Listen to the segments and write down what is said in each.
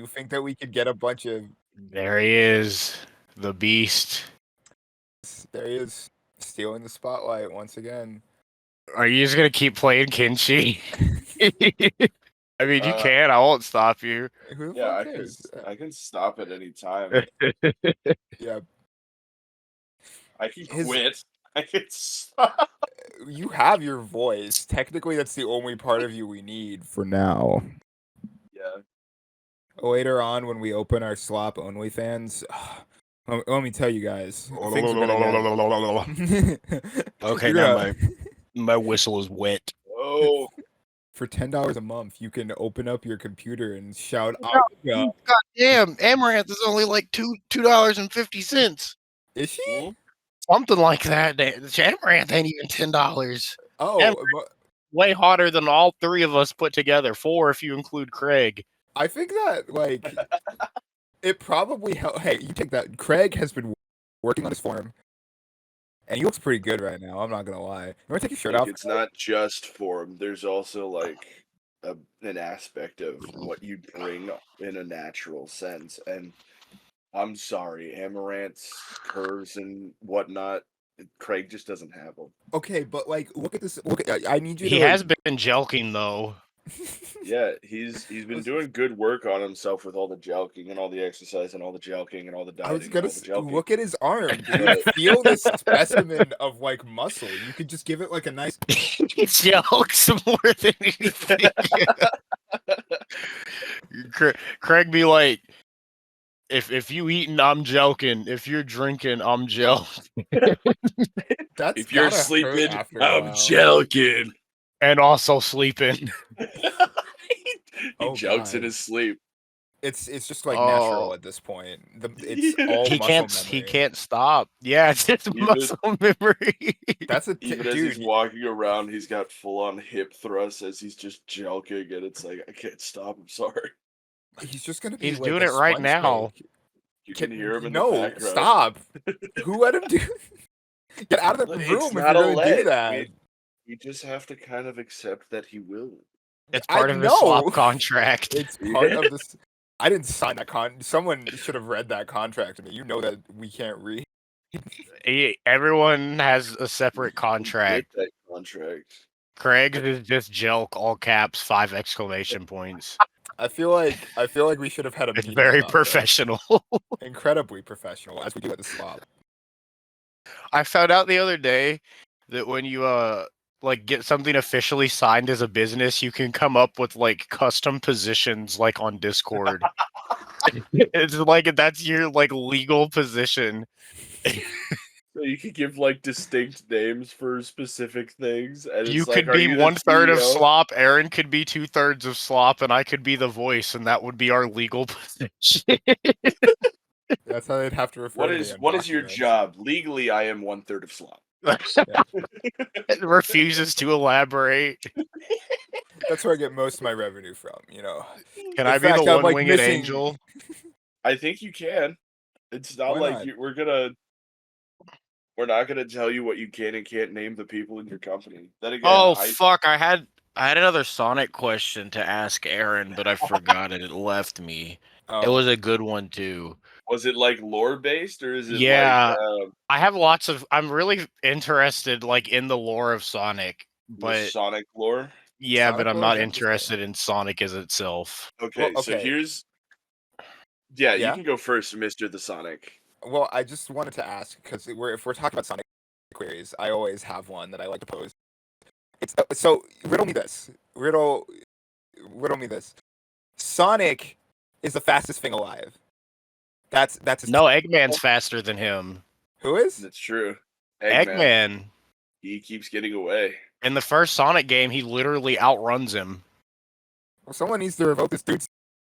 you think that we could get a bunch of... There he is, the beast. There he is, stealing the spotlight once again. Are you just gonna keep playing Kenshi? I mean, you can. I won't stop you. Who the Yeah, fuck cares? I can stop at any time. Yeah. I can quit. I can stop. You have your voice. Technically, that's the only part of you we need for now. Yeah. Later on, when we open our SLOP OnlyFans, let me tell you guys, things are gonna get... Okay, now my whistle is wet. Oh. For $10 a month, you can open up your computer and shout out. God damn, Amaranth is only like $2.50. Is she? Something like that. Amaranth ain't even $10. Oh, way hotter than all three of us put together. 4 if you include Craig. I think that like it probably helped. Hey, you take that. Craig has been working on his form, and he looks pretty good right now. I'm not gonna lie. You want to take your shirt off? It's not just form. There's also like an aspect of what you bring in a natural sense. And I'm sorry, Amaranth's curves and whatnot, Craig just doesn't have them. Okay, but like, look at this. Look, I need you. He has been jelking though. Yeah, he's been doing good work on himself with all the jelking and all the exercise and all the jelking and all the dieting. I was gonna jelking. Look at his arm. Dude. Feel this specimen of like muscle. You could just give it like a nice. He jelks more than anything. Craig be like, if you eating, I'm jelking. If you're drinking, I'm jelking. If you're sleeping, I'm jelking. And also sleeping. He jokes in his sleep. It's just like natural at this point. It's all he can't stop. Yeah, it's just muscle memory. That's even as he's walking around, he's got full on hip thrusts as he's just jelking, and it's like I can't stop. I'm sorry. He's just gonna be. He's doing it right now. You can hear him in the background. No, stop. Who let him do? Get out of the room if you're gonna do that. You just have to kind of accept that he will. It's part of the SLOP contract. It's part of this. I didn't sign that Someone should have read that contract to me. You know that we can't read. Everyone has a separate contract. That contract. Craig is just jelk, all caps, 5 exclamation points. I feel like we should have had a meeting. It's very professional. Incredibly professional, as we do at the SLOP. I found out the other day that when you like get something officially signed as a business, you can come up with like custom positions like on Discord. It's like that's your like legal position. So you could give like distinct names for specific things. And you could be 1/3 of SLOP, Aaron could be 2/3 of SLOP, and I could be the voice, and that would be our legal position. That's how they'd have to refer to me. What is your job? Legally, I am 1/3 of SLOP. It refuses to elaborate. That's where I get most of my revenue from, you know. Can I be the one-winged angel? I think you can. It's not like we're not gonna tell you what you can and can't name the people in your company. Then again, fuck! I had another Sonic question to ask Aaron, but I forgot it. It left me. It was a good one too. Was it like lore based or is it? Yeah, I have lots of. I'm really interested, like in the lore of Sonic, but Sonic lore. Yeah, Sonic but I'm not interested in Sonic as itself. Okay, so here's. Yeah, you can go first, Mr. the Sonic. Well, I just wanted to ask because if we're talking about Sonic queries, I always have one that I like to pose. It's so riddle me this. Riddle me this. Sonic is the fastest thing alive. That's no, Eggman's faster than him. Who is? That's true. Eggman. He keeps getting away. In the first Sonic game, he literally outruns him. Well, someone needs to revoke this dude's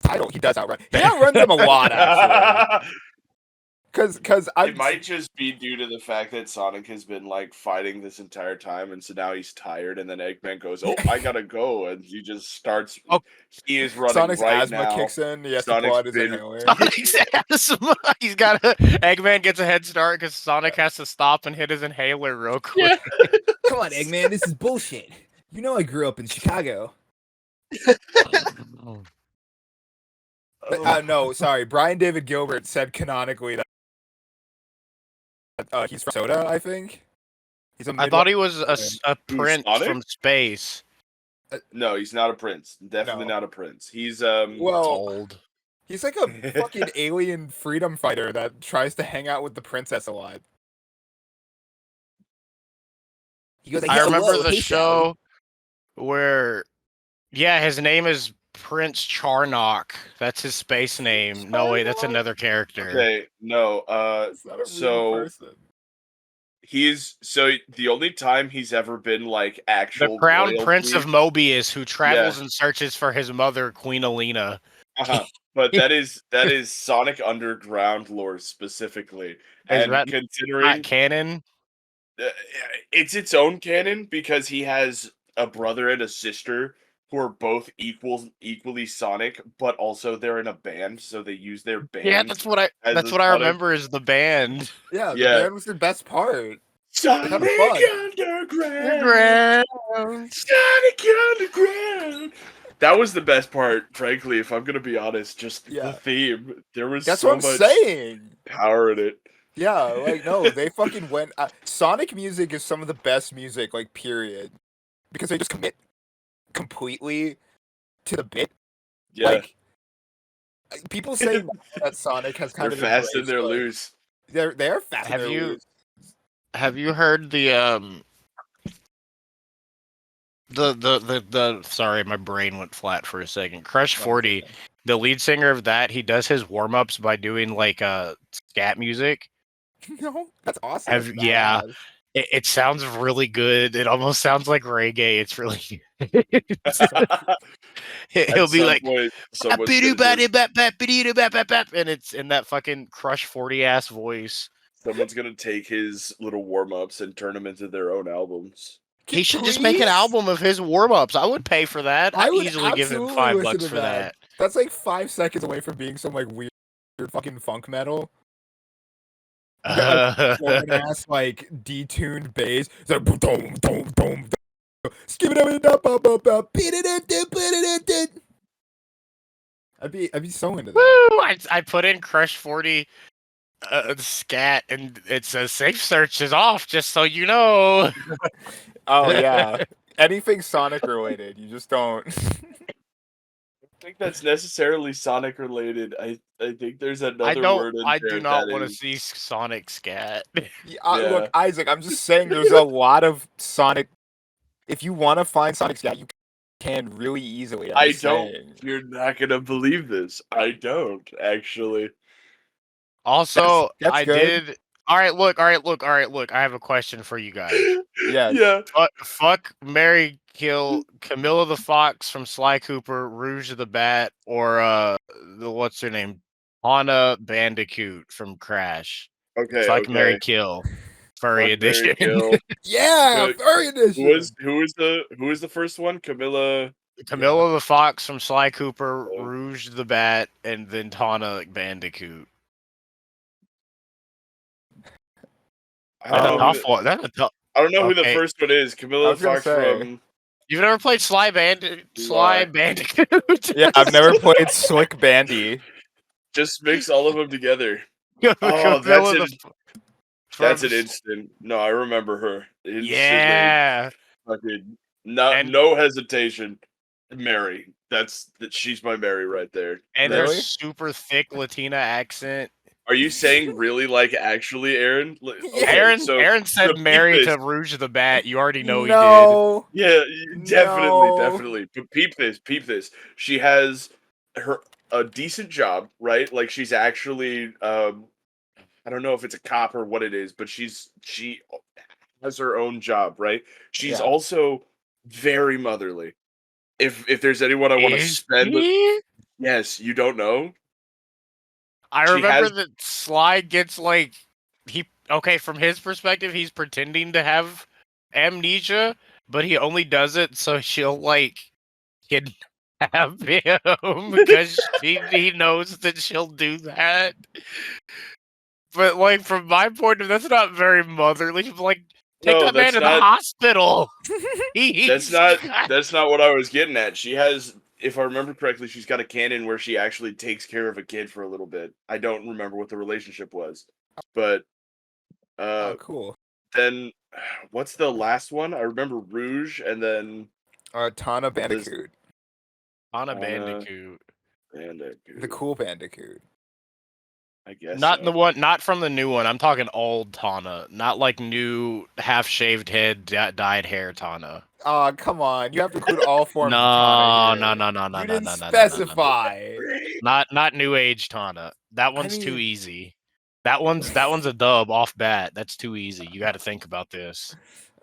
title. He does outrun. He outruns him a lot, actually. Because it might just be due to the fact that Sonic has been like fighting this entire time, and so now he's tired. And then Eggman goes, "Oh, I gotta go," and he just starts. Oh, he is running. Sonic's right asthma now. kicks in. He has to pull out his inhaler. Sonic's asthma. He's got Eggman gets a head start because Sonic has to stop and hit his inhaler real quick. Yeah. Come on, Eggman. This is bullshit. You know I grew up in Chicago. No, sorry. Brian David Gilbert said canonically that he's from Minnesota, I think. He's a I thought he Midwest was boy. a prince Sonic? from space. No, he's not a prince. Definitely No. not a prince. He's Well, Old. he's like a fucking alien freedom fighter that tries to hang out with the princess a lot. He goes like, I remember "Hello, the hey, Sally." show where, yeah, his name is Prince Charnock. That's his space name. No, wait, that's Charnock? another character. okay. No, It's not a real so person. the only time he's ever been like The actual Crown Prince royalty, of Mobius, who travels and searches for his mother, Queen Alina. but that is Sonic Underground lore specifically, Is and that considering not canon? uh, it's its own canon because he has a brother and a sister who are both equally Sonic, but also they're in a band, so they use their band. Yeah, that's what I as a Sonic. remember is the band. Yeah, the Yeah. band was the best part. Sonic kinda fun. Underground. Sonic Underground. That was the best part, frankly, if I'm gonna be honest. Just Yeah. the theme. There was That's so what I'm much saying. power in it. Yeah, like no, they fucking went. Sonic music is some of the best music, like period, because they just commit completely to the bit. Yeah. Like people say now that Sonic has kind They're of fast and embraced, they're like, loose. They're fast. Have and they're you- loose. Have you heard the sorry, my brain went flat for a second. Crush No, 40, okay. the lead singer of that, he does his warm-ups by doing like scat music. No, that's awesome. That's Yeah. badass. It sounds really good. It almost sounds like reggae. It's really He'll At be some like point, someone's gonna and it's in that fucking Crush 40 ass voice. take his little warm-ups and turn them into their own albums. He should just make an Please? album of his warm-ups. I would pay for that. I I'd would easily give him absolutely listen $5 to for that. That's like 5 seconds away from being some like weird fucking funk metal. You got like boring ass like detuned bass. It's like boom, boom, boom, boom. Skip it up, beat it. I'd be so into that. Woo! I put in Crush 40 scat, and it says safe search is off. Just so you know. Oh yeah, anything Sonic related, you just don't. I think that's necessarily Sonic related. I think there's another word in I there do not that want to is- see Sonic scat. Yeah, Yeah. Look, Isaac, I'm just saying there's a lot of Sonic. If you want to find Sonic scat, you can really easily. I'm I just don't. saying. You're not gonna believe this. I don't actually. Also, That's I good. did. All right, look. I have a question for you guys. Yeah. Yeah. Fuck, marry, kill Camilla the Fox from Sly Cooper, Rouge the Bat, or what's her name, Hana Bandicoot from Crash. Okay. Fuck, marry, Okay. kill, furry Fuck, marry, edition. kill. Yeah, Good. furry edition. Who was the first one? Camilla. Camilla the Fox from Sly Cooper, Oh. Rouge the Bat, and then Hana Bandicoot. I That's don't a know. tough one. That's a tough. I don't know who the Okay. first one is. I Camilla was gonna Fox say. from. You've never played Sly Sly. Bandicoot? Yeah, I've never played Slick Bandy. Just mix all of them together. Camilla That's from an instant. No, I remember her. Instantly. Yeah. Fucking And- no hesitation. Mary. She's my Mary right there. And her Really? super thick Latina accent. Are you saying really like actually, Aaron? Okay, Aaron so said peep marry this. to Rouge the Bat. You already know No. Yeah, definitely, No. definitely. But peep this. She has a decent job, right? Like she's actually I don't know if it's a cop or what it is, but she has her own job, right? She's Yeah. also very motherly. If there's anyone I he want to did. spend with, Is he? yes, you don't know. I She remember has- that Sly gets like from his perspective, he's pretending to have amnesia, but he only does it so she'll like kidnap him because he knows that she'll do that. But like from my point of view, that's not very motherly. She's like, take No, that man that's to the not- hospital. That's not what I was getting at. She has if I remember correctly, she's got a canon where she actually takes care of a kid for a little bit. I don't remember what the relationship was, but Oh, cool. then what's the last one? I remember Rouge, and then Tana Bandicoot. On a Tana Bandicoot. Bandicoot. The cool Bandicoot. I guess Not so. the one, not from the new one. I'm talking old Tana, not like new half-shaved head, dyed hair Tana. Oh, come on. You have to include all forms of No, Tana no, here. no, no, no, You no, didn't no, no, no, no, no, no. specify. Not new age Tana. That one's too mean- easy. That one's a dub off bat. That's too easy. You got to think about this.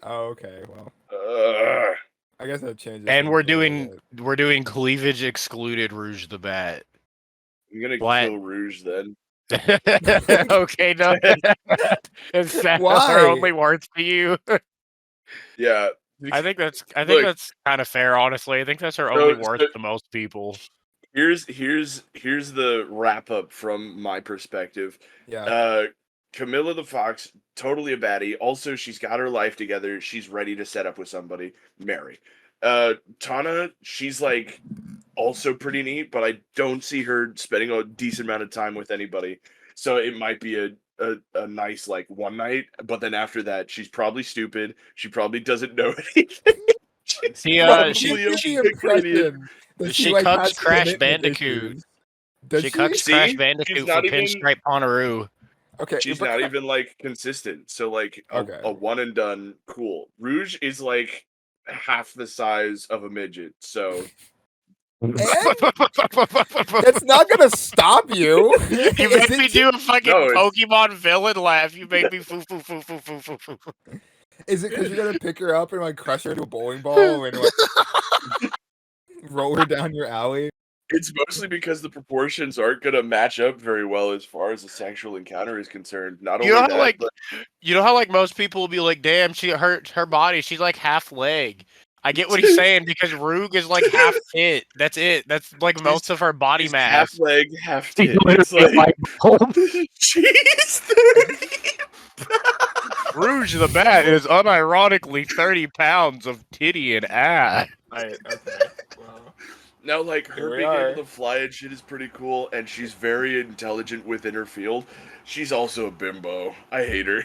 Oh, okay. Well, Ugh. I guess that changes. And things a little bit. we're doing cleavage excluded Rouge the Bat. I'm gonna What? kill Rouge then. Okay, no. Is that Why? our only worth to you? Yeah. I think that's Look, kind of fair, honestly. I think that's our So- only worth so- to most people. here's the wrap up from my perspective. Yeah. Camilla the Fox, totally a baddie. Also, she's got her life together. She's ready to set up with somebody. Marry. Tana, she's like also pretty neat, but I don't see her spending a decent amount of time with anybody. So it might be a nice like one night, but then after that, she's probably stupid. She probably doesn't know anything. She's She, probably she- Give me a the big idiot. impression that she like, cucks has Crash commitment Bandicoot. issues. Does She she? cucks Crash See? Bandicoot She's for not even- Pinstripe Ponaroo. Okay. She's but not Cra- even like consistent. So like Okay. a one and done, cool. Rouge is like half the size of a midget. So And that's not gonna stop you. You Is made it me do a fucking No, it's- Pokemon villain laugh. You made me foo foo foo foo foo foo foo. Is it because you're gonna pick her up and like crush her into a bowling ball and like, roll her down your alley? it's mostly because the proportions aren't gonna match up very well as far as a sexual encounter is concerned. Not only You know how that, like but you know how like most people will be like, damn, she hurt her body. She's like half leg. I get what he's saying because Roog is like half tit. That's it. That's like most of her body she's mass. half leg, half tit. It's like she's 30. Rouge the Bat is unironically 30 pounds of titty and ass. Right. Okay. Well, Now, like, Here her we being are. able to fly and shit is pretty cool, and she's very intelligent within her field. She's also a bimbo. I hate her.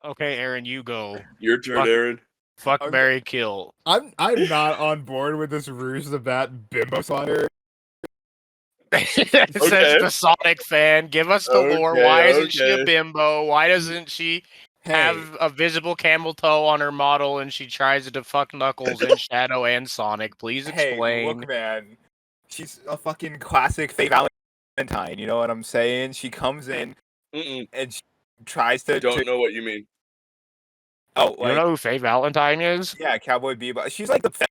Okay, Aaron, you go. Your turn, Fuck. Aaron. Fuck, Okay. marry, kill. I'm not on board with this Rouge the Bat bimbo slander. It says the Sonic fan. Give us the lore. Okay, Why isn't she a okay. bimbo? Why doesn't she Hey, have a visible camel toe on her model and she tries to fuck Knuckles and Shadow and Sonic? Please hey, explain. look, man. She's a fucking classic Faye Valentine. You know what I'm saying? She comes in Mm-mm. and she tries to. Don't know what you mean. Oh, You don't like know who Faye Valentine is? yeah, Cowboy Bebop. She's like the femme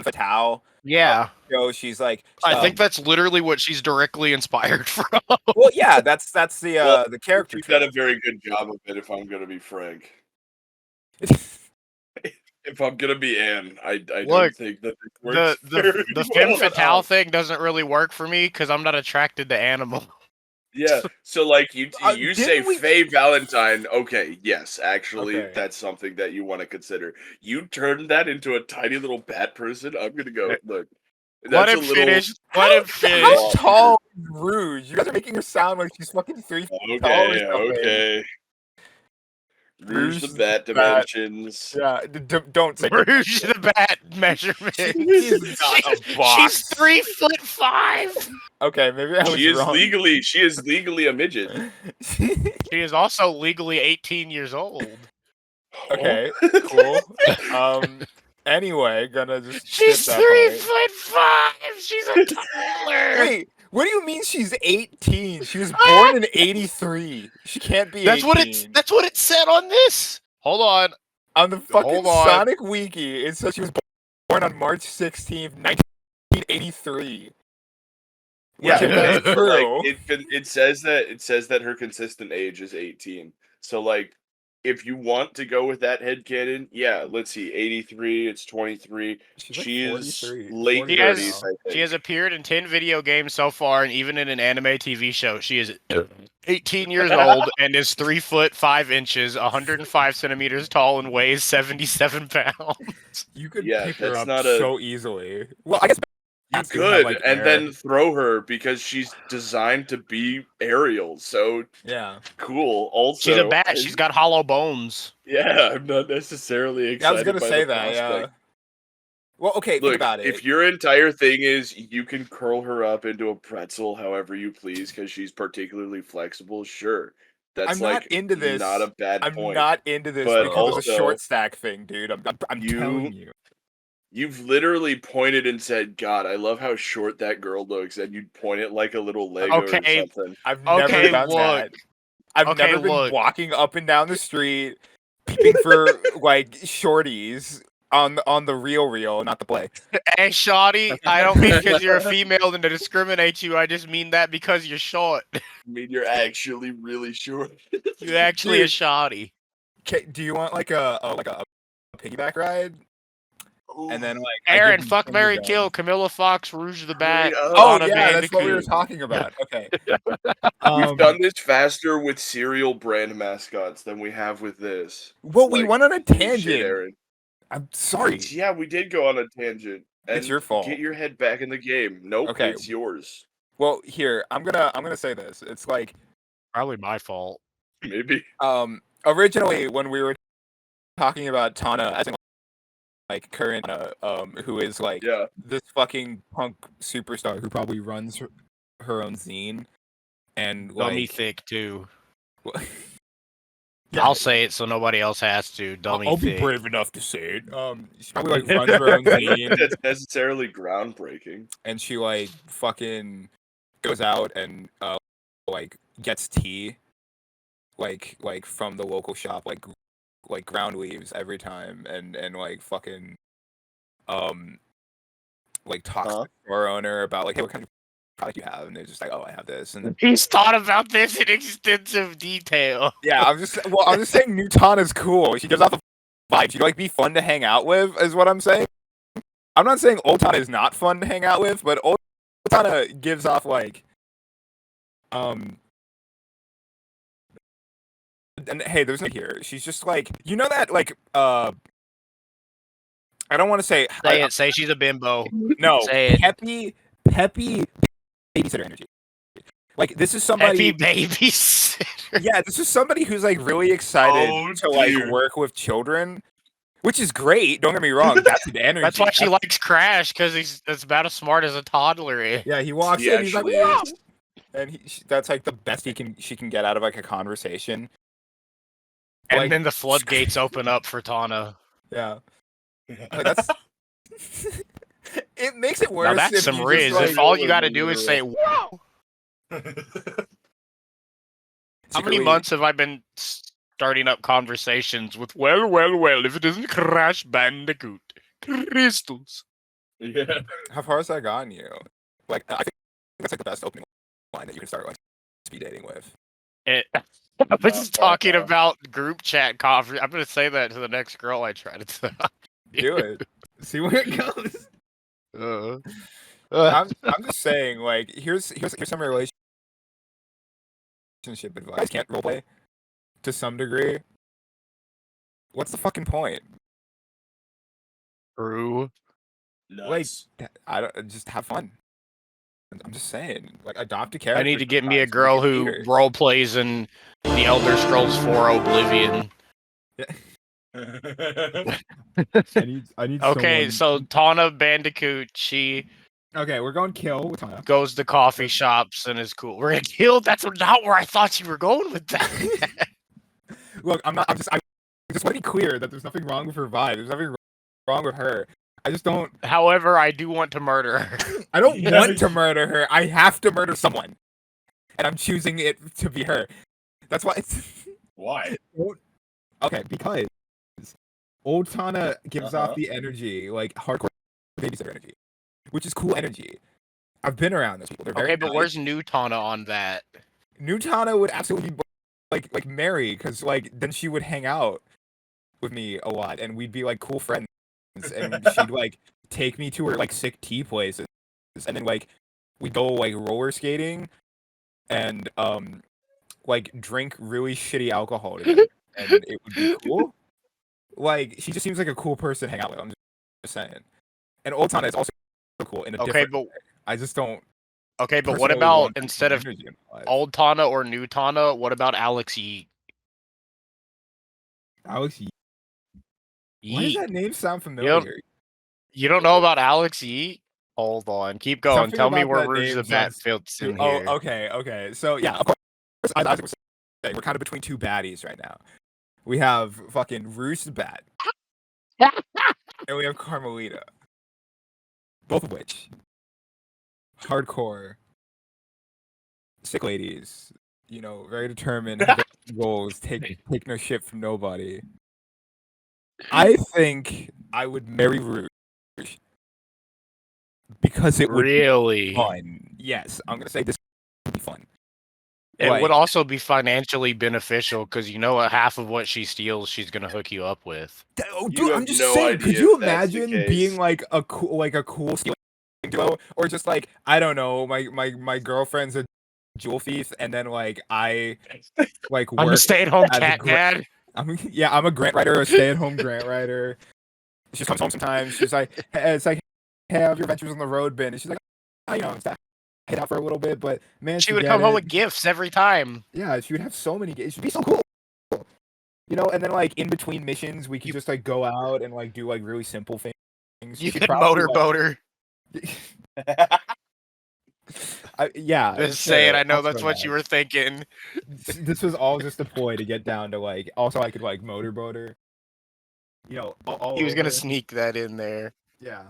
fatale. Yeah. So she's like. I think that's literally what she's directly inspired from. Well, yeah, that's the Well, the character. She's done a trope. very good job of it, if I'm gonna be frank. If I'm gonna be Anne, I don't Look, think that this the works very the femme well at fatale all. thing doesn't really work for me because I'm not attracted to animals. Yeah, so like you Didn't say we- Faye Valentine, okay, yes, actually Okay. that's something that you want to consider. You turn that into a tiny little bat person, I'm gonna go look. Let That's him a little finish. Let him How finish. tall is Rouge? You guys are making her sound like she's fucking 3 feet tall or Okay, something. okay. Rouge the bat Bat. dimensions. Yeah, don't say Rouge the Bat measurement. She's not a box. She's 3'5". Okay, maybe I was She is wrong. legally a midget. She is also legally 18 years old. Okay, cool. Anyway, gonna just She's skip that 3'5". She's a toddler. part. Wait, what do you mean she's 18? She was born in 83. She can't be That's 18. what it said on this. Hold on. On the fucking Hold on. Sonic Wiki, it says she was born on March 16th, 1983. Yeah, Which, if that's but, true. like, it says that her consistent age is 18. So like if you want to go with that headcanon, yeah, let's see, 83, it's 23. She's like She is 43, late 40 She 30s, has, I think. she has appeared in 10 video games so far, and even in an anime TV show. She is 18 years old and is 3'5", 105 centimeters tall, and weighs 77 pounds. You could Yeah, pick her that's up not a- so easily. Well, I guess You That's gonna have, could, like, and air. then throw her because she's designed to be aerial. So Yeah. cool. Also, She's a bat. She's got hollow bones. Yeah, I'm not necessarily Yeah, I was excited gonna by say the that. Yeah. prospect. Well, okay. Think Look, about it. if your entire thing is you can curl her up into a pretzel however you please because she's particularly flexible, sure. That's I'm not like into this. not a bad I'm point. not into this But because of the short also, stack thing, dude. I'm telling you. you've literally pointed and said, God, I love how short that girl looks, and you'd point it like a little Lego or Okay. something. I've never Okay, done look. that. I've Okay, never been look. walking up and down the street peeping for like shorties on the real, not the play. Hey, Shawty, I don't mean because you're a female and to discriminate you. I just mean that because you're short. I mean, you're actually really short. You're actually a Dude. Shawty. Do you want like a piggyback ride? And then like I give Aaron, you fuck, finger Mary, guns. kill, Camilla Fox, Rouge the Bat, Hurry up. Oh Donna yeah, that's what we were Bandicoot. talking about. Okay. We've done this faster with cereal brand mascots than we have with this. Well, we Like, went on a holy tangent. shit, Aaron. I'm sorry. Yeah, we did go on a tangent. And It's your fault. Get your head back in the game. Nope, Okay. it's yours. Well, here I'm gonna say this. It's like Probably my fault. Maybe. Originally when we were talking about Tana as in like current who is like Yeah. this fucking punk superstar who probably runs her own zine and Dummy like thick, too. yeah, I'll say it so nobody else has to. Dummy I'll thick. be brave enough to say it. She probably like runs her own zine That's necessarily groundbreaking. and she like fucking goes out and like gets tea like from the local shop like ground leaves every time and like fucking like talks to the store owner about like, hey, what kind of product you have, and they're just like, oh, I have this, and then He's thought about this in extensive detail. yeah, I'm just saying Nutana's cool. She gives off the vibe. She'd like be fun to hang out with, is what I'm saying. I'm not saying Old Tana is not fun to hang out with, but Old Tana gives off like and hey, there's no here. She's just like, you know that like I don't want to say Say she's a bimbo. no Say it. peppy babysitter energy. Like this is somebody Happy babysitter. yeah, this is somebody who's like really excited Oh, to like dear. work with children, which is great. Don't get me wrong. That's the energy. That's why she likes Crash, because he's about as smart as a toddler is. Yeah, he walks He in. He's like, actually wow. is. And that's like the best she can get out of like a conversation. And Like, then the floodgates open up for Tana. yeah, like, that's it makes it worse. Now that's if some you riz. just, like, If all you got to do is say, wow. How many secretly- months have I been starting up conversations with, well, if it isn't Crash Bandicoot, crystals. Yeah. How far has that gotten you? Like, I think that's like the best opening line that you can start like speed dating with. I was just talking about group chat conference. I'm going to say that to the next girl I try to talk. Do it. See where it goes. Uh, I'm just saying, like, here's some relationship advice. Can't roleplay to some degree. What's the fucking point? True. Like, I don't just have fun. I'm just saying, like, adopt a character. I need to get me a sometimes, girl make it who weird. role plays in the Elder Scrolls 4 Oblivion. I need Okay, someone... so Tana Bandicoot, she Okay, we're going kill with Tana. goes to coffee shops and is cool. We're gonna kill. That's not where I thought you were going with that. Look, I just want to be clear that there's nothing wrong with her vibe. There's nothing wrong with her. I just don't. However, I do want to murder her. I don't want to murder her. I have to murder someone, and I'm choosing it to be her. That's why. Why? Okay, because Old Tana gives off the energy, like hardcore babysitter energy, which is cool energy. I've been around those people. They're very Okay, but nice. where's New Tana on that? New Tana would absolutely be like Mary, because like then she would hang out with me a lot, and we'd be like cool friends, and she'd like take me to her like sick tea places, and then like we'd go like roller skating, and like drink really shitty alcohol together, and it would be cool. Like she just seems like a cool person to hang out with. I'm just saying. And Old Tana is also cool in a Okay, different but way. I just don't. okay, but what personally about want that instead of energy in my life. old Tana or new Tana? What about Alex Yeet? Alex, why does Yeet. that name sound You don't, familiar? you don't know about Alex Yeet? Hold on, keep going. Something Tell me about where that Rouge name the Bat sounds. fits in Oh, here. okay. So yeah, of course, as Isaac was saying, we're kind of between two baddies right now. We have fucking Rouge the Bat, and we have Carmelita. Both of which hardcore sick ladies, very determined, have their goals, take no shit from nobody. I think I would marry Rouge because it would be Really? fun. Yes, I'm gonna say this would be fun. It would Like, also be financially beneficial because you know what? Half of what she steals, she's gonna hook you up with. oh, You dude, I'm have just no saying. Could idea you if that's the imagine being case. like a cool stealing duo, or just like I don't know, my girlfriend's a jewel thief, and then like I like I'm a work stay-at-home as a cat dad. I'm a grant writer, a stay-at-home grant writer. She just comes home sometimes. She's like, it's like, hey, have your adventures on the road been? And she's like, oh, it's that head out for a little bit, but man, She to would get come home it. with gifts every time. Yeah, she would have so many. It should be so cool. And then like in between missions, we could just like go out and like do like really simple things. You She'd could probably, motorboat her. yeah. Just Sure, saying, I know I'll that's throw what that. you were thinking. This was all just a ploy to get down to like. Also, I could like motorboat her. All He was gonna over. sneak that in there. Yeah.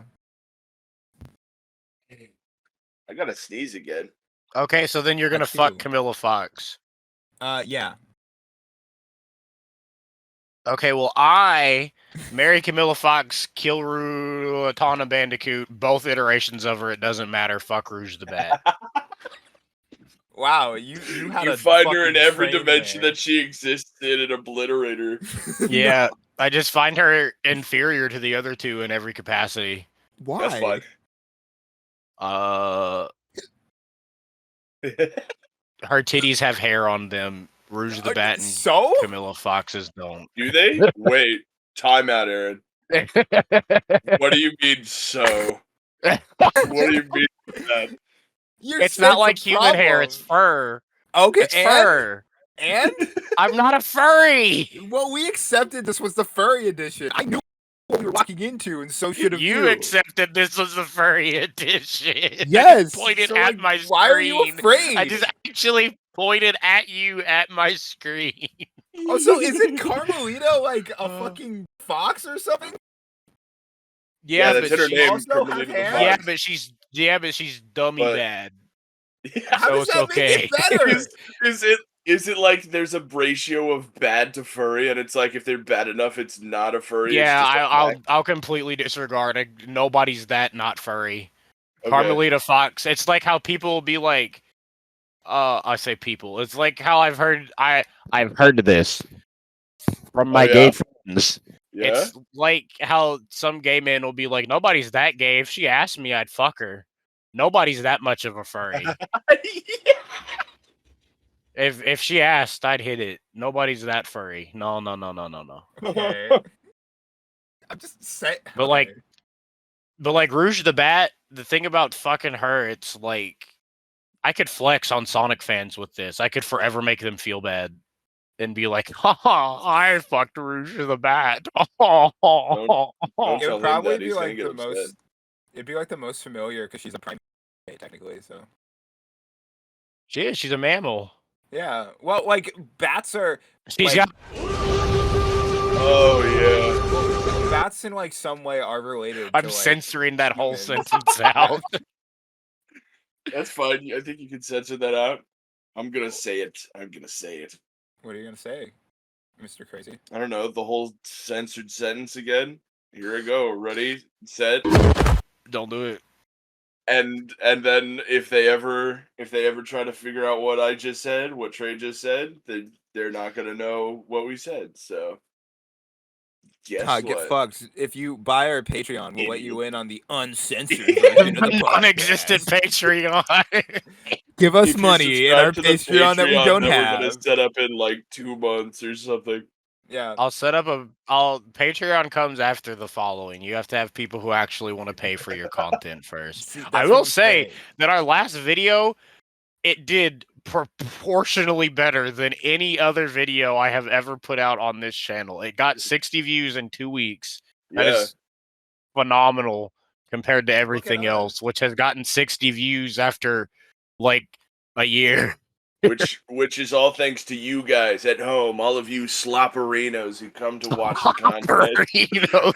I gotta sneeze again. Okay, so then you're gonna Let's fuck do. Camilla Fox. Yeah. Okay, well I marry Camilla Fox, kill Tana Bandicoot, both iterations of her. It doesn't matter. Fuck Rouge the Bat. Wow, you had You a find her in fucking every train dimension there. that she exists in and obliterate her. Yeah, I just find her inferior to the other two in every capacity. Why? That's fine. Her titties have hair on them. Rouge the Bat and So? Camilla Fox's don't. Do they? Wait, time out, Aaron. What do you mean so? What do you mean that? It's not like human hair, it's fur. Okay, It's fur. And? I'm not a furry. Well, we accepted this was the furry edition. I knew what we were walking into, and so should have You accepted this was the furry edition. Yes. Pointed so, at like, my screen. why are you afraid? I just actually pointed at you at my screen. Oh, so isn't Carmelita like a fucking fox or something? Yeah, that's but her she name. also have Carmelita the hair? Fox. but she's dummy But- bad. How So does it's that okay. make it better? Is it like there's a ratio of bad to furry, and it's like if they're bad enough, it's not a furry? Yeah, it's just I'll completely disregard it. Nobody's that not furry. okay. Carmelita Fox. It's like how people will be like, I say people. It's like how I've heard this from my yeah? gay friends. Yeah. It's like how some gay men will be like, nobody's that gay. If she asked me, I'd fuck her. Nobody's that much of a furry. If she asked, I'd hit it. Nobody's that furry. No. Okay. I'm just saying. But like Rouge the Bat, the thing about fucking her, it's like I could flex on Sonic fans with this. I could forever make them feel bad and be like, "Ha, I fucked Rouge the Bat." Don't it tell would him probably that, be he's gonna like get the upset. most. It'd be like the most familiar because she's a primate technically. So She's a mammal. yeah. Well, like bats are. She's like, got Oh bats in like some way are related. I'm to, like, censoring that whole humans. sentence out. yeah, that's fine. I think you can censor that out. I'm gonna say it. What are you gonna say, Mr. Crazy? I don't know the whole censored sentence again. Here I go. Ready, set. Don't do it. And then if they ever try to figure out what I just said, what Trey just said, then they're not gonna know what we said. So guess what? Get fucked. If you buy our Patreon, we'll let you in on the uncensored version of the podcast. Non-existent Patreon. Give us If you money in our subscribe to the Patreon that we don't that we're gonna have. set up in like 2 months or something. Yeah. I'll set up Patreon comes after the following. You have to have people who actually want to pay for your content first. See, I that's will what I'm say saying. that our last video, it did proportionally better than any other video I have ever put out on this channel. It got 60 views in 2 weeks. That Yeah. is phenomenal compared to Look at everything us. else, which has gotten 60 views after like a year. Which is all thanks to you guys at home, all of you slopperinos who come to watch the content. Slopperinos,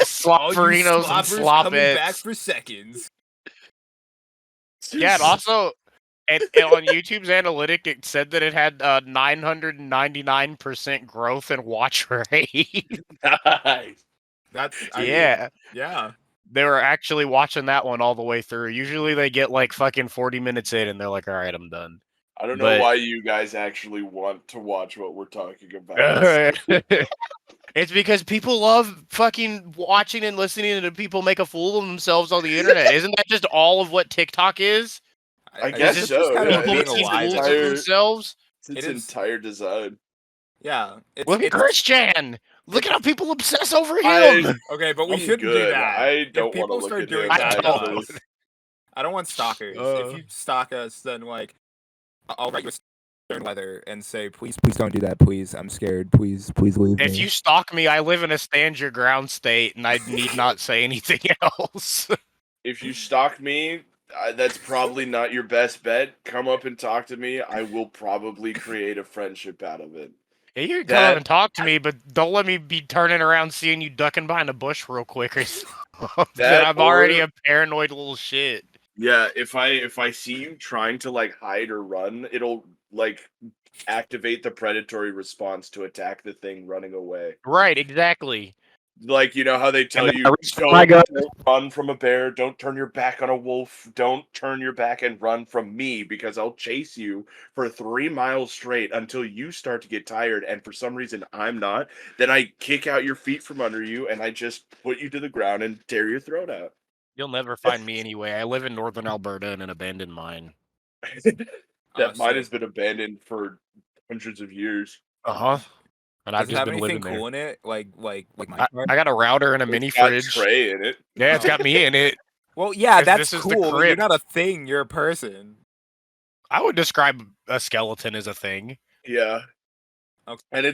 slopperinos, and sloppers coming back slopheads. for seconds. Yeah, and also, and on YouTube's analytic, it said that it had 999% growth in watch rate. Nice. That's Yeah. yeah. They were actually watching that one all the way through. Usually they get like fucking 40 minutes in and they're like, all right, I'm done. I don't know But- why you guys actually want to watch what we're talking about. It's because people love fucking watching and listening to people make a fool of themselves on the internet. Isn't that just all of what TikTok is? I guess just so. kind Yeah, of People being it's making alive. fools of entire- themselves? It's It is. entire design. Yeah. Look at it's Christian! Look at how people obsess over him! okay, but we I'm shouldn't do good. that. I don't if people wanna look start at doing him, that to actually. us, I don't want stalkers. If you stalk us, then like I'll write you a stern letter and say, please don't do that. Please, I'm scared. Please leave If you stalk me, I live in a stand your ground state, and I need not say anything else. If you stalk me, that's probably not your best bet. Come up and talk to me. I will probably create a friendship out of it. Yeah, you can come up and talk to me, but don't let me be turning around seeing you ducking behind a bush real quick or something. That I'm already or- a paranoid little shit. Yeah, if I see you trying to like hide or run, it'll like activate the predatory response to attack the thing running away. Right, exactly. Like, you know how they tell then you I reach for my don't gun. run from a bear, don't turn your back on a wolf, don't turn your back and run from me because I'll chase you for 3 miles straight until you start to get tired and for some reason I'm not. Then I kick out your feet from under you and I just put you to the ground and tear your throat out. You'll never find me anyway. I live in northern Alberta in an abandoned mine. That mine sick. has been abandoned for hundreds of years. Uh-huh. And I've Does it just have been anything living cool there. in it? Like I got a router and a mini It's got fridge. Trey in it. Yeah, it's got me in it. Well, yeah, 'Cause that's this is the cool. But you're crypt. not a thing. You're a person. I would describe a skeleton as a thing. Yeah. Okay. And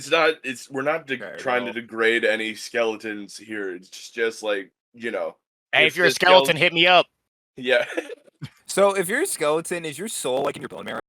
we're not Okay, trying to well. degrade any skeletons here. It's just like, you know. Hey, If if you're a the skeleton, hit me up. Yeah. So if you're a skeleton, is your soul like in your bone marrow?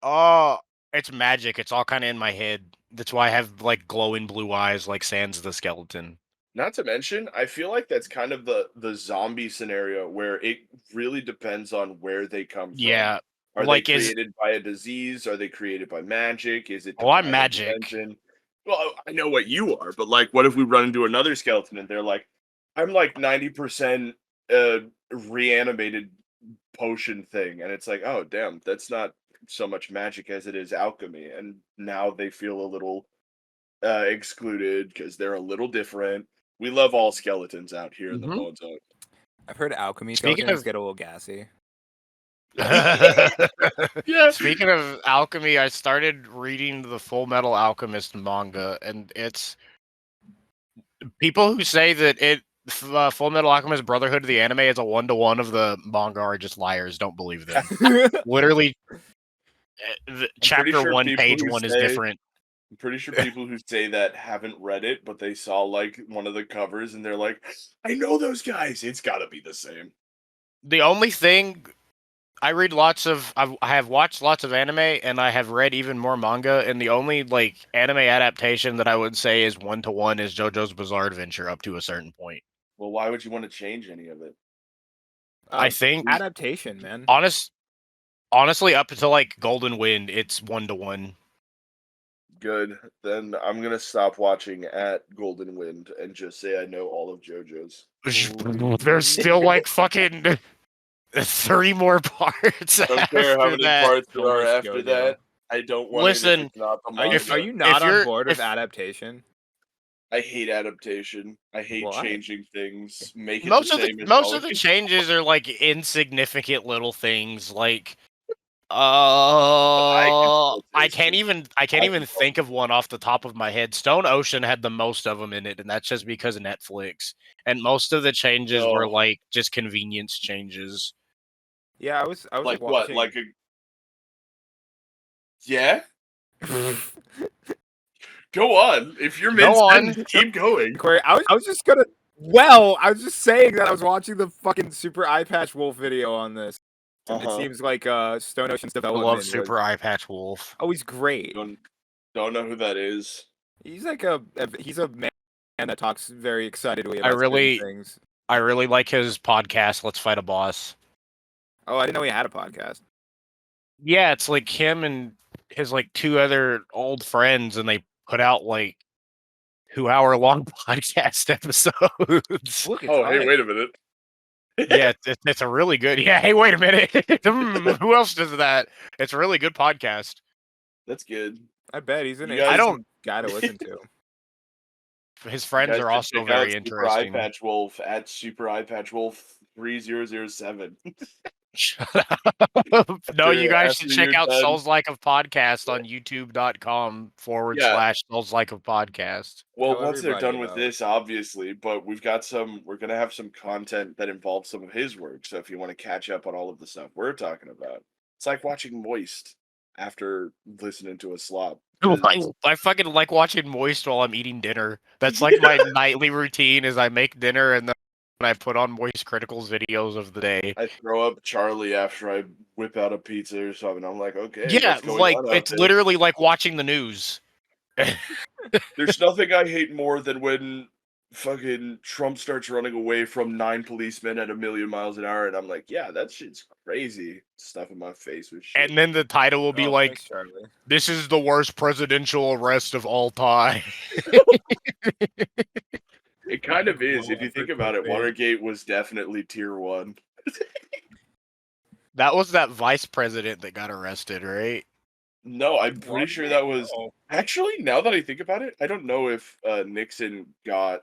Oh, it's magic. It's all kind of in my head. That's why I have like glowing blue eyes, like Sans the skeleton. Not to mention, I feel like that's kind of the zombie scenario where it really depends on where they come from. Yeah. Are Like, they is- created by a disease? Are they created by magic? Is it Oh, I'm divine magic. intervention? Well, I know what you are, but like, what if we run into another skeleton and they're like, I'm like 90% reanimated potion thing, and it's like, oh damn, that's not so much magic as it is alchemy, and now they feel a little excluded because they're a little different. We love all skeletons out here in the Mhm. Bone Zone. I've heard alchemy Speaking skeletons of- get a little gassy. Yeah. Speaking of alchemy, I started reading the Full Metal Alchemist manga, and it's people who say that Full Metal Alchemist Brotherhood of the anime is a 1-to-1 of the manga are just liars. Don't believe them. Literally, chapter sure 1, people page who 1 is say- different. I'm pretty sure people who say that haven't read it, but they saw like one of the covers and they're like, I know those guys. It's got to be the same. The only thing I have watched lots of anime and I have read even more manga, and the only like anime adaptation that I would say is 1-to-1 is JoJo's Bizarre Adventure up to a certain point. Well, why would you want to change any of it? I think adaptation, man. honestly, up until like Golden Wind, it's 1-to-1. Good. Then I'm gonna stop watching at Golden Wind and just say I know all of JoJo's. There's still like fucking 3 more parts. I don't care how after many that. parts So there are much after JoJo. that. I don't want Listen, it if it's not the Are you manga. not on you're- board with if- adaptation? I hate adaptation. I hate Why? changing things. Make it Most the of same the as most of the always. changes are like insignificant little things, like I I can't even think of one off the top of my head. Stone Ocean had the most of them in it, and that's just because of Netflix. And most of the changes were No. like just convenience changes. Yeah, I was Like what? watching. Like a yeah. Go on. If you're Go on. mid-sentence, keep going. Corey, I was just gonna. Well, I was just saying that I was watching the fucking Super Eye Patch Wolf video on this. It seems like Stone Ocean's I development. love was- Super Eye Patch Wolf. Oh, he's great. Don't know who that is. He's like he's a man that talks very excitedly I about certain really- things. I really like his podcast, Let's Fight a Boss. Oh, I didn't know he had a podcast. Yeah, it's like him and his like two other old friends, and they put out like 2-hour-long podcast episodes. Look, it's Oh, hey, Ike. wait a minute. Yeah, it's a really good. Yeah, hey, wait a minute. Who else does that? It's a really good podcast. That's good. I bet he's an You guys- interesting guy to listen to. His You friends guys are should also check very out Super Eye interesting. Patch Wolf at Super Eye Patch Wolf 3007. Shut up. No, you guys After should check you're out done- Souls Like of Podcast on youtube.com/Souls Like of Podcast. Well, Tell once they're everybody done with about it. this, obviously, but we're gonna have some content that involves some of his work. So if you want to catch up on all of the stuff we're talking about, it's like watching Moist after listening to a slop. I fucking like watching Moist while I'm eating dinner. That's like my nightly routine is I make dinner and then I put on Moist Critical's videos of the day. I throw up Charlie after I whip out a pizza or something. I'm like, okay, Yeah, what's going like on out it's there? literally like watching the news. There's nothing I hate more than when fucking Trump starts running away from 9 policemen at 1,000,000 miles an hour, and I'm like, yeah, that shit's crazy. Stuff in my face with shit. And then the title will be Oh, like, thanks, Charlie. "This is the worst presidential arrest of all time." It kind of is. If you for think about it, clickbait. Watergate was definitely tier 1. That was that vice president that got arrested, right? No, I'm pretty sure that was... Oh, Actually, now that I think about it, I don't know if Nixon got...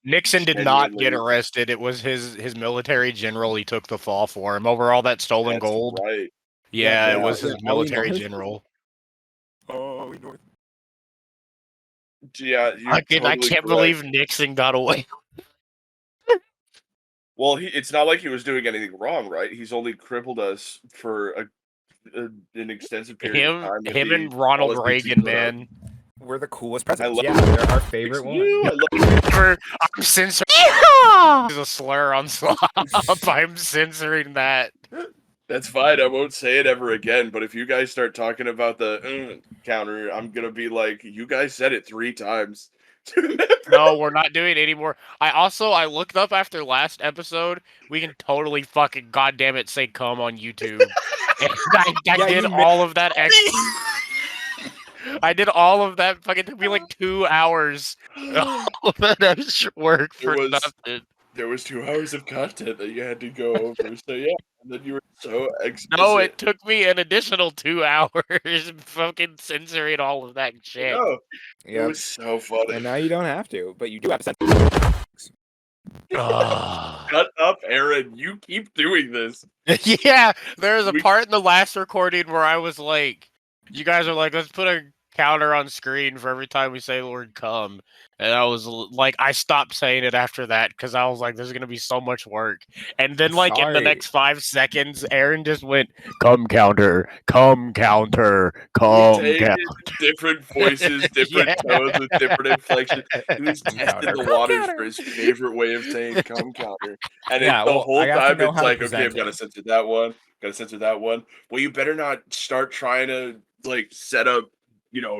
Nixon did not get Genuinely. arrested. It was his military general. He took the fall for him over all that stolen That's gold. right. Yeah, Yeah, it was yeah, his military Ellie North. general. oh, we know. Yeah, you're I totally can't correct. believe Nixon got away. Well, it's not like he was doing anything wrong, right? He's only crippled us for an extensive period of time. Him and Ronald politics he Reagan, put up. man. We're the coolest presidents. love- Yeah, they're our favorite one. You, I love I'm censoring. Is a slur on slop. I'm censoring that. That's fine. I won't say it ever again. But if you guys start talking about the counter, I'm gonna be like, you guys said it 3 times. No, we're not doing it anymore. I looked up after last episode. We can totally fucking goddamn it say come on YouTube. And I Yeah, did you all of that. I did all of that. Fucking took me like 2 hours. All of that extra work for nothing. There was 2 hours of content that you had to go over. So yeah, and then you were so explicit. No, it took me an additional 2 hours fucking censoring all of that shit. No, it Yep. was so funny. And now you don't have to, but you do have to censor. Ugh. Shut up, Aaron. You keep doing this. Yeah, there was a We- part in the last recording where I was like, you guys are like, let's put a counter on screen for every time we say the word come. And I was like, I stopped saying it after that because I was like, there's going to be so much work. And then, like, in the Sorry. next 5 seconds, Aaron just went, come counter, come counter, We come take counter. different voices, different Yeah. tones, with different inflections. He was testing Counter. the Come waters counter. for his favorite way of saying "come counter," and Yeah, the well, whole I have to time know it's how to like, okay, present I've got to it. censor that one. Got to censor that one. Well, you better not start trying to like set up,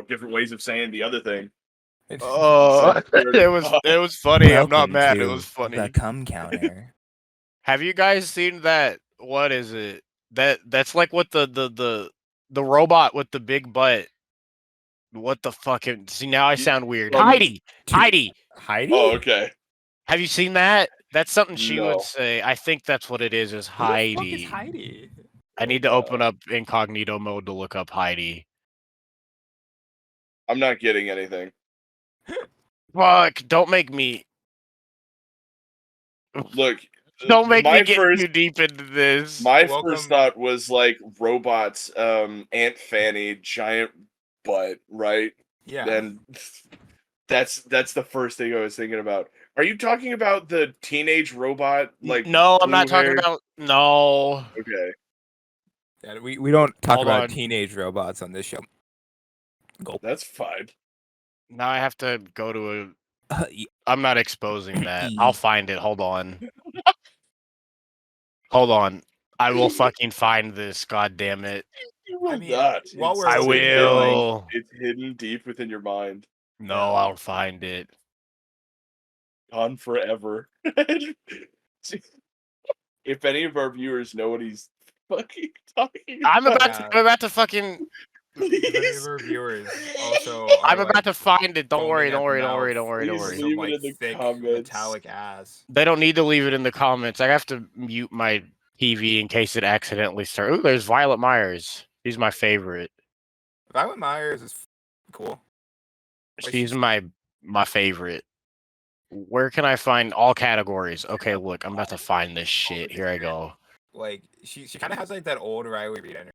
different ways of saying the other thing. Oh, it was funny. I'm not Welcome mad. It to was funny. The cum counter. Have you guys seen that? What is it? That's like what the robot with the big butt. What the fucking? See, now I sound weird. from- Heidi. Heidi? Oh, okay. Have you seen that? That's something she No. would say. I think that's what it is Who the fuck Heidi. is Heidi? I need to open up incognito mode to look up Heidi. I'm not getting anything. Fuck! Don't make me. Look, Don't make my me get first, too deep into this. My Welcome- first thought was like robots, Aunt Fanny, giant butt, right? Yeah. And that's the first thing I was thinking about. Are you talking about the teenage robot, like No, I'm blue not talking hair? about. No. Okay, Yeah, we don't talk Hold about on. teenage robots on this show. Gulp. that's fine. Now I have to go to a. Y- I'm not exposing that. I'll find it. Hold on. Hold on. I will fucking find this. God damn it. You will I mean, not. while It's we're I looking hidden, for, like, will. It's hidden deep within your mind, No, Yeah. I'll find it. gone forever. If any of our viewers know what he's fucking talking I'm about, about to. I'm about to fucking. if any of please, our viewers also are I'm about like to find it. Don't worry. foaming at Don't the worry. Don't worry. mouth Don't worry. Don't please for worry. some leave it like in the thick comments. metallic ass. They don't need to leave it in the comments. I have to mute my TV in case it accidentally starts. Ooh, there's Violet Myers. She's my favorite. Violet Myers is cool. Like, She's my favorite. Where can I find all categories? Okay, look, I'm about to find this shit. Here I go. Like she kind of has like that old Riley Reid energy.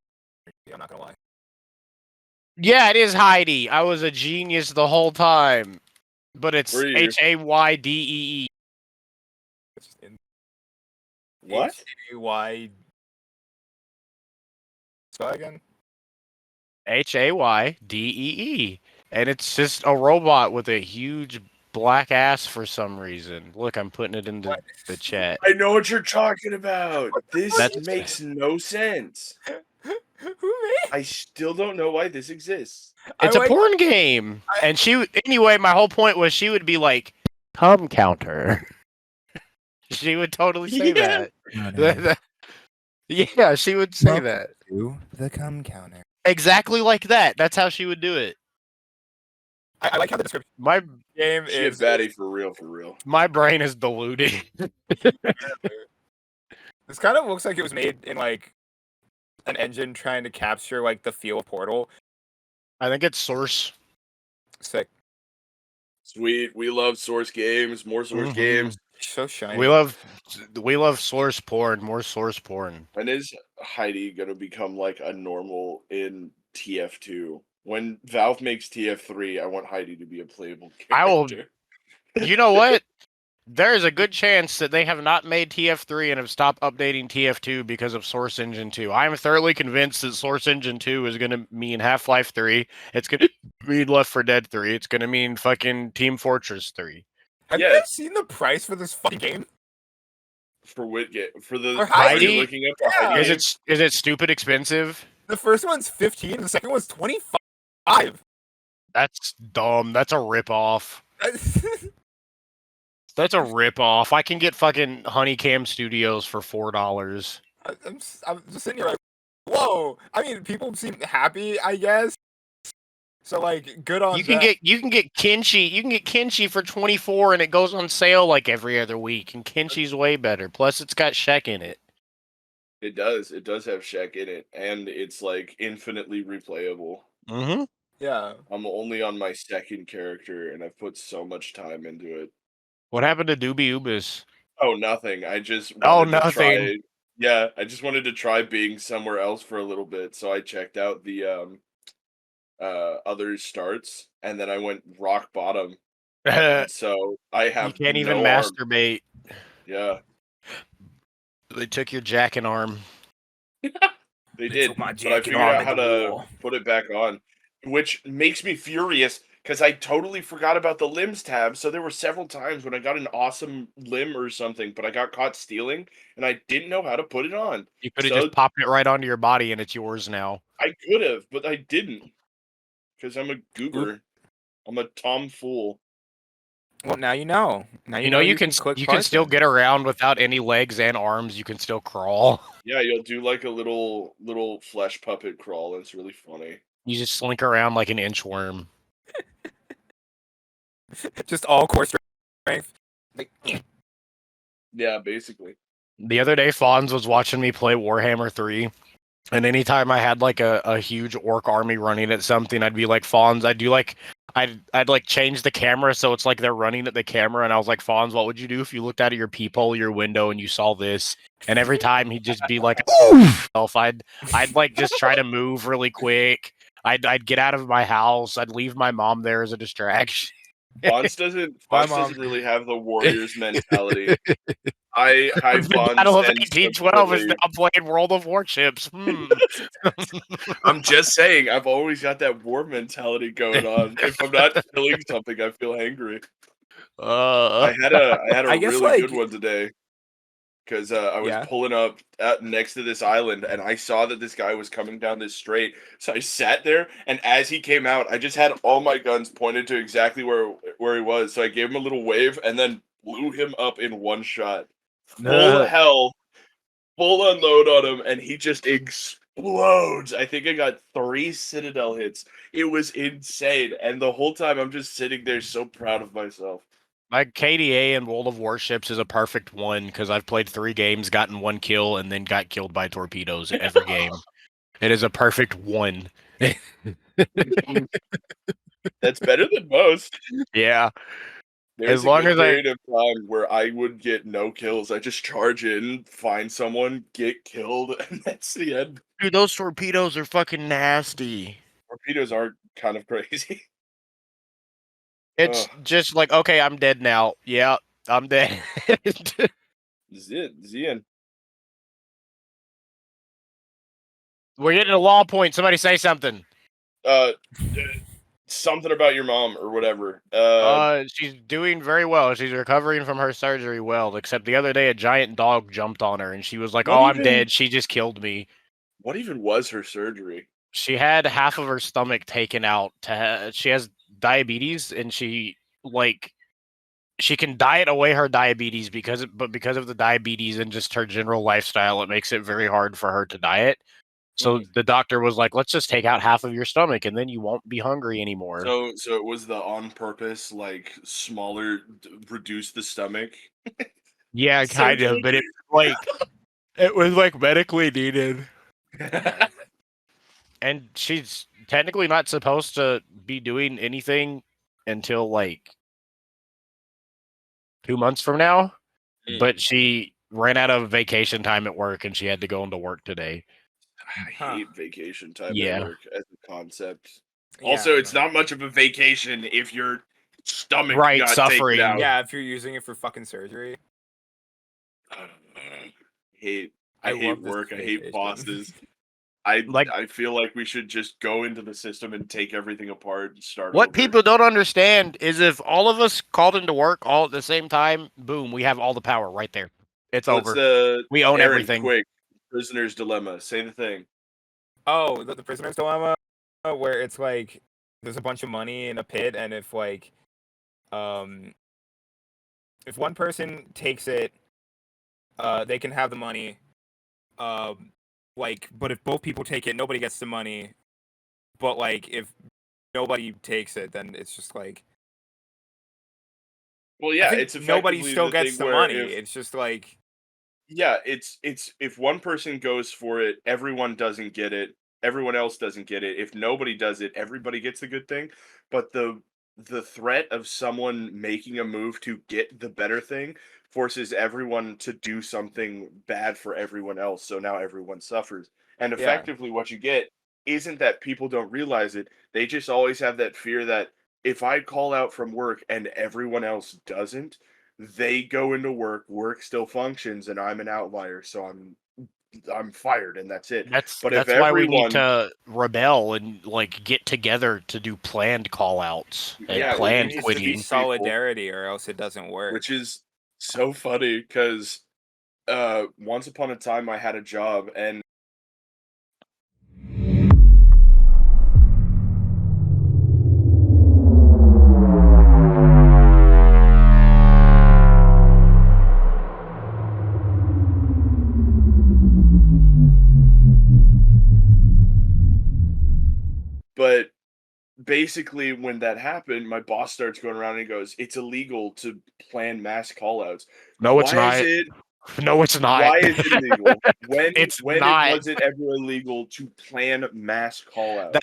I'm not gonna lie. Yeah, it is Heidi. I was a genius the whole time. But it's Were you? Haydee. It's just in What? Hay. Spell again. Haydee. And it's just a robot with a huge black ass for some reason. Look, I'm putting it in the chat. I know what you're talking about. This That's- makes no sense. Who made? I still don't know why this exists. It's I a like- porn game. And anyway, my whole point was she would be like, "Cum counter." She would totally say Yeah. that. Yeah, she would say Welcome that. to the cum counter. Exactly like that. That's how she would do it. I like how the description My game She a is baddie for real, for real. my brain is deluded. This kind of looks like it was made in like an engine trying to capture like the feel of Portal. I think it's Source. Sick. Sweet. We love Source games. More Source Mhm. games. So shiny. We love Source porn. More Source porn. When is Heidi gonna become like a normal in TF2? When Valve makes TF3, I want Heidi to be a playable character. I will- You know what? There is a good chance that they have not made TF3 and have stopped updating TF2 because of Source Engine 2. I am thoroughly convinced that Source Engine 2 is going to mean Half-Life 3. It's going to mean Left 4 Dead 3. It's going to mean fucking Team Fortress 3. Have you Yes. guys seen the price for this fucking game? For Whitgate. For the For are you Heidi? looking up the Yeah. Heidi? Is it stupid expensive? The first one's 15, the second one's 25. That's dumb. That's a ripoff. That's a ripoff. I can get fucking Honeycam Studios for $4. I'm just sitting here like, whoa. I mean, people seem happy, I guess. So like, good on You can them. get Kenshi. You can get Kenshi for 24, and it goes on sale like every other week. And Kenshi's way better. Plus, it's got Shek in it. It does. It does have Shek in it, and it's like infinitely replayable. Mm-hmm. Yeah. I'm only on my second character, and I've put so much time into it. What happened to Doobie Ubis? Oh, nothing. I just Oh, wanted to nothing. try. Yeah, I just wanted to try being somewhere else for a little bit, so I checked out the other starts, and then I went rock bottom. You And so I have can't even no arm. masturbate. Yeah, They took your jacking arm. they did. took my But I jacket figured arm out in how the to war. put it back on, which makes me furious because I totally forgot about the limbs tab. So there were several times when I got an awesome limb or something, but I got caught stealing, and I didn't know how to put it on. You could have So- just popped it right onto your body, and it's yours now. I could have, but I didn't because I'm a goober. I'm a tomfool. Well, now you know. Now You know you can click still Parson. get around without any legs and arms. You can still crawl. Yeah, you'll do like a little flesh puppet crawl. And it's really funny. You just slink around like an inchworm. Just all core strength. Like, Yeah, basically. The other day, Fonz was watching me play Warhammer 3. And anytime I had like a huge orc army running at something, I'd be like, Fonz, I'd like change the camera so it's like they're running at the camera, and I was like, Fonz, what would you do if you looked out of your peephole, your window, and you saw this? And every time he'd just be like, oof. I'd like just try to move really quick. I'd get out of my house. I'd leave my mom there as a distraction. Bonds doesn't Bye, Bonds Mom. doesn't really have the Warriors mentality. I The Bonds Battle of and 1812 is subsequently, now playing World of Warships. I'm just saying, I've always got that war mentality going on. If I'm not killing something, I feel angry. I had a I guess, really good like- one today because I was Yeah. pulling up next to this island and I saw that this guy was coming down this strait. So I sat there, and as he came out, I just had all my guns pointed to exactly where he was. So I gave him a little wave and then blew him up in one shot. Full hell, full unload on him, and he just explodes. I think I got 3 Citadel hits. It was insane, and the whole time I'm just sitting there so proud of myself. My KDA in World of Warships is a perfect one because I've played 3 games, gotten 1 kill, and then got killed by torpedoes every game. It is a perfect 1. That's better than most. Yeah. There's As a long good as I period of time where I would get no kills. I just charge in, find someone, get killed, and that's the end. Dude, those torpedoes are fucking nasty. Torpedoes are kind of crazy. It's just like, okay, I'm dead now. Yeah, I'm dead. Zian. We're getting a law point. Somebody say something. Something about your mom or whatever. She's doing very well. She's recovering from her surgery well, except the other day a giant dog jumped on her and she was like, What "Oh, I'm even- dead. She just killed me." What even was her surgery? She had half of her stomach taken out. She has diabetes and she can diet away her diabetes because of the diabetes and just her general lifestyle, it makes it very hard for her to diet. So the doctor was like, "Let's just take out half of your stomach, and then you won't be hungry anymore." So it was the on purpose, like smaller, reduce the stomach. Yeah, kind of, but it was like medically needed, and she's technically not supposed to be doing anything until like 2 months from now. But she ran out of vacation time at work, and she had to go into work today. I hate vacation time Yeah. at work as a concept. Yeah, Also, it's no. not much of a vacation if your stomach Right, got suffering. taken out. Yeah, if you're using it for fucking surgery. I hate love this work. I hate vacation. bosses. Like- I feel like we should just go into the system and take everything apart and start What over. people don't understand is if all of us called into work all at the same time, boom, we have all the power right there. It's over. We own Aaron, everything. Quick, prisoner's dilemma. Say the thing. Oh, the prisoner's dilemma, where it's like there's a bunch of money in a pit, and if like, if one person takes it, they can have the money. But if both people take it, nobody gets the money. But like, if nobody takes it, then it's just like. Well, I yeah, think it's nobody effectively still the gets thing the where money. if- It's just like. Yeah, it's if one person goes for it, everyone doesn't get it. Everyone else doesn't get it. If nobody does it, everybody gets the good thing. But the threat of someone making a move to get the better thing forces everyone to do something bad for everyone else. So now everyone suffers. And Yeah. effectively what you get isn't that people don't realize it. They just always have that fear that if I call out from work and everyone else doesn't, they go into work still functions, and I'm an outlier, so I'm fired, and that's it. But if That's why we need everyone- to rebel and like get together to do planned call outs and Yeah, There planned needs to be quitting. solidarity, or else it doesn't work. Which is so funny because once upon a time I had a job, and but basically when that happened, my boss starts going around and he goes, "It's illegal to plan mass callouts." No, it's Why not. is it? No, it's not. Why is it illegal? It's when not. was it ever illegal to plan mass callouts?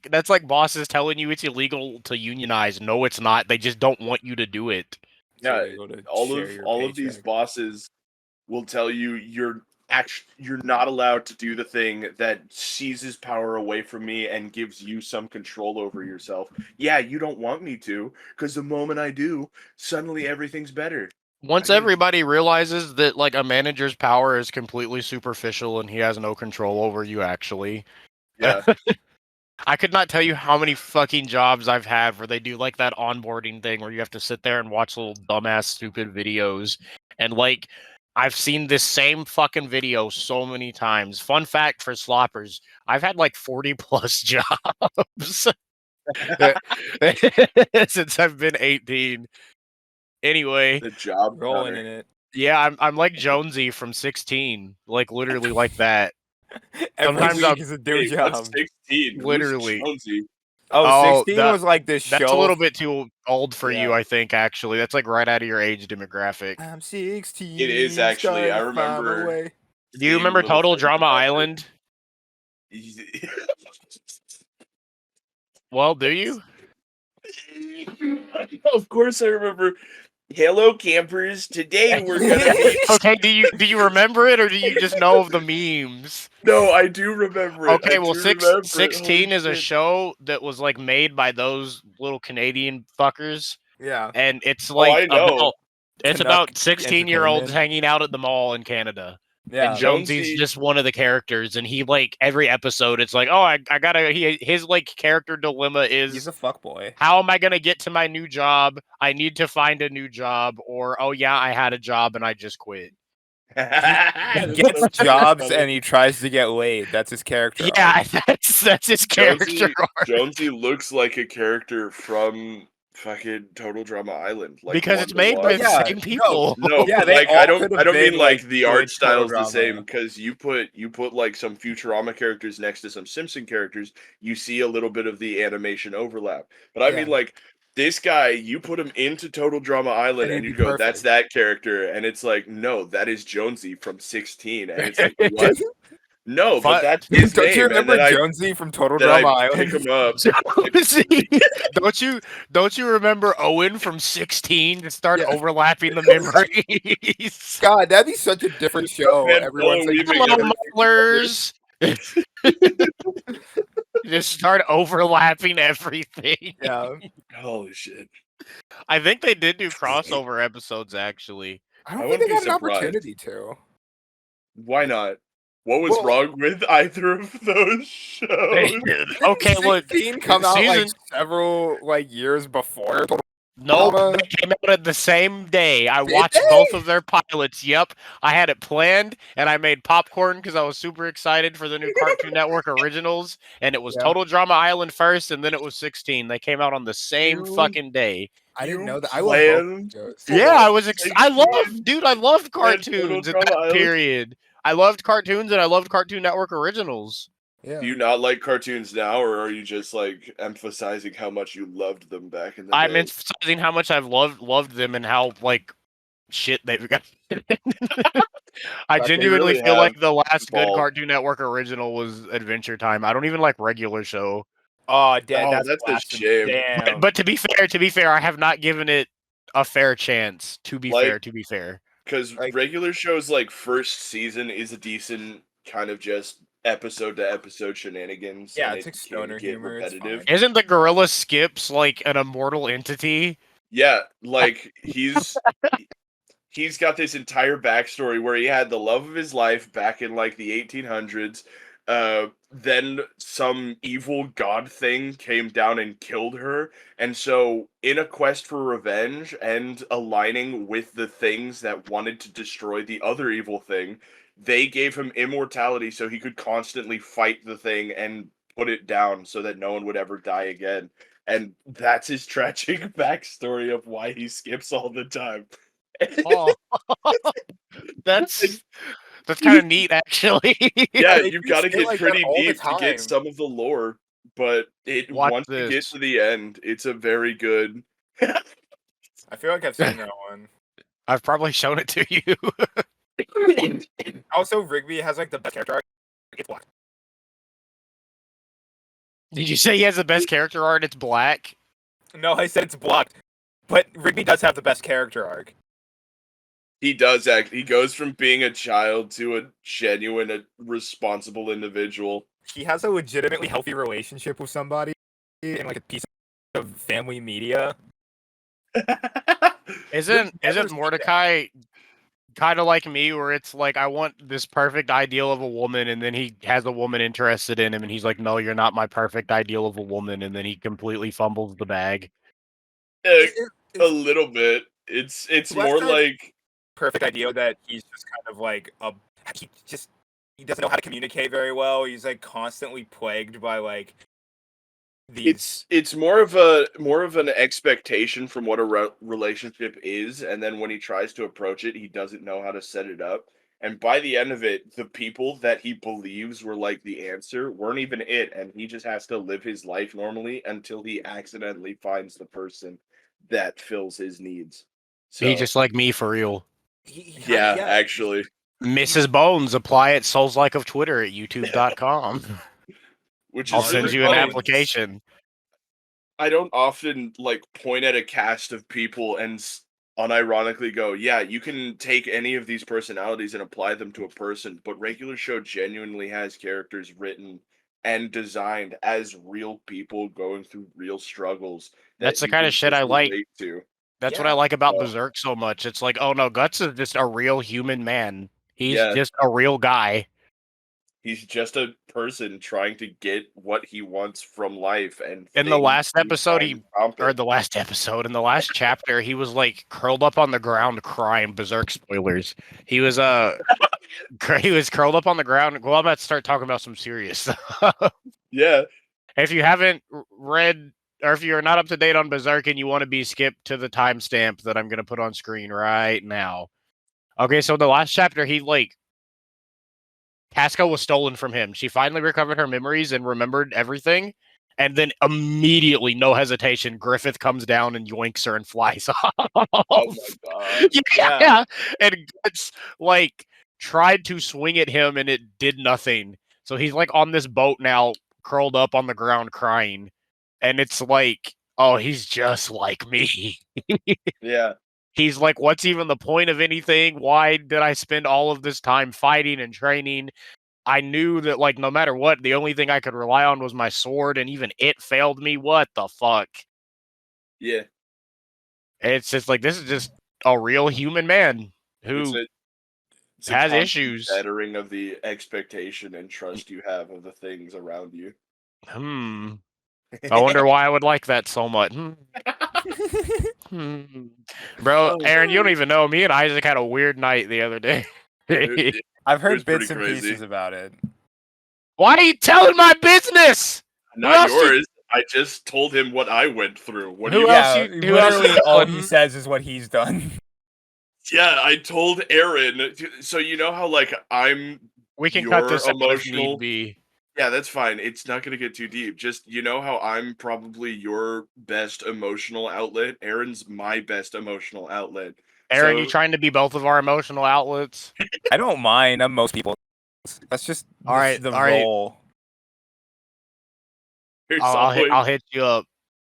That's like bosses telling you it's illegal to unionize. No, it's not. They just don't want you to do it. It's Yeah, illegal to all share of your all of these paycheck. bosses will tell you you're you're not allowed to do the thing that seizes power away from me and gives you some control over yourself. Yeah, you don't want me to, because the moment I do, suddenly everything's better. Once everybody realizes that like a manager's power is completely superficial and he has no control over you actually. Yeah. I could not tell you how many fucking jobs I've had where they do like that onboarding thing where you have to sit there and watch little dumbass stupid videos. And like I've seen this same fucking video so many times. Fun fact for sloppers, I've had like 40 plus jobs since I've been 18. Anyway, The job Rolling counter. in it. yeah, I'm like Jonesy from 16, like literally like that. Every Sometimes week I'll is a new Wait, job. what's 16? literally. Who's Jonesy? Oh, Oh, 16 that- was like this That's show. a little bit too old for you, Yeah. I think. Actually, that's like right out of your age demographic. I'm 16. It is actually. I starting to find my remember. way. Do you seeing remember little Total things Drama about it. Island? Well, do you? Of course, I remember. Hello, campers. Today we're gonna be. Okay, do you remember it or do you just know of the memes? No, I do remember it. Okay, I well, do remember it. 16 Holy is a shit. show that was like made by those little Canadian fuckers, Yeah. and it's Oh, I like know. it's Canuck about 16-year-olds Entertainment. hanging out at the mall in Canada. Yeah. And Jonesy's Jonesy- just one of the characters, and he like every episode, it's like, oh, I gotta. His like character dilemma He's is, a fuckboy. how am I gonna get to my new job? I need to find a new job, or oh yeah, I had a job and I just quit. He That's gets so jobs funny. and he tries to get laid. That's his character. Yeah, arc. that's his character Jonesy, arc. Jonesy looks like a character from fucking Total Drama Island, like Because one it's to made one. by the yeah, same no, people. No, Yeah, but they like all I don't could've mean been, like like, the good art Total style's the same, Drama. because you put like some Futurama characters next to some Simpson characters, you see a little bit of the animation overlap. But I Yeah. mean, like, this guy, you put him into Total Drama Island And and he'd you be go, that's perfect. that character, and it's like, no, that is Jonesy from 16, and it's like, what? No, but that's his Don't you name, and remember then I Jonesy from Total Drama pick Island? him up. Jonesy, don't you remember Owen from 16 to start Yeah. overlapping the memories? God, that'd be such a different show. Man, Everyone's like, Weaving Hello, everything mufflers. Just start overlapping everything. yeah. Holy shit. I think they did do crossover episodes actually. I I don't think wouldn't they be got an surprised. opportunity to. Why not? What was Well- wrong with either of those shows? Okay, look. 16 come out like season- several like years before. Total Nope, Drama? they came out at the same day. I Did watched they? both of their pilots. Yep, I had it planned, and I made popcorn because I was super excited for the new Cartoon Network originals. And it was Yeah. Total Drama Island first, and then it was 16. They came out on the same You- fucking day. I didn't You know that. I love both planned shows. for Yeah, I was. I 16 loved, dude. I loved and Total cartoons at Drama that Island? period. I loved cartoons, and I loved Cartoon Network originals. Yeah. Do you not like cartoons now, or are you just like emphasizing how much you loved them back in the I'm day? emphasizing how much I've loved them and how like shit they've got. I They genuinely really feel like have the last good evolved. Cartoon Network original was Adventure Time. I don't even like regular show. Oh, Dad, Oh, that's that's a blasphemy. shame. Damn. But to be fair, I have not given it a fair chance. To be Like- fair. Because Like- regular shows like first season is a decent kind of just episode to episode shenanigans. Yeah, and it's it like can stoner get humor, it's repetitive. fine. Isn't the Gorilla Skips like an immortal entity? Yeah, like he's got this entire backstory where he had the love of his life back in like the 1800s. Then some evil god thing came down and killed her, and so in a quest for revenge and aligning with the things that wanted to destroy the other evil thing, they gave him immortality so he could constantly fight the thing and put it down so that no one would ever die again. And that's his tragic backstory of why he skips all the time. Oh, that's kind of neat, actually. Yeah, They you've do got to shit get like that pretty all the deep to time. get some of the lore, but Watch once you get this. to the end, it's a very good. I feel like I've seen that one. I've probably shown it to you. Also, Rigby has like the best character arc. It's black. Did you say he has the best character art? It's black. No, I said it's blocked. But Rigby does have the best character arc. He does act. He goes from being a child to a genuine, responsible individual. He has a legitimately healthy relationship with somebody in like a piece of family media. Isn't never seen Mordecai kind of like me, where it's like I want this perfect ideal of a woman, and then he has a woman interested in him, and he's like, "No, you're not my perfect ideal of a woman," and then he completely fumbles the bag. A It's little bit. It's less more that- like perfect idea that he's just kind of like he doesn't know how to communicate very well. He's like constantly plagued by like these. it's more of an expectation from what a relationship is, and then when he tries to approach it, he doesn't know how to set it up. And by the end of it, the people that he believes were like the answer weren't even it, and he just has to live his life normally until he accidentally finds the person that fills his needs. So He just like me for real. yeah, actually, Mrs. Bones, apply at Souls Like of Twitter at youtube.com. which I'll is send really you an funny. application. I don't often like point at a cast of people and unironically go, yeah, you can take any of these personalities and apply them to a person, but regular show genuinely has characters written and designed as real people going through real struggles. That's the you kind can of shit just I like. relate to. That's what I Yeah. like about Oh. Berserk so much. It's like, oh no, Guts is just a real human man. He's Yeah. just a real guy. He's just a person trying to get what he wants from life, and In the things last do episode, kind of prompt it. in the last chapter, he was like curled up on the ground crying. Berserk spoilers. He was he was curled up on the ground. Well, I'm about to start talking about some serious stuff. Yeah. If you haven't read, or if you're not up to date on Berserk and you want to be skipped to the timestamp that I'm going to put on screen right now. Okay, so the last chapter, Casca was stolen from him. She finally recovered her memories and remembered everything. And then immediately, no hesitation, Griffith comes down and yoinks her and flies off. Oh my god. Yeah. And Guts, like, tried to swing at him and it did nothing. So he's, like, on this boat now, curled up on the ground crying. And it's like, oh, he's just like me. Yeah. He's like, what's even the point of anything? Why did I spend all of this time fighting and training? I knew that, like, no matter what, the only thing I could rely on was my sword, and even it failed me. What the fuck? Yeah. It's just like, this is just a real human man who It's a has constant issues. bettering of the expectation and trust you have of the things around you. I wonder why I would like that so much. Bro, Aaron, you don't even know. Me and Isaac had a weird night the other day. I've It heard was pretty bits and crazy. pieces about it. Why are you telling my business? Not else you- yours. I just told him what I went through. What do Who you? else Yeah, you- who else literally you all telling? he says is what he's done. Yeah, I told Aaron. So you know how like I'm We can cut your this out if emotional. need be. Yeah, that's fine. It's not gonna get too deep. Just you know how I'm probably your best emotional outlet. Aaron's my best emotional outlet. Aaron, So- you trying to be both of our emotional outlets? I don't mind. I'm most people. That's just All right, the all right. role. There's I'll hit you up.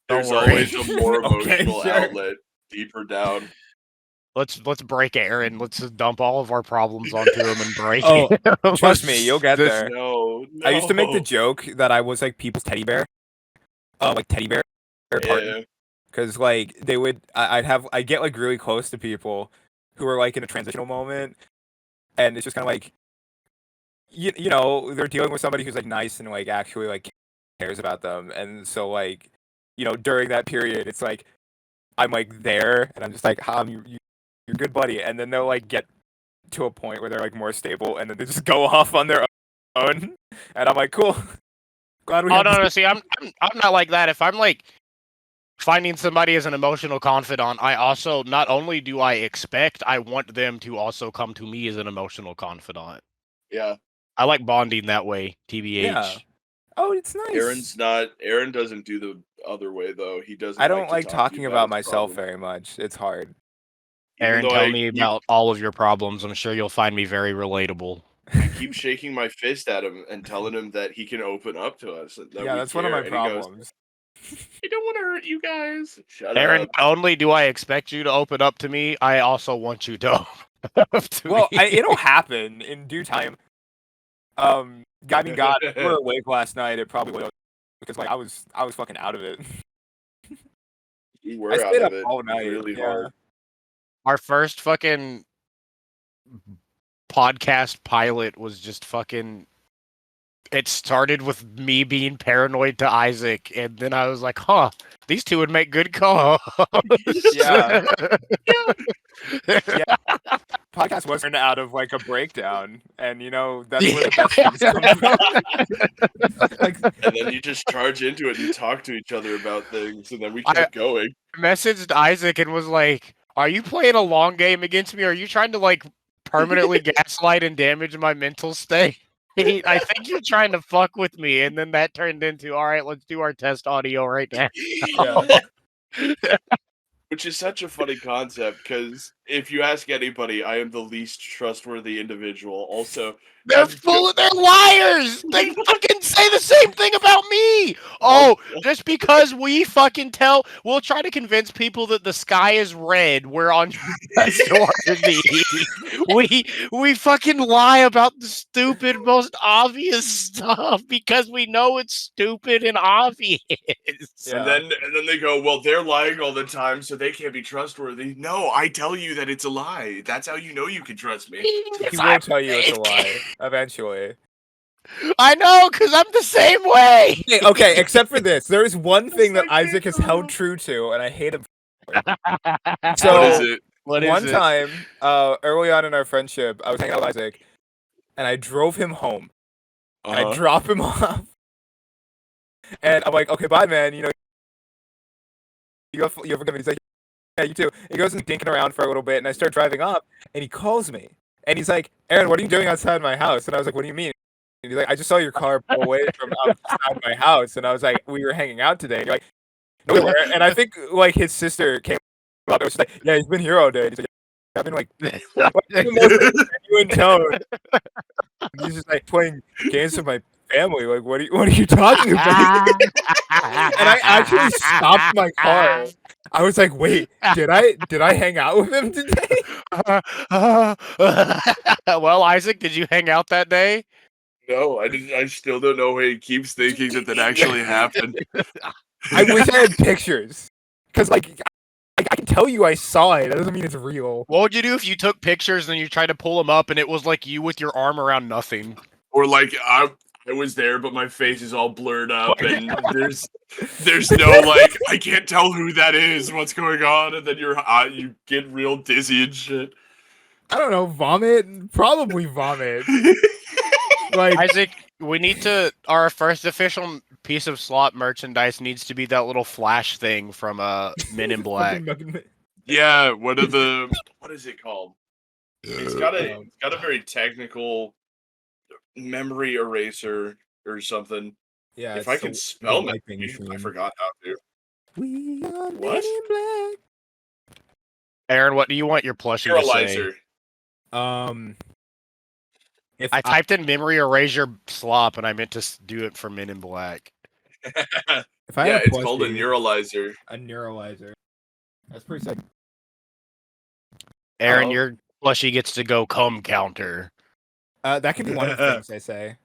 Don't there's worry. always a more Okay, emotional sure. outlet deeper down. Let's break Aaron. Let's just dump all of our problems onto him and break Oh, him. Trust me, you'll get This- there. No, I used to make the no. joke that I was like people's teddy bear, like teddy bear, Yeah. because like I'd get like really close to people who are like in a transitional moment, and it's just kind of like, you know, they're dealing with somebody who's like nice and like actually like cares about them, and so like, you know, during that period, it's like I'm like there, and I'm just like, you're good, buddy, and then they'll like get to a point where they're like more stable, and then they just go off on their own, and I'm like, cool. Glad we Oh have no, this- no. See, I'm not like that. If I'm like finding somebody as an emotional confidant, I also not only do I expect, I want them to also come to me as an emotional confidant. Yeah. I like bonding that way. TBH. Yeah. Oh, it's nice. Aaron doesn't do the other way though. He doesn't. I don't to like talk to talking you about his myself problems. very much. It's hard. Even Aaron, though tell me about all of your problems. I'm sure you'll find me very relatable. I keep shaking my fist at him and telling him that he can open up to us. And that Yeah, we that's one of care, my and he goes, problems. I don't want to hurt you guys. Shut Aaron, up. not only do I expect you to open up to me, I also want you to open up to Well, me. it'll happen in due time. God, if you were awake last night, it probably will, because like I was fucking out of it. We I were out stayed of up it all night. really Yeah. hard. Our first fucking podcast pilot was just fucking. It started with me being paranoid to Isaac, and then I was like, "Huh, these two would make good co-hosts." Yeah. Podcast was turned out of like a breakdown, and that's where the best things come from. Like, And then you just charge into it and talk to each other about things, and then we I- kept going. Messaged Isaac and was like, "Are you playing a long game against me? Or are you trying to like permanently gaslight and damage my mental state? I think you're trying to fuck with me." And then that turned into, "All right, let's do our test audio right now." yeah. Which is such a funny concept, because if you ask anybody, I am the least trustworthy individual. Also, They're I'm full of they're liars. They fucking say the same thing about me. Oh, just because we'll try to convince people that the sky is red, we're on trustworthy. we fucking lie about the stupid, most obvious stuff because we know it's stupid and obvious. Yeah. And then they go, well, they're lying all the time, so they can't be trustworthy. No, I tell you that it's a lie. That's how you know you can trust me. He will tell you it's a lie eventually. I know, because I'm the same way. Okay, except for this. There is one thing that I Isaac has can't held help. true to, and I hate him. What So is it? one time, early on in our friendship, I was hanging out with Isaac, and I drove him home. And I drop him off, and I'm like, "Okay, bye, man. You ever gonna?" He's like, "Yeah, you too." He goes and dinking around for a little bit, and I start driving up, and he calls me, and he's like, "Aaron, what are you doing outside my house?" And I was like, "What do you mean?" And he's like, "I just saw your car pull away from outside my house," and I was like, "We were hanging out today." And you're like, "No, we weren't." And I think like his sister came up. It was like, "Yeah, he's been here all day." And he's like, "I've been like the most genuine tone." And he's just like playing games with my family. Like, what are you talking about? And I actually stopped my car. I was like, wait, did I hang out with him today? Well, Isaac, did you hang out that day? No, I didn't. I still don't know why he keeps thinking that actually happened. I wish I had pictures. Because, like, I can tell you I saw it. That doesn't mean it's real. What would you do if you took pictures and you tried to pull them up and it was like you with your arm around nothing? Or like I was there, but my face is all blurred up, and there's no like I can't tell who that is, what's going on, and then you get real dizzy and shit. I don't know, vomit? Probably vomit. Like, Isaac, we need to. Our first official piece of slot merchandise needs to be that little flash thing from Men in Black. Yeah, what is it called? It's got a very technical memory eraser or something. yeah. If I can spell memory, I forgot how to. We are What? Men in Black. Aaron, what do you want your plushie to say? If I typed in memory erasure slop and I meant to do it for Men in Black. if I Yeah, had a it's called a plushie- neuralizer. A neuralizer. That's pretty sick. Aaron, Oh. your plushie gets to go cum counter. That could be one of the things I say.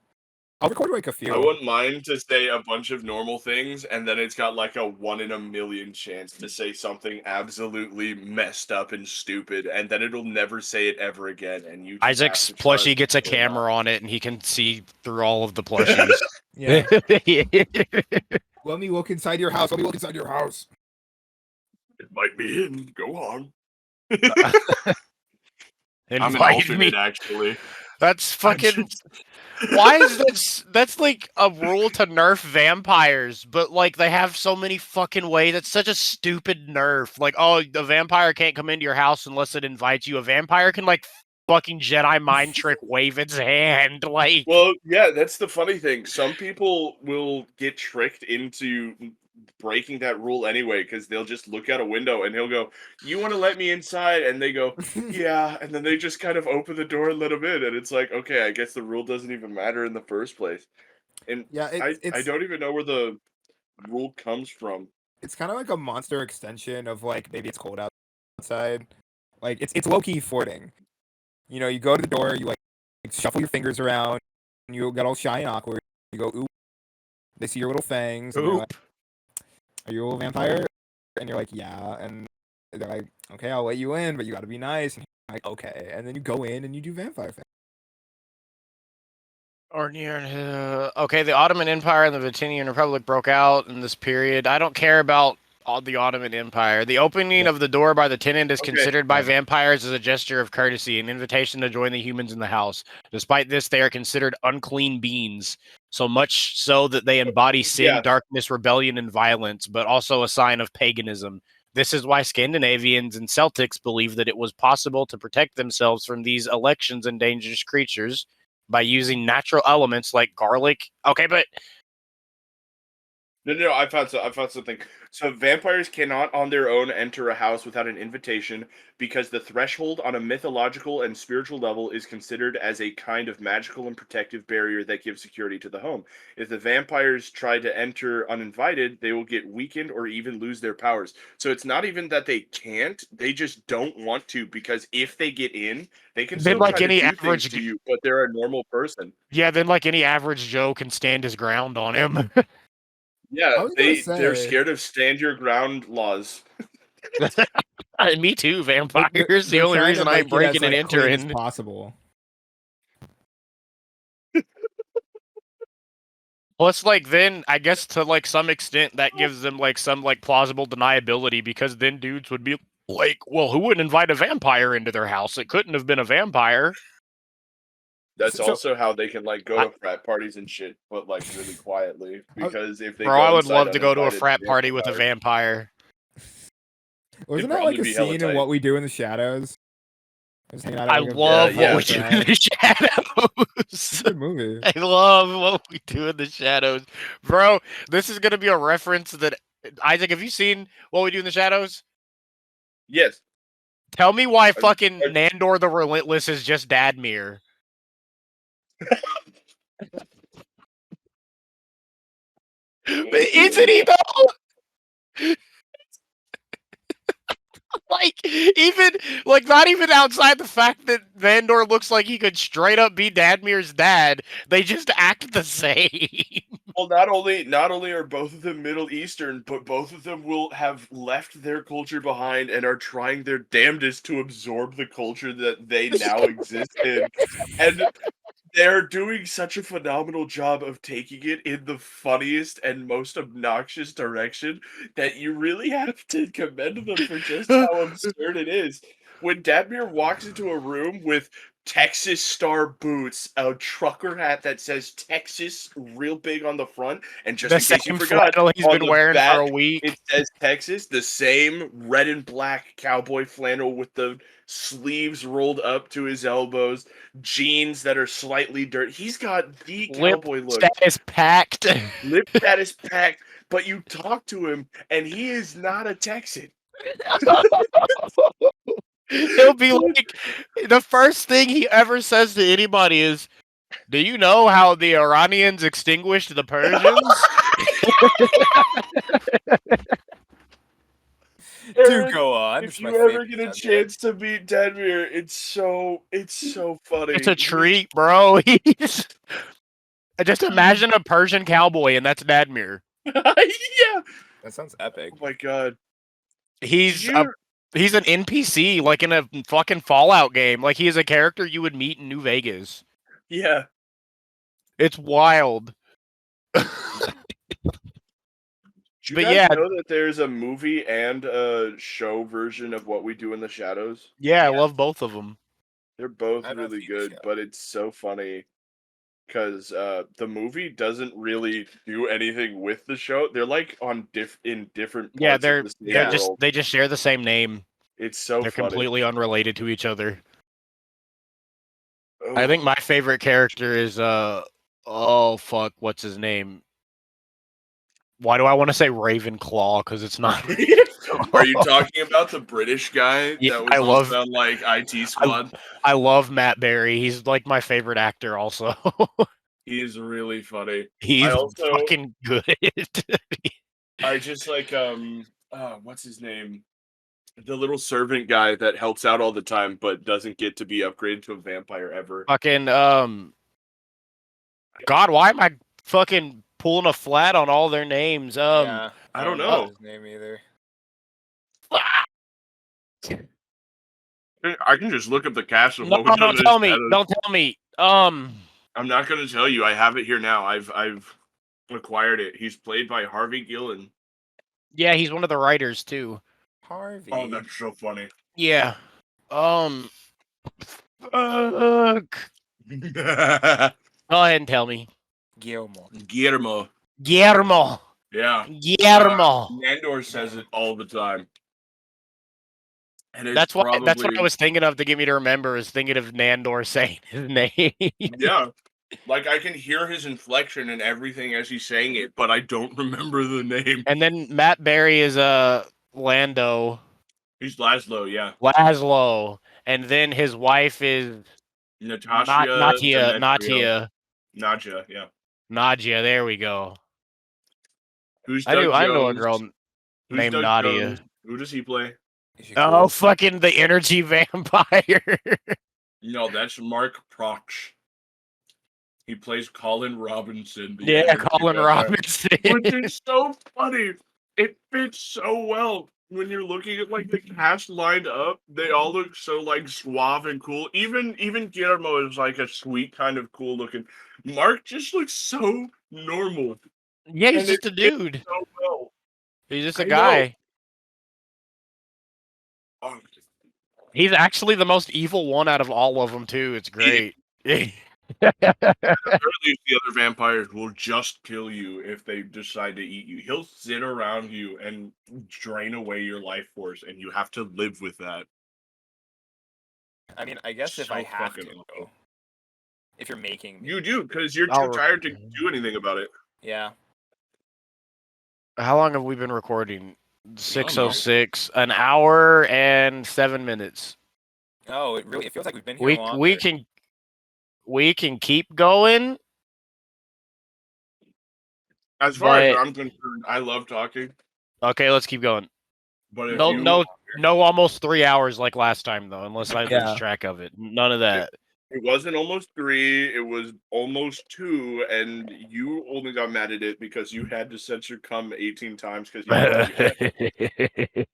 I'll record like a few. I wouldn't mind to say a bunch of normal things, and then it's got like a 1 in a million chance to say something absolutely messed up and stupid, and then it'll never say it ever again. And you just Isaac's have to trust plushie gets a it or not. camera on it and he can see through all of the plushies. Yeah. Let me look inside your house. Let me look inside your house. It might be hidden. Go on. I'm an Invite alternate, me. actually. That's fucking. Why is this? That's like a rule to nerf vampires, but like they have so many fucking ways. That's such a stupid nerf. Like, oh, the vampire can't come into your house unless it invites you. A vampire can like fucking Jedi mind trick wave its hand. Like, Well, yeah, that's the funny thing. Some people will get tricked into breaking that rule anyway, because they'll just look out a window and he'll go, "You want to let me inside?" And they go, "Yeah," and then they just kind of open the door and let him in, and it's like, okay, I guess the rule doesn't even matter in the first place. And Yeah, I don't even know where the rule comes from. It's kind of like a monster extension of like maybe it's cold outside. Like it's low key Forting. You know, you go to the door, you like shuffle your fingers around, and you get all shy and awkward. You go, oop. They see your little fangs, and they're like, Oop. "Are you a vampire?" And you're like, "Yeah." And they're like, "Okay, I'll let you in, but you got to be nice." And you're like, "Okay." And then you go in and you do vampire things. Okay, the Ottoman Empire and the Vatinian Republic broke out in this period. I don't care about all the Ottoman Empire. The opening of the door by the tenant is Okay. considered by Yeah. vampires as a gesture of courtesy, an invitation to join the humans in the house. Despite this, they are considered unclean beings, so much so that they embody sin, Yeah. darkness, rebellion, and violence, but also a sign of paganism. This is why Scandinavians and Celtics believe that it was possible to protect themselves from these elections and dangerous creatures by using natural elements like garlic. Okay, but No, I found something. So vampires cannot on their own enter a house without an invitation because the threshold on a mythological and spiritual level is considered as a kind of magical and protective barrier that gives security to the home. If the vampires try to enter uninvited, they will get weakened or even lose their powers. So it's not even that they can't, they just don't want to, because if they get in, they can then still like try to any do things average, to you, but they're a normal person. yeah, then like any average Joe can stand his ground on him. Yeah, I was gonna they're say scared of stand your ground laws. Me too, vampires. The they're only trying to reason I ain't make it as breaking and like clean as entering. possible. Plus, like, then I guess to like some extent that gives them like some like plausible deniability because then dudes would be like, well, who would invite a vampire into their house? It couldn't have been a vampire. That's So- also how they can like go to frat parties and shit, but like really quietly. Because if they Bro, go I would inside love to go to a uninvited, frat they party have with a powers. vampire. Wasn't It'd that probably like a be hella scene in tight. What We Do in the Shadows? Just hanging out I at, like, a love yeah, what we do in frat. the shadows. It's a good movie. I love what we do in the shadows. Bro, this is going to be a reference that Isaac, have you seen What We Do in the Shadows? Yes. Tell me why I- fucking I- Nandor the Relentless is just Dadmir. Isn't he though? Like, even, like, not even outside the fact that Vandor looks like he could straight up be Dadmir's dad, they just act the same. Well, not only are both of them Middle Eastern, but both of them will have left their culture behind and are trying their damnedest to absorb the culture that they now exist in. And they're doing such a phenomenal job of taking it in the funniest and most obnoxious direction that you really have to commend them for just how absurd it is. When Dadmir walks into a room with Texas Star boots, a trucker hat that says Texas real big on the front, and just The in case you same forgot, flannel he's on been the wearing for back a week. it says Texas, the same red and black cowboy flannel with the sleeves rolled up to his elbows, jeans that are slightly dirty. He's got the Lip cowboy look. status packed. Lip status packed, but you talk to him and he is not a Texan. He'll be like, the first thing he ever says to anybody is, "Do you know how the Iranians extinguished the Persians?" Do go on. If It's my you ever favorite get a subject. chance to meet Denver, it's so funny. It's a treat, bro. He's just imagine a Persian cowboy, and that's Dadmir. Yeah. That sounds epic. Oh my god. He's Did a you- he's an NPC, like in a fucking Fallout game. Like he is a character you would meet in New Vegas. Yeah. It's wild. Do you But guys yeah. know that there's a movie and a show version of What We Do in the Shadows? Yeah, I Yeah. love both of them. They're both I've not really seen the good, show. but it's so funny because the movie doesn't really do anything with the show. They're like on in different Yeah, parts of the same yeah, world. they just share the same name. It's so They're funny. completely unrelated to each other. Oh. I think my favorite character is oh fuck, what's his name? Why do I want to say Ravenclaw? Because it's not. Are you talking about the British guy Yeah, that was I love- also on like IT Squad? I love Matt Berry. He's like my favorite actor. Also, He's really funny. he's also- fucking good. just like what's his name? The little servant guy that helps out all the time, but doesn't get to be upgraded to a vampire ever. Fucking God, why am I fucking pulling a flat on all their names? Yeah, I don't know know. his name either. I can just look up the cast of No, what we don't tell me. Don't tell me. I'm not going to tell you. I have it here now. I've acquired it. He's played by Harvey Gillen. Yeah, he's one of the writers too. Harvey. Oh, that's so funny. Yeah. Fuck. Go ahead and tell me. Guillermo. Guillermo. Guillermo. Yeah. Guillermo. Nandor says it all the time. And it's That's what probably... that's what I was thinking of to get me to remember, is thinking of Nandor saying his name. Yeah. Like, I can hear his inflection and everything as he's saying it, but I don't remember the name. And then Matt Berry is Lando. He's Laszlo, yeah. Laszlo. And then his wife is Natasha. Nadia. Nadja, yeah. Nadia, there we go. Who's I Doug know a Jones? girl Who's named Doug Nadia. Jones? Who does he play? Is she Oh, cool? fucking the energy vampire. No, that's Mark Proch. He plays Colin Robinson. the Yeah, energy Colin vampire, Robinson. Which is so funny. It fits so well. When you're looking at like the cast lined up, they all look so like suave and cool. Even Guillermo is like a sweet kind of cool looking. Mark just looks so normal. Yeah, he's And just a it fits dude. so well. He's just a I know. guy. Oh, He's actually the most evil one out of all of them, too. It's great. apparently the other vampires will just kill you if they decide to eat you. He'll sit around you and drain away your life force, and you have to live with that. I mean, I guess if So I have fucking to, awful. if you're making me, You do, because you're I'll too tired to do anything about it. yeah. How long have we been recording? know. 6:06, an hour and 7 minutes. Oh, it feels like we've been here longer. We can keep going. As far as But- I'm concerned, I love talking. Okay, let's keep going. But if No, you, no, almost 3 hours like last time though, unless I Yeah. lose track of it. None of that. it wasn't almost 3, it was almost 2, and you only got mad at it because you had to censor "cum" 18 times because you thought you had.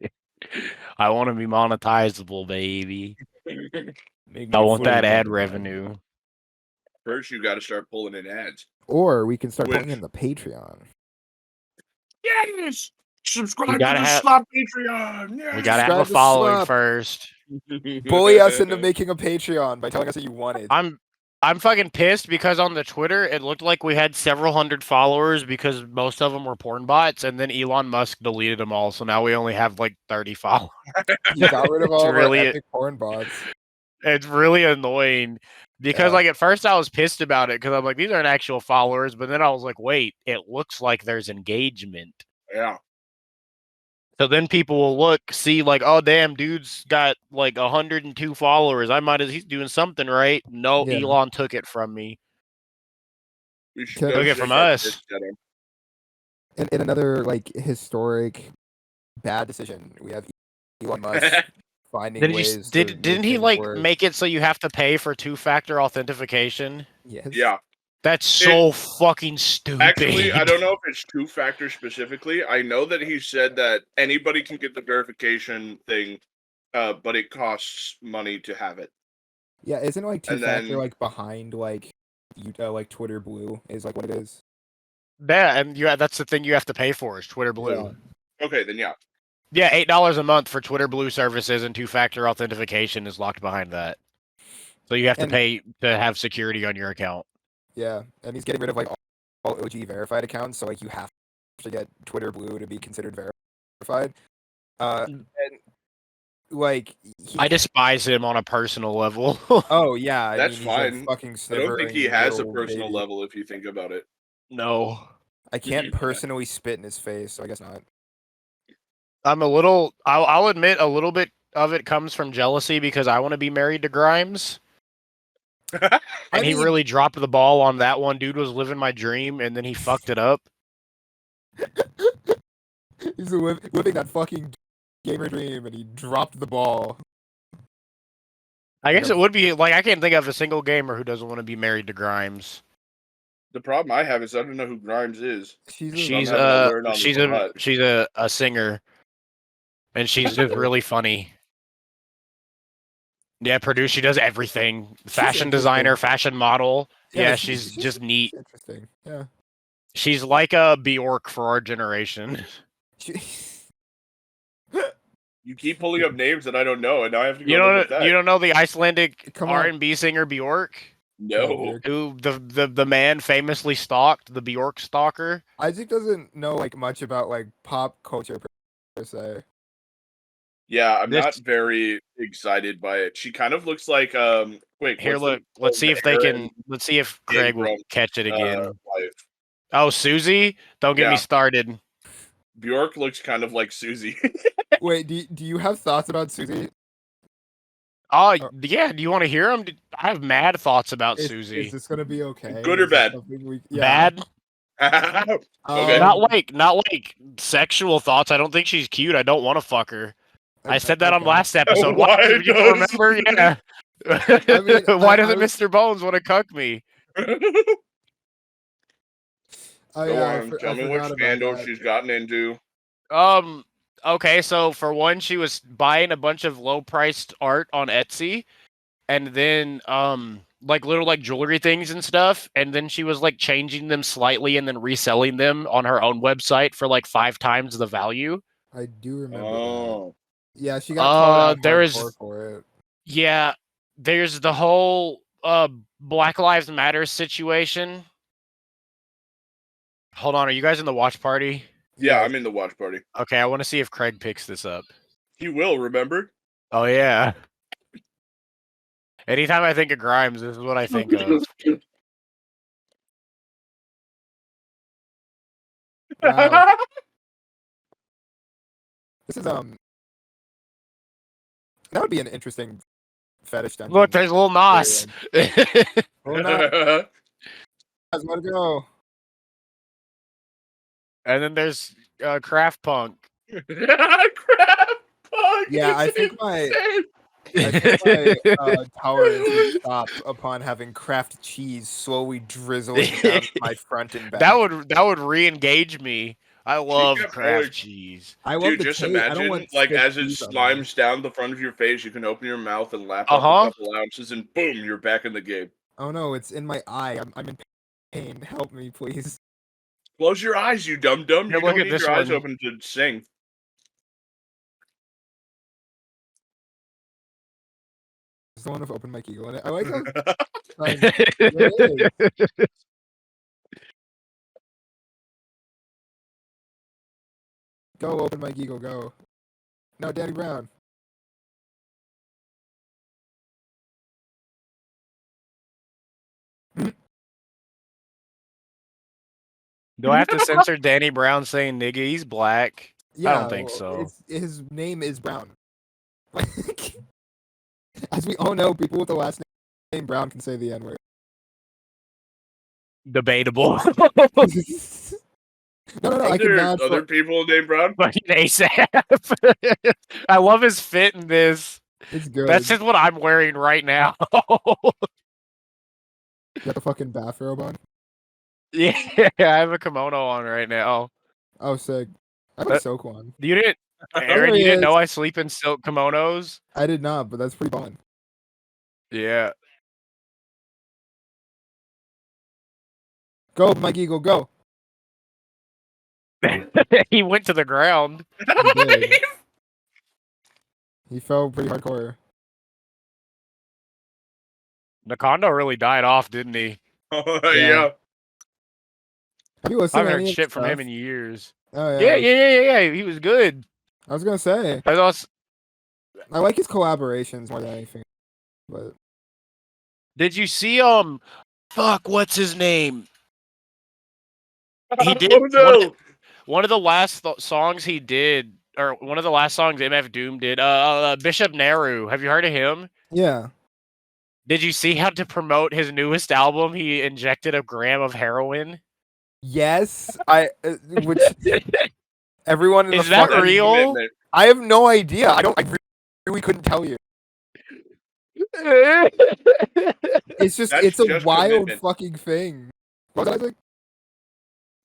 I want to be monetizable, baby. Make I me want that fully ad monetized. revenue. First, you got to start pulling in ads. Or we can start Which- putting in the Patreon. Yes! Subscribe to gotta the have- SLOP Patreon! Yes! We gotta have Subscribe a to following Slop. first. Bully us into making a Patreon by telling us that you wanted. I'm fucking pissed because on the Twitter it looked like we had several hundred followers because most of them were porn bots, and then Elon Musk deleted them all, so now we only have like 30 followers. He got rid of It's all of really- our epic porn bots. It's really annoying because Yeah. like at first I was pissed about it because I'm like, these aren't actual followers, but then I was like, wait, it looks like there's engagement. Yeah. So then people will look, see like, oh damn, dude's got like 102 followers. He's doing something right. No, Yeah. Elon took it from me. We should Took go it shake from our us. fists at him. In another like historic bad decision, we have Elon Musk finding ways. Didn't he like make it so you have to pay for 2-factor authentication? Yes. Yeah. That's so fucking stupid. Actually, I don't know if it's 2-factor specifically. I know that he said that anybody can get the verification thing, but it costs money to have it. Yeah, isn't it like And 2-factor then- like behind like like Twitter Blue is like what it is? Yeah, and that's the thing you have to pay for is Twitter Blue. Yeah. Okay, then yeah. Yeah, $8 a month for Twitter Blue services and 2-factor authentication is locked behind that. So you have to And- pay to have security on your account. Yeah, and he's getting rid of like all OG verified accounts, so like you have to get Twitter Blue to be considered verified. And like I despise him on a personal level. Oh yeah, I That's mean, he's a fine. fucking I don't think he sniveling has a little personal baby. level if you think about it. No. I can't personally spit in his face, so I guess not. I'll admit a little bit of it comes from jealousy because I want to be married to Grimes. And he mean- really dropped the ball on that one. Dude was living my dream and then he fucked it up. He's living that fucking gamer dream, and he dropped the ball. I guess Yeah. it would be like I can't think of a single gamer who doesn't want to be married to Grimes. The problem I have is I don't know who Grimes is. She's having to learn on the spot. she's a singer, and she's just really funny. Yeah, produce. She does everything. Fashion designer, fashion model. Yeah, she's just neat. Interesting. Yeah. She's like a Bjork for our generation. You keep pulling up names that I don't know, and now I have to go You look at that. don't know the Icelandic Come on. R&B singer Bjork, No. who the man famously stalked, the Bjork stalker. Isaac doesn't know like much about like pop culture per se. Yeah, I'm This- not very excited by it. She kind of looks like wait, Here, what's the- look. Let's see if they Aaron can. Let's see if Craig will Grump, catch it again. wife. Oh, Susie! Don't get me Yeah. started. Bjork looks kind of like Susie. Wait, do you have thoughts about Susie? Oh, yeah. Do you want to hear them? I have mad thoughts about Susie. Is this gonna be okay? Good or Is this bad? something Bad. Okay. Not like sexual thoughts. I don't think she's cute. I don't want to fuck her. I said that on okay. last episode. Why Why? You does- remember? Yeah. mean, Why I doesn't was- Mr. Bones want to cuck me? Oh Go yeah, on, tell me what forgot about scandal that. she's gotten into. Okay, so for one, she was buying a bunch of low-priced art on Etsy, and then like little like jewelry things and stuff, and then she was like changing them slightly and then reselling them on her own website for like 5 times the value. I do remember that. Oh. Yeah, she got called out there hardcore is- for it. Yeah, there's the whole Black Lives Matter situation. Hold on, are you guys in the watch party? Yeah, Yes. I'm in the watch party. Okay, I want to see if Craig picks this up. He will, remember? Oh yeah. Anytime I think of Grimes, this is what I think of. Wow. This is that would be an interesting fetish dungeon. Look, there's Lil Nas. Oh, no, guys, let it go. And then there's Craft Punk. Crap! Fuck, Yeah, I it's think my insane. tolerance would stop upon having Kraft cheese slowly drizzling down my front and back. that would re-engage me. I love kept Kraft going. cheese. I love Dude, the just taste. I don't imagine, want like, stick as it cheese on there. slimes down the front of your face, you can open your mouth and lap Uh-huh. up a couple ounces, and boom, you're back in the game. Oh no, it's in my eye. I'm in pain. Help me, please. Close your eyes, you dum-dum. Here, You look don't at need this your eyes one. open to sing. It's the one with open mic eagle in it. I like how it is. Go open mic eagle, go. No, Danny Brown. Do I have to censor Danny Brown saying nigga? He's black. Yeah, don't think so. His name is Brown. Like, as we all know, people with the last name Brown can say the N word. Debatable. No, Are I can there vouch other for people named Brown? Fucking ASAP. I love his fit in this. it's good. That's just what I'm wearing right now. You got the fucking bathrobe on. Yeah, I have a kimono on right now. Oh, sick. I have a silk one. You didn't, Aaron? There he You didn't know is. I sleep in silk kimonos? I did not, but that's pretty fun. Yeah. Go, Mike Eagle, go. He went to the ground. He did. He fell pretty hardcore. Nakondo really died off, didn't he? Oh, Yeah. yeah. Have you listened I to haven't any heard of shit his from him stuff? in years. Oh, Yeah. He was good. I was gonna say, I was, I like his collaborations more than anything. But did you see fuck, what's his name? He did Oh, no. one of the last songs he did, or one of the last songs MF Doom did. Bishop Nehru. Have you heard of him? yeah, Did you see how to promote his newest album? He injected a gram of heroin. yes, which Everyone in Is the that fucking... real? Commitment. I have no idea. I really couldn't tell you. It's That's a just wild commitment. fucking thing. What was I like?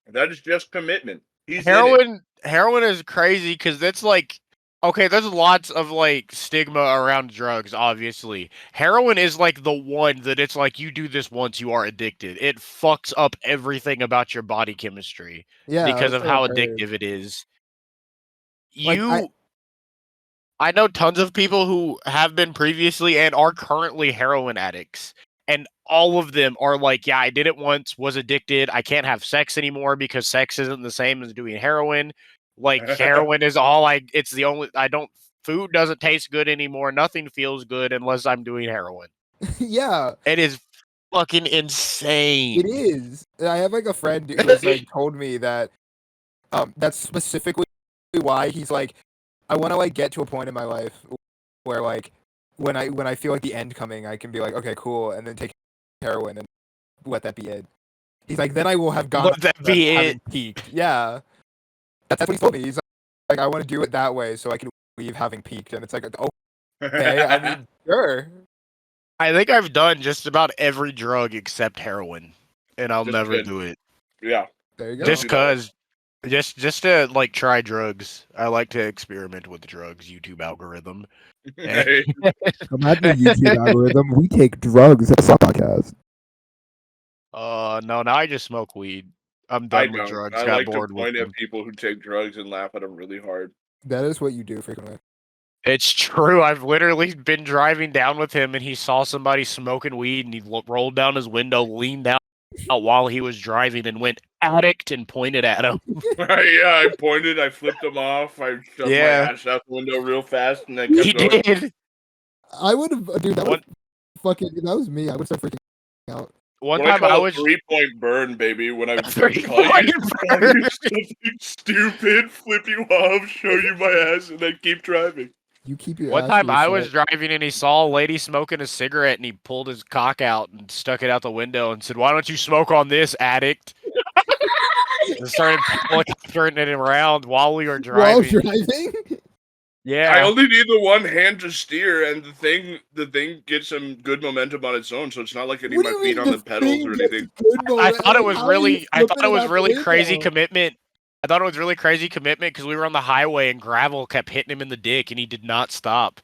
That is just commitment. He's in it. Heroin is crazy because that's like, okay, there's lots of like stigma around drugs, obviously. Heroin is like the one that it's like you do this once, you are addicted. It fucks up everything about your body chemistry Yeah, because that's of what how I've heard. addictive it is. Like, I know tons of people who have been previously and are currently heroin addicts. And all of them are like, yeah, I did it once, was addicted. I can't have sex anymore because sex isn't the same as doing heroin. Like heroin is it's the only food doesn't taste good anymore. Nothing feels good unless I'm doing heroin. yeah, It is fucking insane. it is. I have like a friend who's like told me that that's specifically why he's like, I want to like get to a point in my life where like when I feel like the end coming, I can be like, okay, cool, and then take heroin and let that be it. He's like, then I will have gone Let that be having it. peaked. Yeah, that's what he told me. He's like, I want to do it that way so I can leave having peaked, and it's like, okay, I mean, sure. I think I've done just about every drug except heroin, and I'll Just never good. do it. Yeah. There you go. Just do that one. cause, just to like try drugs. I like to experiment with drugs. YouTube algorithm. Hey, Imagine the YouTube algorithm. We take drugs at a SLOP podcast. No, now I just smoke weed. I'm I done with don't. drugs. I Got like to bored with point at them. people who take drugs and laugh at them really hard. That is what you do frequently. It's true. I've literally been driving down with him, and he saw somebody smoking weed, and he rolled down his window, leaned out while he was driving, and went addict and pointed at him. Yeah, I pointed, I flipped him off, I shoved my Yeah. ass out the window real fast, and then kept He going. did. I would have, dude. That One, fucking. If that was me, I would start freaking out. one What I time I call a was 3-point burn, baby, when I call three-point you burn. something stupid, flip you off, show you my ass, and then keep driving. You keep your One ass time to I was yourself. driving and he saw a lady smoking a cigarette and he pulled his cock out and stuck it out the window and said, "Why don't you smoke on this, addict?" And started turning it around while we were While driving. driving. Yeah. I only need the one hand to steer, and the thing gets some good momentum on its own, so it's not like I need What do my you feet mean on the the pedals thing or gets anything. good I moment? thought it Like, was how are you really I thought flipping it was out the really crazy window? commitment. I thought it was really crazy commitment because we were on the highway and gravel kept hitting him in the dick and he did not stop.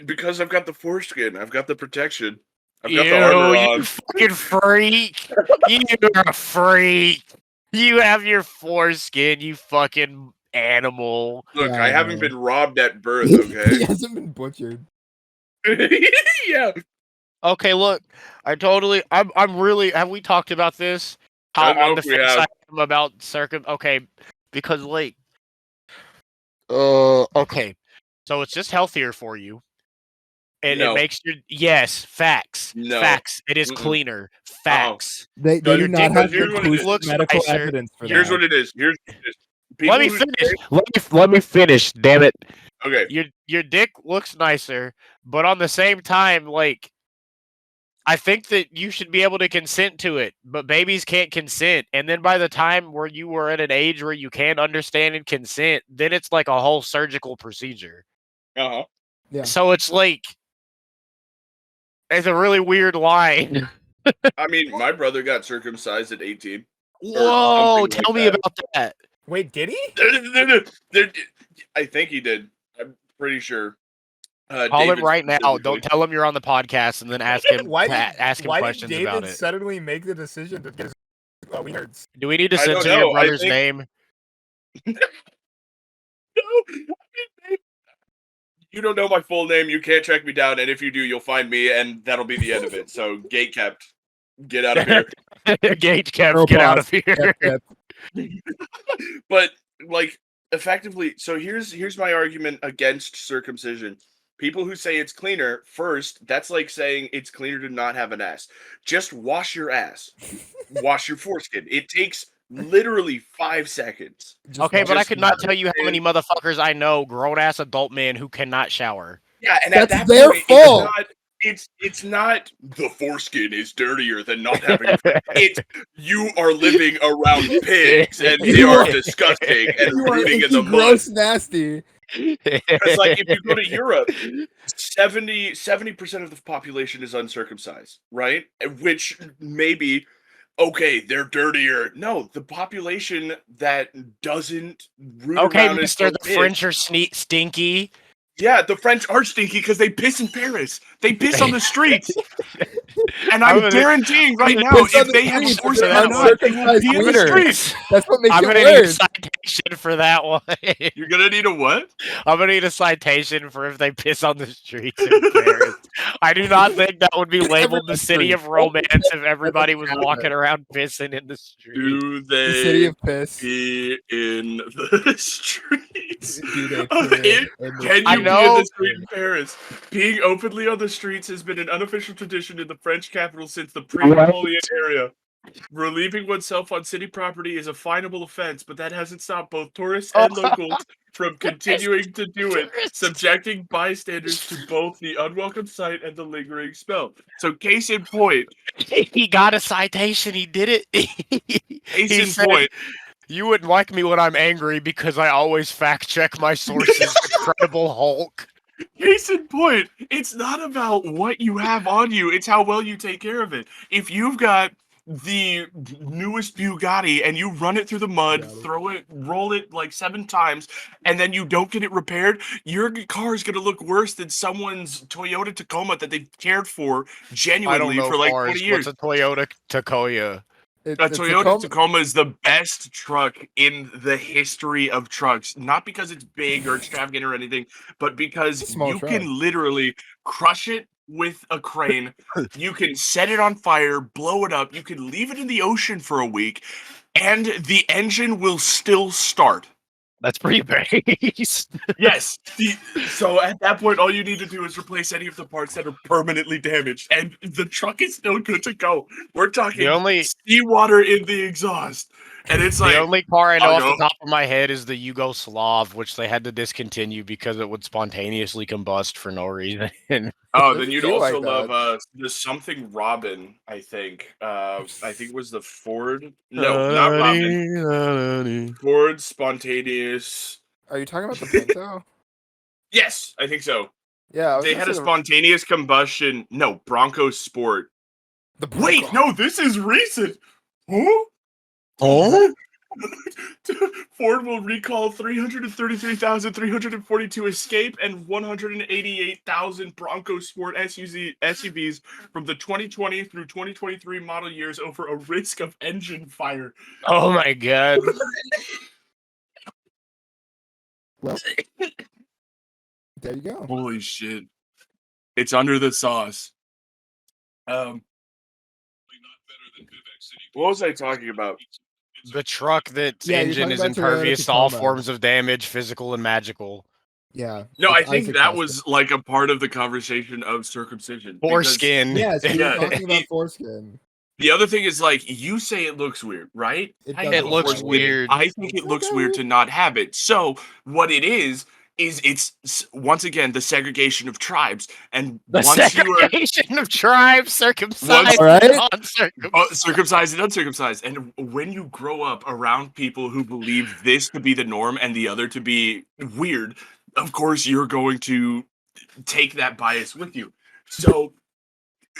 Because I've got the foreskin, I've got the protection, I've got the armor You on. fucking freak. You're a freak. You have your foreskin, you fucking animal. Look, Yeah, I I haven't know. been robbed at birth, He okay? hasn't been butchered. Yeah. Okay, look, I'm really, have we talked about this? I How don't know on the if we fence I have. am about okay, because like, okay. So it's just healthier for you. It No. makes your, yes, facts. No. Facts. It is Mm-mm. cleaner. Facts. They Because- do not because have here's what it conclusive looks medical nicer. evidence for Here's that. what it is. Here's what it is. Let me who finish. say- Let me finish, damn it. Okay. Your dick looks nicer, but on the same time, like, I think that you should be able to consent to it, but babies can't consent. And then by the time where you were at an age where you can understand and consent, then it's like a whole surgical procedure. Uh-huh. Yeah. So it's like, it's a really weird line. I mean, my brother got circumcised at 18. Whoa, something tell like me that. about that. Wait, did he? I think he did. I'm pretty sure. Call him David right now. specifically. Don't tell him you're on the podcast, and then ask him ask him questions about it. suddenly make the decision to get his wieners? Do we need to I don't censor your know, I brother's think- name? No, you don't know my full name. You can't track me down, and if you do, you'll find me, and that'll be the end of it. So, gate kept. Get out of here. Gate kept. Girl Get out boss. of here. Yep. But like, effectively, so here's my argument against circumcision. People who say it's cleaner, first, that's like saying it's cleaner to not have an ass. Just wash your ass. Wash your foreskin. It takes literally 5 seconds. Okay, but I just could not tell you how understand- many motherfuckers I know, grown ass adult men who cannot shower. Yeah, and at That's that their point, fault. it's not the foreskin is dirtier than not having a friend. It's you are living around pigs and they You are are- disgusting and You are rooting in icky, the mud. gross, nasty. Because like if you go to Europe, 70% of the population is uncircumcised, right? Which maybe okay, they're dirtier. No, the population that doesn't root Okay, around in Mister, the pigs. French are stinky. Yeah, the French are stinky because they piss in Paris. They piss on the streets. And I'm I'm gonna- guaranteeing right I'm now, gonna piss on if the they have a streets, force for or that not, they will uncircumcised pee in the wiener. streets. That's what makes I'm it gonna need a worse. citation for that one. You're gonna need a what? I'm gonna need a citation for if they piss on the streets in Paris. I do not think that would be labeled the city of romance if everybody was walking around pissing in the street. Do The city they of piss. pee in the streets? Do they of pee it? in the Can I you street? pee in know. the street in Paris? Peeing openly on the streets has been an unofficial tradition in the French capital since the pre-Napoleon era. Relieving oneself on city property is a finable offense, but that hasn't stopped both tourists and locals from continuing to do it, subjecting bystanders to both the unwelcome sight and the lingering smell. So, case in point, He got a citation. He did it. case He in said, point, "You wouldn't like me when I'm angry because I always fact check my sources." Incredible Hulk. case in point, it's not about what you have on you, it's how well you take care of it. If you've got the newest Bugatti and you run it through the mud, roll it like 7 times, and then you don't get it repaired, your car is going to look worse than someone's Toyota Tacoma that they've cared for I don't genuinely know for like cars. 20 years. What's a Toyota Tacoma? A Toyota Tacoma is the best truck in the history of trucks. Not because it's big or extravagant or anything, but because Small you truck. can literally crush it with a crane. You can set it on fire, blow it up. You can leave it in the ocean for a week, and the engine will still start. That's pretty base. Yes. So at that point, all you need to do is replace any of the parts that are permanently damaged, and the truck is still good to go. We're talking seawater in the exhaust, and it's The like only car I know I'll off go. the top of my head is the Yugoslav, which they had to discontinue because it would spontaneously combust for no reason. Oh, Does then you'd feel also like love that. the something Robin, I think. I think it was the Ford. No, not Robin. Ford spontaneous. Are you talking about the Pinto? Yes, I think so. Yeah, I was They gonna had say a spontaneous combustion. No, Bronco Sport. the Wait, Bronco. no, this is recent. Huh? Oh? Ford will recall 333,342 Escape and 188,000 Bronco Sport SUVs from the 2020 through 2023 model years over a risk of engine fire. Oh my god. Well, there you go. Holy shit. It's under the sauce. What was I talking about? The truck that's Yeah, you're engine talking is about Toyota impervious to all Tacoma. forms of damage, physical and magical. Yeah. No, it's I think Isaac that Heston. was like a part of the conversation of circumcision. Foreskin. Yes, we were Yeah, talking about foreskin. The other thing is like you say it looks weird, right? It I does have It a looks foreskin. weird. I think it looks weird to not have it. So what it is it's once again the segregation of tribes. And The once you are segregation of tribes, circumcised, All right. and uncircumcised. circumcised and uncircumcised, and when you grow up around people who believe this to be the norm and the other to be weird, of course you're going to take that bias with you. So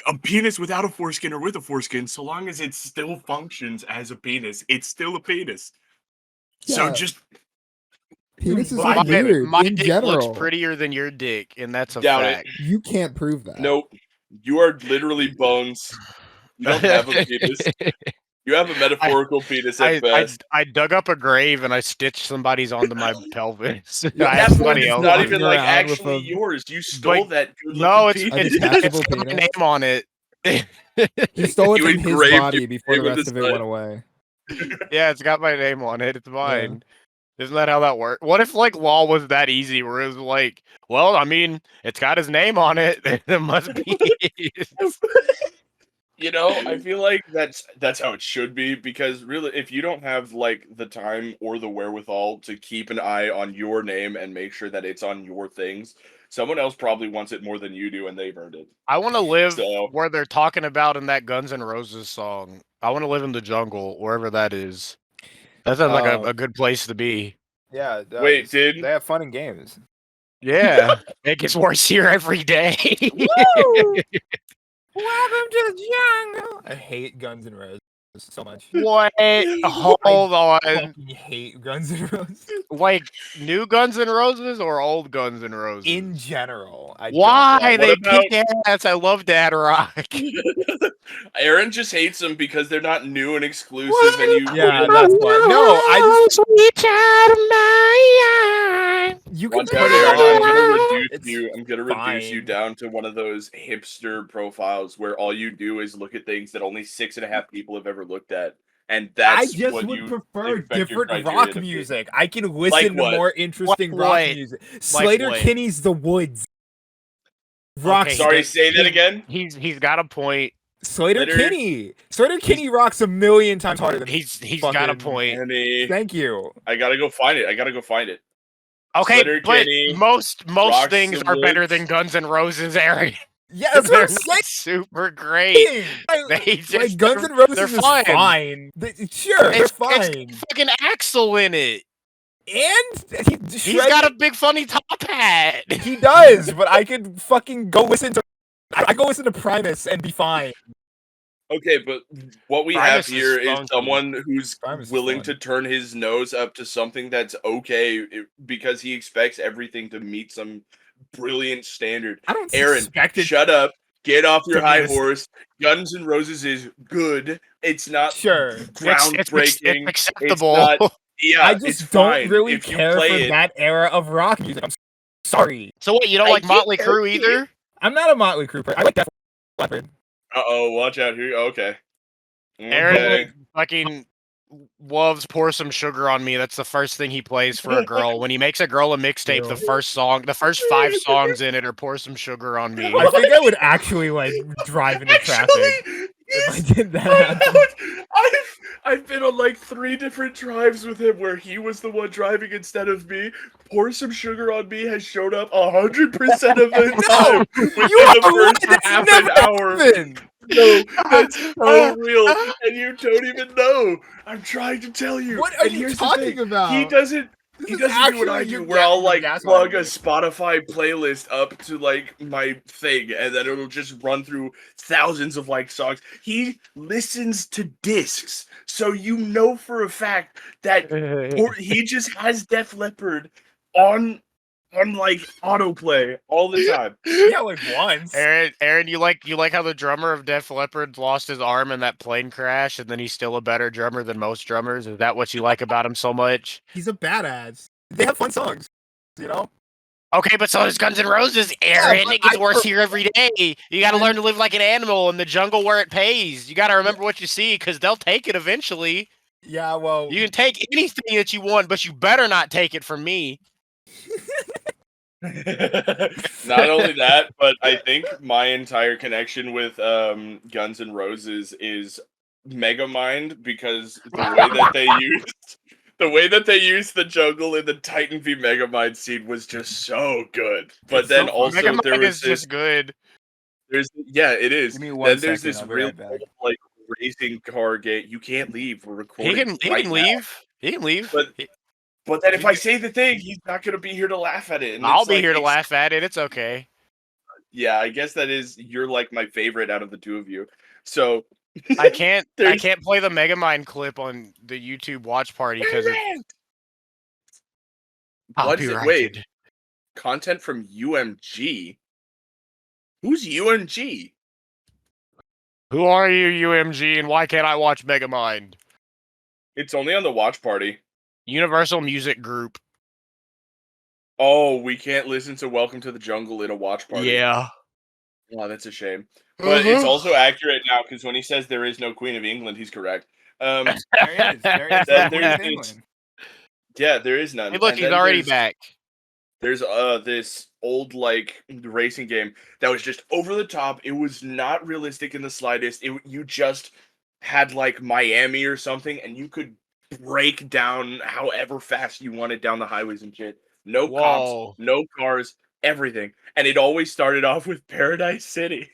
a penis without a foreskin or with a foreskin, so long as it still functions as a penis, it's still a penis. So Yeah. just Penises My- are weird my in dick general. looks prettier than your dick, and that's a Doubt it. fact. You can't prove that. nope. You are literally bones. You don't have a penis. You have a metaphorical penis at best. I dug up a grave and I stitched somebody's onto my pelvis. Yeah, I At had that point, somebody it's else not do even it. like around with actually a- yours. You stole Like, that good No, it's looking A penis. detachable got my penis? name on it. He stole it You from his engraved body your before the name on rest the of it side. went away. Yeah, it's got my name on it. It's mine. Isn't that how that works? What if like law was that easy where it was like, well, I mean, it's got his name on it. It must be his. You know, I feel like that's how it should be, because really, if you don't have like the time or the wherewithal to keep an eye on your name and make sure that it's on your things, Someone else probably wants it more than you do, and they've earned it. I want to live So- where they're talking about in that Guns N' Roses song. I want to live in the jungle, wherever that is. That sounds like a good place to be. Yeah. Wait, did they have fun and games? Yeah, it gets worse here every day. Woo! Welcome to the jungle. I hate Guns N' Roses so much. What? Hold on. Fucking hate Guns N' Roses. Like new Guns N' Roses or old Guns N' Roses? In general, I don't Why like- they What about- kick ass? I love Dad Rock. Aaron just hates them because they're not new and exclusive, and you. Yeah, that's why. No, I just Sweet child of mine. you can Once put out, it Aaron, I'm on. gonna reduce It's you. I'm gonna reduce you fine. down to one of those hipster profiles where all you do is look at things that only 6.5 people have ever looked at, and I that's just what would you prefer expect your different criteria rock to be. music. I can listen to what? more interesting Like rock what? music. Slater what? Kinney's The Woods. Rock. Okay, Sorry, say that again. He's got a point. Slater Slater- Kinney. Slater Kinney rocks a million times harder than. He's got a fucking- point. Annie, Thank you. I gotta go find it. Okay, Slater but Kinney most rocks things the are better woods. than Guns N' Roses, Aaron. Yeah, that's what They're I'm saying. not super great. They just Like Guns they're- N' Roses they're is fine. fine. Sure, they're It's fine. fucking Axel in it. And He's got a big funny top hat. He does, but I could fucking go listen to. I go listen to Primus and be fine. Okay, but what we Primus have is here is funky. someone who's Primus is willing fun. to turn his nose up to something that's okay because he expects everything to meet some brilliant standard. I don't Aaron, expect it. shut up. Get off your to be high this- horse. Guns N' Roses is good. It's not Sure. groundbreaking. It's acceptable. not- Yeah, I it's just don't fine. really if you care for play it. that era of rock music. I'm sorry. So what? You don't I like get Motley that, Crue dude. either? I'm not a Motley Crue person. I like Def Leppard. Uh-oh, watch out here. Okay. Aaron Okay. fucking loves "Pour Some Sugar on Me." That's the first thing he plays for a girl. When he makes a girl a mixtape, Ew. the first 5 songs in it are "Pour Some Sugar on Me." I think I would actually like drive into traffic Actually, if I yes, did that. I happen. know. I've been on like 3 different drives with him where he was the one driving instead of me. Pour Some Sugar on Me has showed up 100% of the time within You are the right. first That's half never an hour. happened. No, that's so real, and you don't even know. I'm trying to tell you. What are and you here's the talking thing. about? He doesn't. This He is doesn't do what I actually do, your where I'll your like gaslighting plug a me. Spotify playlist up to like my thing, and then it'll just run through thousands of like songs. He listens to discs, so you know for a fact that he just has Def Leppard on like autoplay all the time. Yeah, like once. Aaron, you like how the drummer of Def Leppard lost his arm in that plane crash, and then he's still a better drummer than most drummers? Is that what you like about him so much? He's a badass. They have fun songs, you know. Okay, but so does Guns N' Roses, Aaron. but It gets I worse prefer- here every day. You got to learn to live like an animal in the jungle where it pays. You got to remember what you see, because they'll take it eventually. Yeah, well, You can take anything that you want, but you better not take it from me. Not only that, but I think my entire connection with Guns N' Roses is Megamind, because the way that they used the jungle in the Titan v Megamind scene was just so good. But It's then so also Megamind there was is this just good. it is. Give me one Then there's second, this I'll be real right back. like racing car game. You can't leave. We're He recording. can right now. leave. He can leave. But But then if I say the thing, he's not going to be here to laugh at it. And I'll it's be like, here to it's- laugh at it. It's okay. Yeah, I guess you're like my favorite out of the two of you. So I can't There's- play the Megamind clip on the YouTube watch party because it's What is it? Wait. copyrighted. Content from UMG? Who's UMG? Who are you, UMG, and why can't I watch Megamind? It's only on the watch party. Universal Music Group. Oh, we can't listen to Welcome to the Jungle in a watch party. Yeah. Oh, that's a shame. But it's Mhm. also accurate now, because when he says there is no Queen of England, he's correct. There is. There is. That- no there's- Queen of England. Yeah, there is none. Hey, look, And he's then already there's- back. There's this old like racing game that was just over the top. It was not realistic in the slightest. You just had like Miami or something, and you could break down however fast you wanted down the highways and shit. No Whoa. cops, no cars. everything, and it always started off with Paradise City.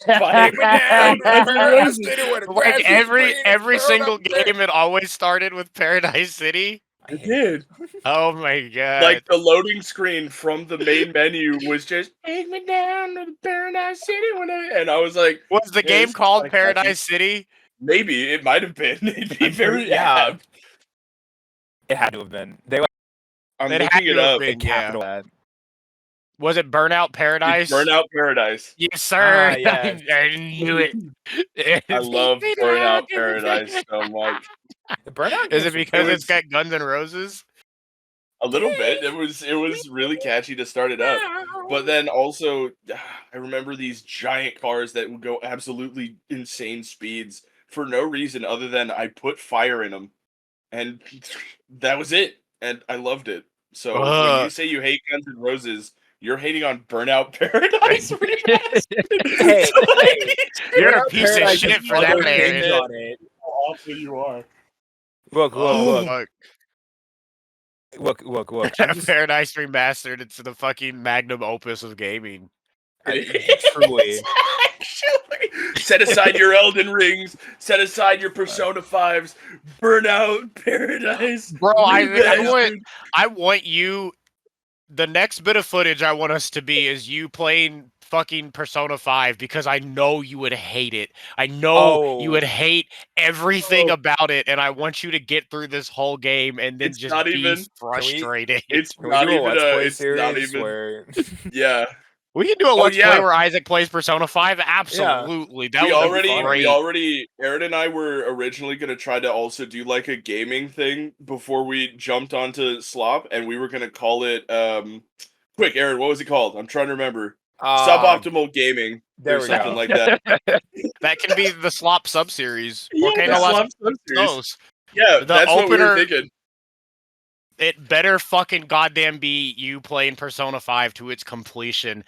Take me down to the Paradise Roses. City where the Like grass is green and every the single paradise is game, it always started with Paradise City. I It hate it. did. Oh my god! Like the loading screen from the main menu was just take me down to the Paradise City and I was like, Was the "Yeah, this game is called kinda catchy." Paradise City? Maybe it might have been. It'd be I'm very pretty- yeah. apt. It had to have been. They I'm It had looking it to have up. been. like capital that. Was it Burnout Paradise? It's Burnout Paradise. Yes, sir. yes. I knew it. I love Burnout Paradise so much. The Burnout Is games it were because fun. it's got Guns N' Roses? A little bit. It was really catchy to start it up. But then also I remember these giant cars that would go absolutely insane speeds for no reason other than I put fire in them. And that was it. And I loved it. So when you say you hate Guns N' Roses, you're hating on Burnout Paradise Remastered. Hey, So, like, hey, You're a Burnout piece of Paradise shit has for that, other things Aaron. on it. how awful you are. Look, Oh, fuck. look. I'm just Paradise Remastered. It's the fucking magnum opus of gaming. truly. Actually, set aside your Elden Rings. Set aside your Persona 5s. Burnout Paradise. Bro, Remastered. I want you. The next bit of footage I want us to be is you playing fucking Persona 5 because I know you would hate it. I know you Oh. would hate everything Oh. about it, and I want you to get through this whole game and then It's just not be even- frustrated. It's Can we not do a even Let's Play it's not series even. where Yeah. We can do a Oh, Let's yeah. Play where Isaac plays Persona 5. Absolutely. That we would already, be great. Aaron and I were originally going to try to also do like a gaming thing before we jumped onto SLOP, and we were going to call it, quick, Aaron, what was it called? I'm trying to remember. Suboptimal Gaming there or we something go. like that. That can be the SLOP sub-series. Yeah, Volcano the Las SLOP sub-series. Those. Yeah, The that's what we were opener- thinking. It better fucking goddamn be you playing Persona 5 to its completion.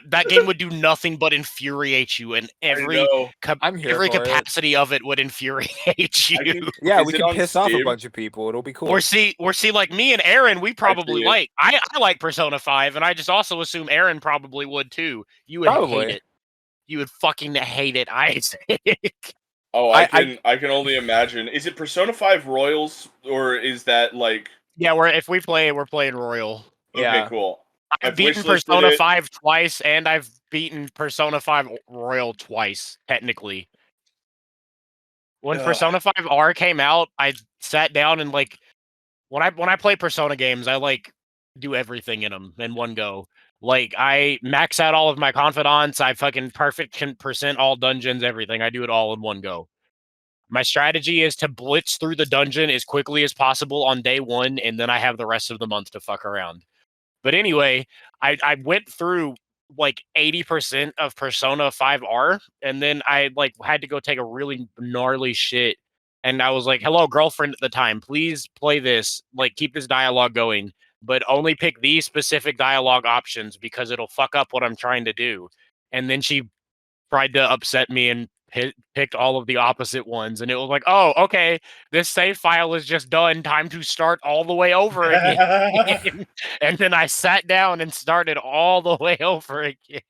That game would do nothing but infuriate you, and I every know. I'm here every for it. capacity of it would infuriate I you. can- Yeah, Is we it can on piss off a Steam? bunch of people. It'll be cool. Or see, like me and Aaron, we probably see it. like. I like Persona 5, and I just also assume Aaron probably would too. You would Probably. hate it. You would fucking hate it, Isaac. Oh, I I can only imagine. Is it Persona 5 Royals, or is that like... Yeah, if we play, we're playing Royal. Okay, Yeah. cool. I've I've beaten wishlisted Persona it. 5 twice, and I've beaten Persona 5 Royal twice, technically. When Ugh. Persona 5 R came out, I sat down and like when I play Persona games, I like do everything in them in one go. Like I max out all of my confidants, I fucking perfect percent all dungeons, everything. I do it all in one go. My strategy is to blitz through the dungeon as quickly as possible on day one, and then I have the rest of the month to fuck around. But anyway, I went through like 80% of Persona 5R, and then I like had to go take a really gnarly shit. And I was like, hello, girlfriend at the time, please play this. Like, keep this dialogue going, but only pick these specific dialogue options because it'll fuck up what I'm trying to do. And then she tried to upset me and picked all of the opposite ones. And it was like, oh, okay, this save file is just done. Time to start all the way over again. And then I sat down and started all the way over again.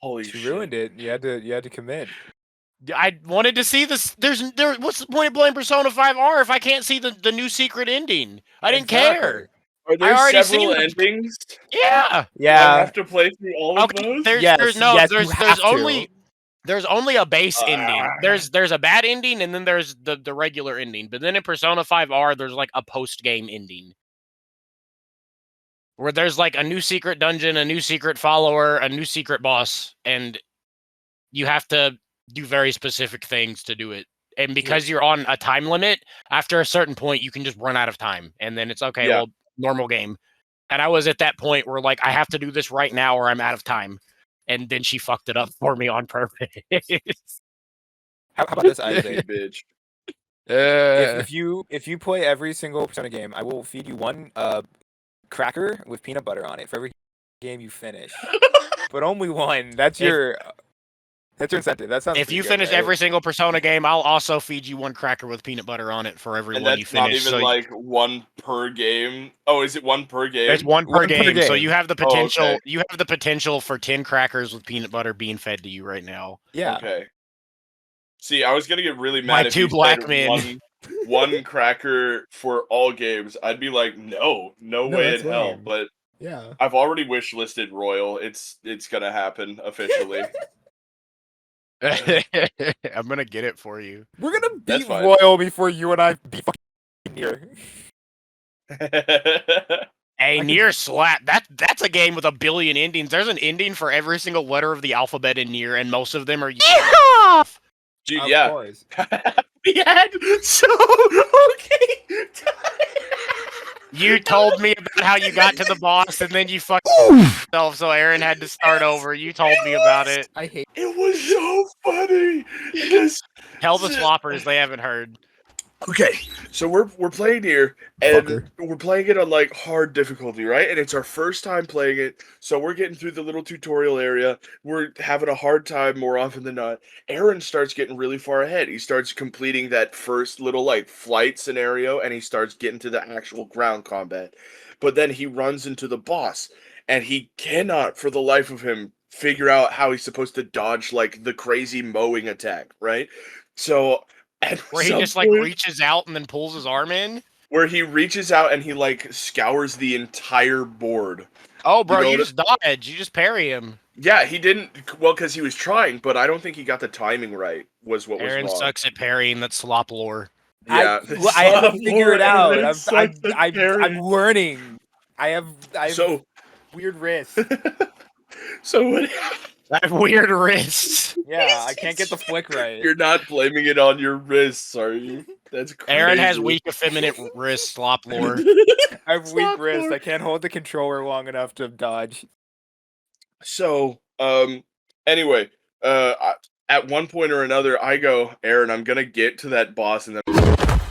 Holy She shit. ruined it. You had to commit. I wanted to see this. What's the point of playing Persona 5R if I can't see the new secret ending? I didn't care. Are there already several seen the- endings? Yeah. I Yeah. have to play through all of Okay. those? There's Yes, no. yes, you there's have to. only. There's only a base Ah. ending. There's a bad ending, and then there's the regular ending. But then in Persona 5R, there's like a post game ending where there's like a new secret dungeon, a new secret follower, a new secret boss, and you have to do very specific things to do it. And because you're on a time limit, after a certain point, you can just run out of time, and then it's okay. Yeah. Well, normal game. And I was at that point where like I have to do this right now, or I'm out of time. And then she fucked it up for me on purpose. How about this, Isaac? Bitch. if you play every single Persona game, I will feed you one cracker with peanut butter on it for every game you finish. But only one. That's If- your Hits your incentive. That sounds If pretty you good, finish right? every single Persona game, I'll also feed you 1 cracker with peanut butter on it for every And one you that's not finish. even So like 1 per game. Oh, is it 1 per game? it's 1 per 1 per game. So game. you have the Oh, potential. okay. You have the potential for 10 crackers with peanut butter being fed to you right now. Yeah. Okay. See, I was gonna get really By mad if 2 you black said men. one cracker for all games. I'd be like, no way that's in hell. lame. But Yeah. I've already wish listed Royal. It's gonna happen officially. I'm gonna get it for you. We're gonna That's beat fine. Royal before you and I beat fucking Nier. Hey, I Nier slap. That's a game with a billion endings. There's an ending for every single letter of the alphabet in Nier, and most of them are yeehaw! Dude, Of yeah. course. We had so okay. You told me about how you got to the boss, and then you fucked yourself, so Aaron had to start over. You told me about it. I hate. It was so funny because Tell the sloppers they haven't heard. okay, so we're playing here, and Fucker. we're playing it on like hard difficulty, right? And it's our first time playing it, so we're getting through the little tutorial area. We're having a hard time more often than not. Aaron starts getting really far ahead. He starts completing that first little like flight scenario, and he starts getting to the actual ground combat. But then he runs into the boss, and he cannot, for the life of him, figure out how he's supposed to dodge like the crazy mowing attack, right? So at Where he some just like point, reaches out and then pulls his arm in. where he reaches out and he like scours the entire board. Oh, bro, know you what- just dodge. You just parry him. Yeah, he didn't well because he was trying, but I don't think he got the timing right. Was what Aaron was wrong. sucks at parrying. That's slop lore. Yeah, I have to Slop figure it Lord out. Aaron sucks at I'm parrying. learning. I have So weird wrists. so what? I have weird wrists. Yeah, I can't get the flick right. You're not blaming it on your wrists, are you? That's crazy. Aaron has weak, effeminate wrists. Slop lore. I have weak Stop, wrists. Lord. I can't hold the controller long enough to dodge. So, anyway, at one point or another, I go, Aaron, I'm gonna get to that boss and then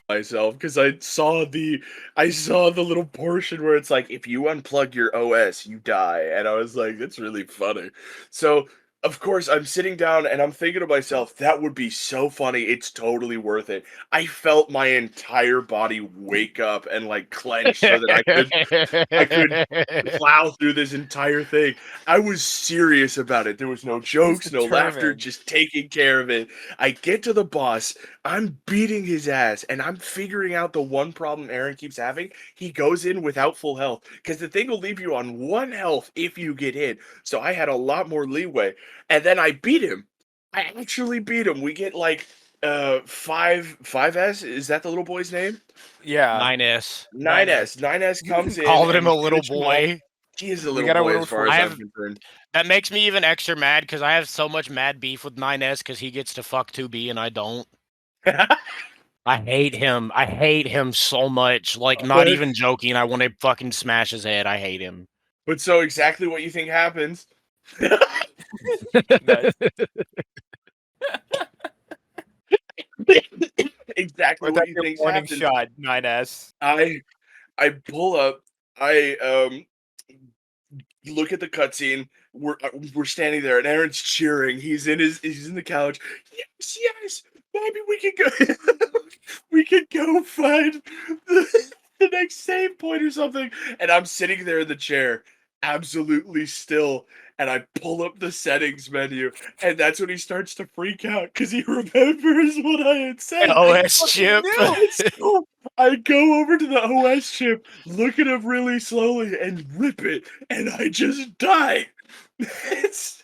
myself because I saw the little portion where it's like, if you unplug your OS, you die, and I was like, that's really funny. So. Of course, I'm sitting down and I'm thinking to myself, that would be so funny. It's totally worth it. I felt my entire body wake up and like clench so that I could plow through this entire thing. I was serious about it. There was no jokes, no laughter, determined. just taking care of it. I get to the boss, I'm beating his ass, and I'm figuring out the one problem Aaron keeps having. He goes in without full health because the thing will leave you on 1 health if you get hit. So I had a lot more leeway, and then I beat him. I actually beat him. We get like 5S. Is that the little boy's name? Yeah. 9S. 9S. 9S comes in. Calling him and a little finish him off. boy. He is a We little got a boy little as far as I I'm have- concerned. That makes me even extra mad because I have so much mad beef with 9S because he gets to fuck 2B and I don't. I hate him. I hate him so much. Like, not But- even joking. I want to fucking smash his head. I hate him. But so exactly what you think happens. Nice. Exactly Or what that you your think warning happens. shot, 9S. I pull up. I look at the cutscene. We're standing there, and Aaron's cheering. He's in the couch. Yes, maybe we can go. We can go find the next save point or something. And I'm sitting there in the chair, absolutely still. And I pull up the settings menu, and that's when he starts to freak out because he remembers what I had said. OS chip. So I go over to the OS chip, look at him really slowly, and rip it, and I just die. It's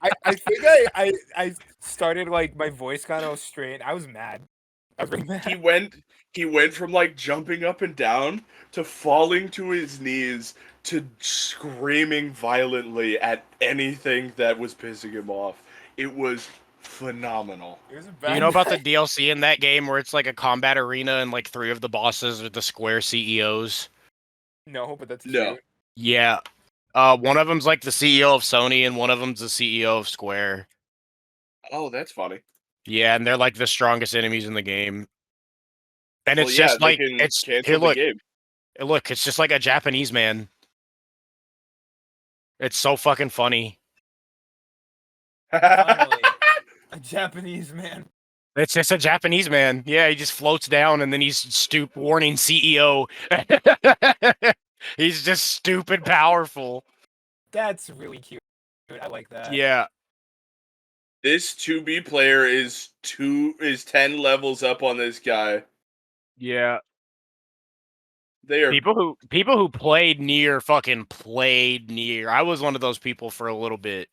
I think I started like my voice kind of strained. I was mad. I was really mad. he went from like jumping up and down to falling to his knees to screaming violently at anything that was pissing him off. It was phenomenal. It was a Do bad you know about the night. DLC in that game where it's like a combat arena and like 3 of the bosses are the Square CEOs? No, but that's No. cute. Yeah. One of them's like the CEO of Sony and one of them's the CEO of Square. Oh, that's funny. Yeah, and they're like the strongest enemies in the game. And Well, it's yeah, just they like can it's cancel here. the Look, game. look, it's just like a Japanese man. It's so fucking funny. Finally, a Japanese man. It's just a Japanese man. Yeah, he just floats down and then he's warning CEO. He's just stupid powerful. That's really cute. I like that. Yeah. This 2B player is 10 levels up on this guy. Yeah. They are People who played near fucking played near. I was one of those people for a little bit.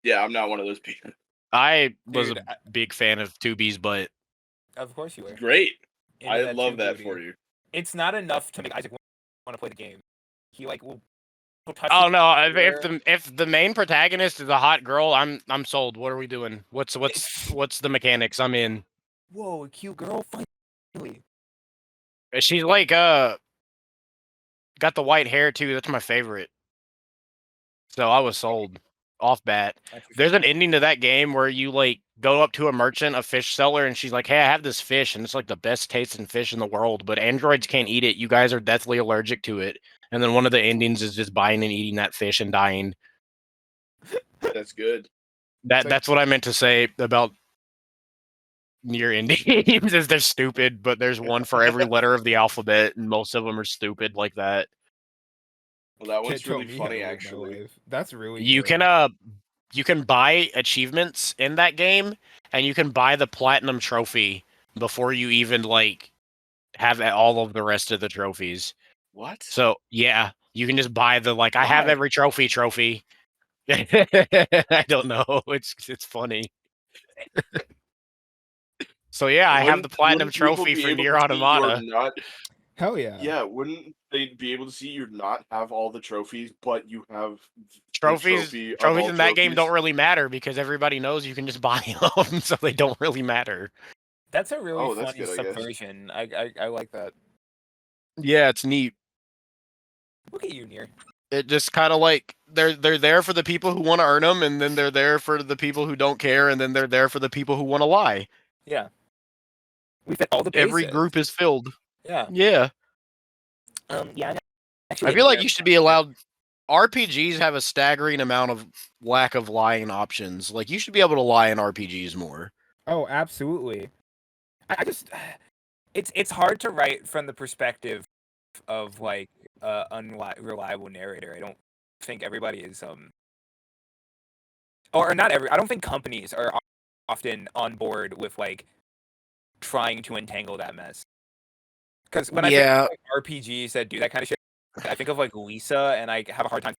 Yeah, I'm not one of those people. I was Dude, a big fan of 2B's, but Of course you were. Great. Into I that love too, that booty. for you. It's not enough to make Isaac want to play the game. He like will touch. oh you no, everywhere. if the main protagonist is a hot girl, I'm sold. What are we doing? What's the mechanics? I'm in. Whoa, a cute girl. Finally. She's like got the white hair too. That's my favorite. So I was sold off bat. There's an ending to that game where you like go up to a merchant, a fish seller, and she's like, "Hey, I have this fish, and it's like the best tasting fish in the world, but androids can't eat it. You guys are deathly allergic to it." And then one of the endings is just buying and eating that fish and dying. That's good. That's what I meant to say about near endings. Is they're stupid, but there's one for every letter of the alphabet, and most of them are stupid like that. Well, that one's Can't tell really me how to funny, live my actually. life. That's really. You good. can you can buy achievements in that game, and you can buy the platinum trophy before you even like have all of the rest of the trophies. What? So yeah, you can just buy the like I have Why? every trophy. I don't know. It's funny. So yeah, I have the platinum Wouldn't people trophy be for able Nier to see you're Automata. not? Hell yeah. Yeah, wouldn't they be able to see you not have all the trophies, but you have the Trophies trophy of trophies all in that game don't trophies? really matter because everybody knows you can just buy them, so they don't really matter. That's a really Oh, that's funny good, I guess. subversion. I like that. Yeah, it's neat. Look at you, Nier. It just kind of like they're there for the people who want to earn them, and then they're there for the people who don't care, and then they're there for the people who want to lie. Yeah. We fit all the bases. Every group is filled. Yeah. Yeah. Yeah. I feel like you should be allowed. RPGs have a staggering amount of lack of lying options. Like you should be able to lie in RPGs more. Oh, absolutely. I just, it's hard to write from the perspective of like unreliable narrator. I don't think everybody is or not every. I don't think companies are often on board with like trying to entangle that mess. Because when I think of like, RPGs that do that kind of shit, I think of like Lisa, and I have a hard time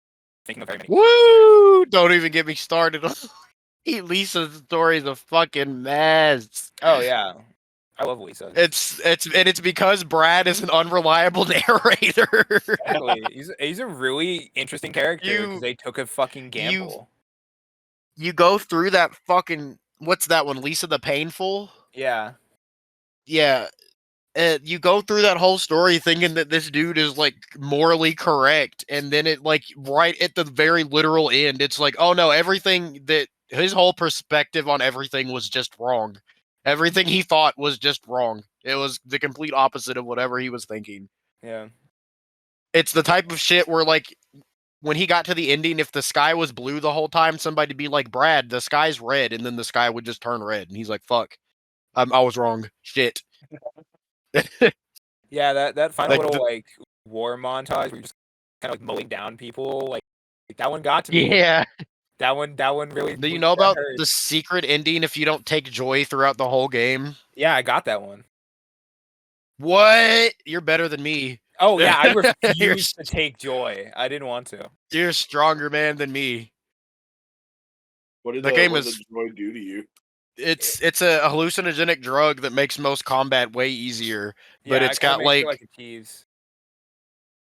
thinking of very many. Woo! Don't even get me started on Lisa's story is a fucking mess. Oh yeah, I love Lisa. It's because Brad is an unreliable narrator. Exactly. He's a really interesting character because they took a fucking gamble. You go through that fucking what's that one? Lisa the Painful? Yeah. Yeah. You go through that whole story thinking that this dude is like morally correct, and then it like right at the very literal end, it's like, oh no, everything that his whole perspective on everything was just wrong. Everything he thought was just wrong. It was the complete opposite of whatever he was thinking. Yeah. It's the type of shit where like when he got to the ending, if the sky was blue the whole time, somebody'd be like, Brad, the sky's red, and then the sky would just turn red. And he's like, fuck. I was wrong. Shit. Yeah, that final Like little like war montage where you're just kind of like mowing down people, like that one got to me. Yeah. That one really. Do you know about the secret ending if you don't take joy throughout the whole game? Yeah, I got that one. What? You're better than me. Oh yeah, I refused to take joy. I didn't want to. You're a stronger man than me. What did The the game what is- did the droid do to you? It's a hallucinogenic drug that makes most combat way easier, but Yeah, it's it kinda got makes it like a tease.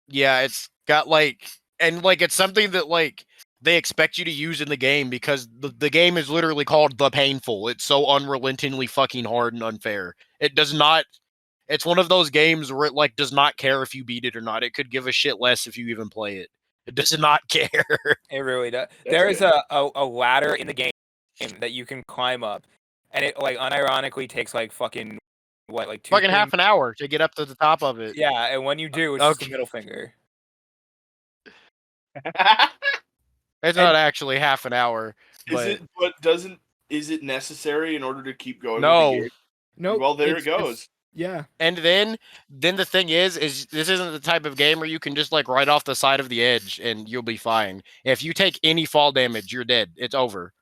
yeah, it's got like and like it's something that like they expect you to use in the game because the game is literally called The Painful. It's so unrelentingly fucking hard and unfair. It does not it's one of those games where it like does not care if you beat it or not. It could give a shit less if you even play it. It does not care. It really does. That's There is good. a ladder in the game that you can climb up, and it like unironically takes like fucking what like 2 Fucking 3 half an hour to get up to the top of it. Yeah, and when you do, it's just a Okay. middle finger. It's not actually half an hour. Is it necessary in order to keep going with the No. game? No. Well, there it goes. Yeah. And then the thing is this isn't the type of game where you can just like right off the side of the edge and you'll be fine. If you take any fall damage, you're dead. It's over.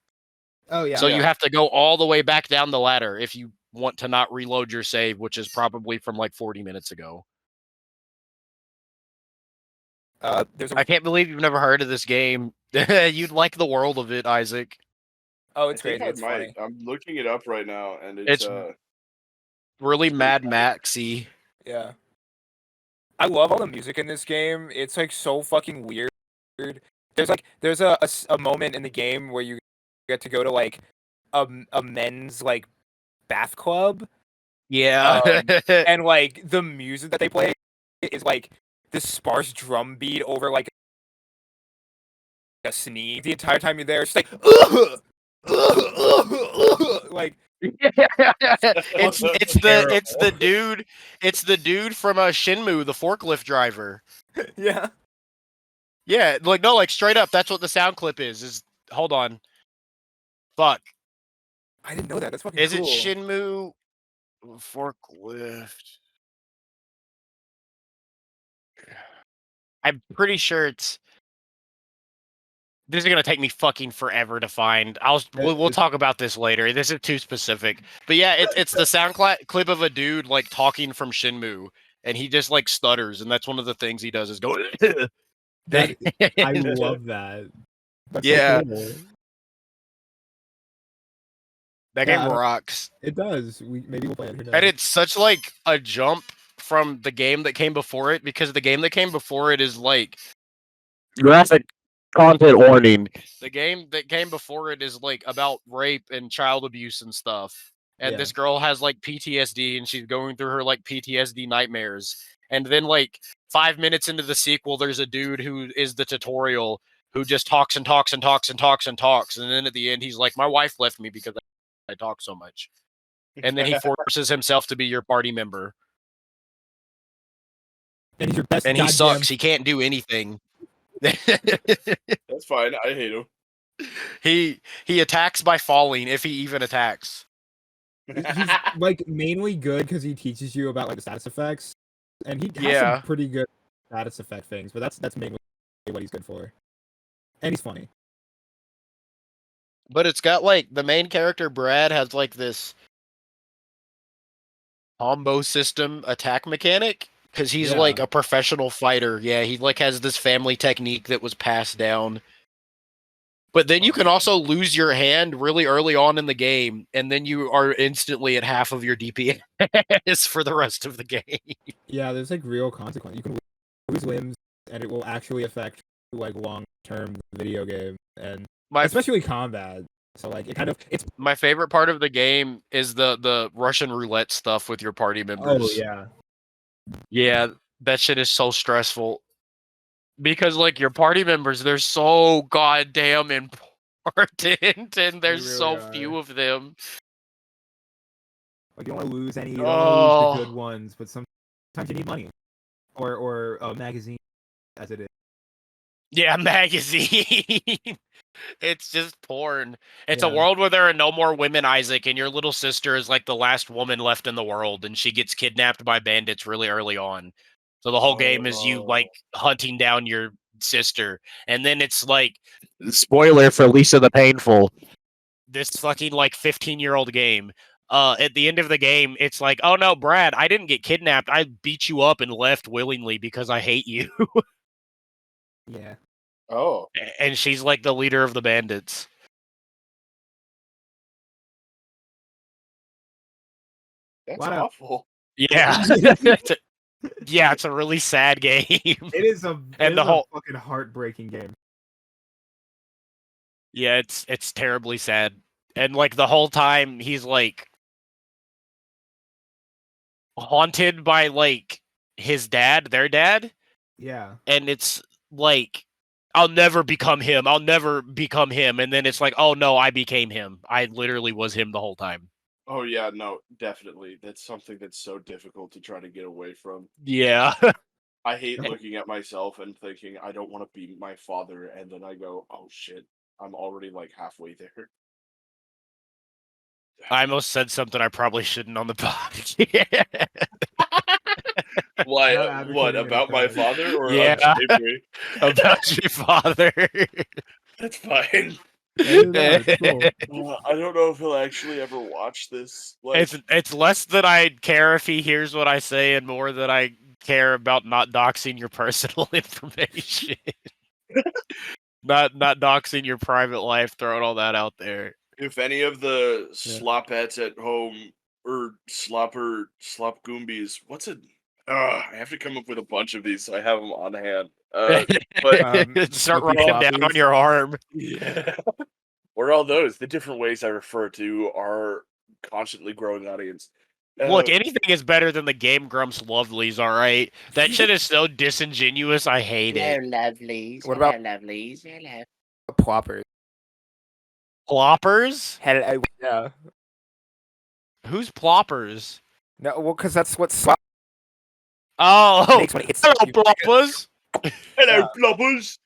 Oh yeah. So you have to go all the way back down the ladder if you want to not reload your save, which is probably from like 40 minutes ago. I can't believe you've never heard of this game. You'd like the world of it, Isaac. Oh, I it's think crazy. I It's might. funny. I'm looking it up right now, and It's really pretty Mad funny. Maxy. Yeah. I love all the music in this game. It's like so fucking weird. There's a moment in the game where you get to go to like a men's like bath club. Yeah. And like the music that they play is like this sparse drum beat over like a sneeze the entire time you're there. It's just like like it's the dude from Shinmu, the forklift driver. yeah. Yeah, like no, like straight up, that's what the sound clip is hold on. Fuck. I didn't know that. That's fucking Is cool. it Shinmu forklift? I'm pretty sure it's. This is gonna take me fucking forever to find. We'll talk about this later. This is too specific, but yeah, it's the sound clip of a dude like talking from Shinmu, and he just like stutters, and that's one of the things he does is go. I love that. That's Yeah. so cool. That Yeah, game rocks. It does. Maybe we'll play it. And it's such like a jump from the game that came before it, because the game that came before it is like graphic content warning. The game that came before it is like about rape and child abuse and stuff. And this girl has like PTSD and she's going through her like PTSD nightmares. And then like 5 minutes into the sequel, there's a dude who is the tutorial who just talks and talks and talks and talks and talks. And then at the end, he's like, my wife left me because I talk so much. And then he forces himself to be your party member. And he's your best. And he sucks. He can't do anything. That's fine. I hate him. He attacks by falling, if he even attacks. He's like mainly good because he teaches you about like the status effects, and he has Yeah. some pretty good status effect things. But that's mainly what he's good for, and he's funny. But it's got like the main character Brad has like this combo system attack mechanic because he's Yeah. like a professional fighter. Yeah, he like has this family technique that was passed down. But then you can also lose your hand really early on in the game, and then you are instantly at half of your DPS for the rest of the game. Yeah, there's like real consequence. You can lose limbs, and it will actually affect like long-term video game, and especially combat. So like it's my favorite part of the game is the Russian roulette stuff with your party members. Oh yeah. Yeah, that shit is so stressful. Because like your party members, they're so goddamn important, and there's really so are. few of them. Like you don't want to lose any. You don't want to lose the good ones, but sometimes you need money, or a magazine, as it is. Yeah, magazine. It's just porn. It's a world where there are no more women, Isaac, and your little sister is like the last woman left in the world, and she gets kidnapped by bandits really early on. So the whole game is you like hunting down your sister, and then it's like spoiler for Lisa the Painful. This fucking like 15-year-old game. At the end of the game, it's like, oh no, Brad, I didn't get kidnapped. I beat you up and left willingly because I hate you. Yeah. Oh. And she's like the leader of the bandits. That's awful. Yeah. It's a really sad game. It is a fucking heartbreaking game. Yeah, it's terribly sad. And like the whole time he's like haunted by like his dad, their dad. Yeah. And it's like, I'll never become him. I'll never become him. And then it's like, oh no, I became him. I literally was him the whole time. Oh yeah, no, definitely. That's something that's so difficult to try to get away from. Yeah. I hate looking at myself and thinking I don't want to be my father, and then I go, oh shit, I'm already like halfway there. I almost said something I probably shouldn't on the podcast. Why? Not What advocating about my anything. father or Yeah. unsavory? About your father. That's fine. It's cool. I don't know if he'll actually ever watch this. Like, It's less that I care if he hears what I say and more that I care about not doxing your personal information. not doxing your private life, throwing all that out there. if any of the slopettes at home or slop goombies, what's a? I have to come up with a bunch of these so I have them on hand. But Start Slippy writing them down floppies. on your arm. yeah, or all those the different ways I refer to our constantly growing audience. Look, anything is better than the Game Grumps lovelies, alright? That shit is so disingenuous, I hate it. lovelies. What about- lovelies? Hello. Ploppers. Ploppers? Yeah. Who's ploppers? No, well, because that's what slop Oh, makes when it hits hello, you. ploppers! Hello, Yeah. ploppers.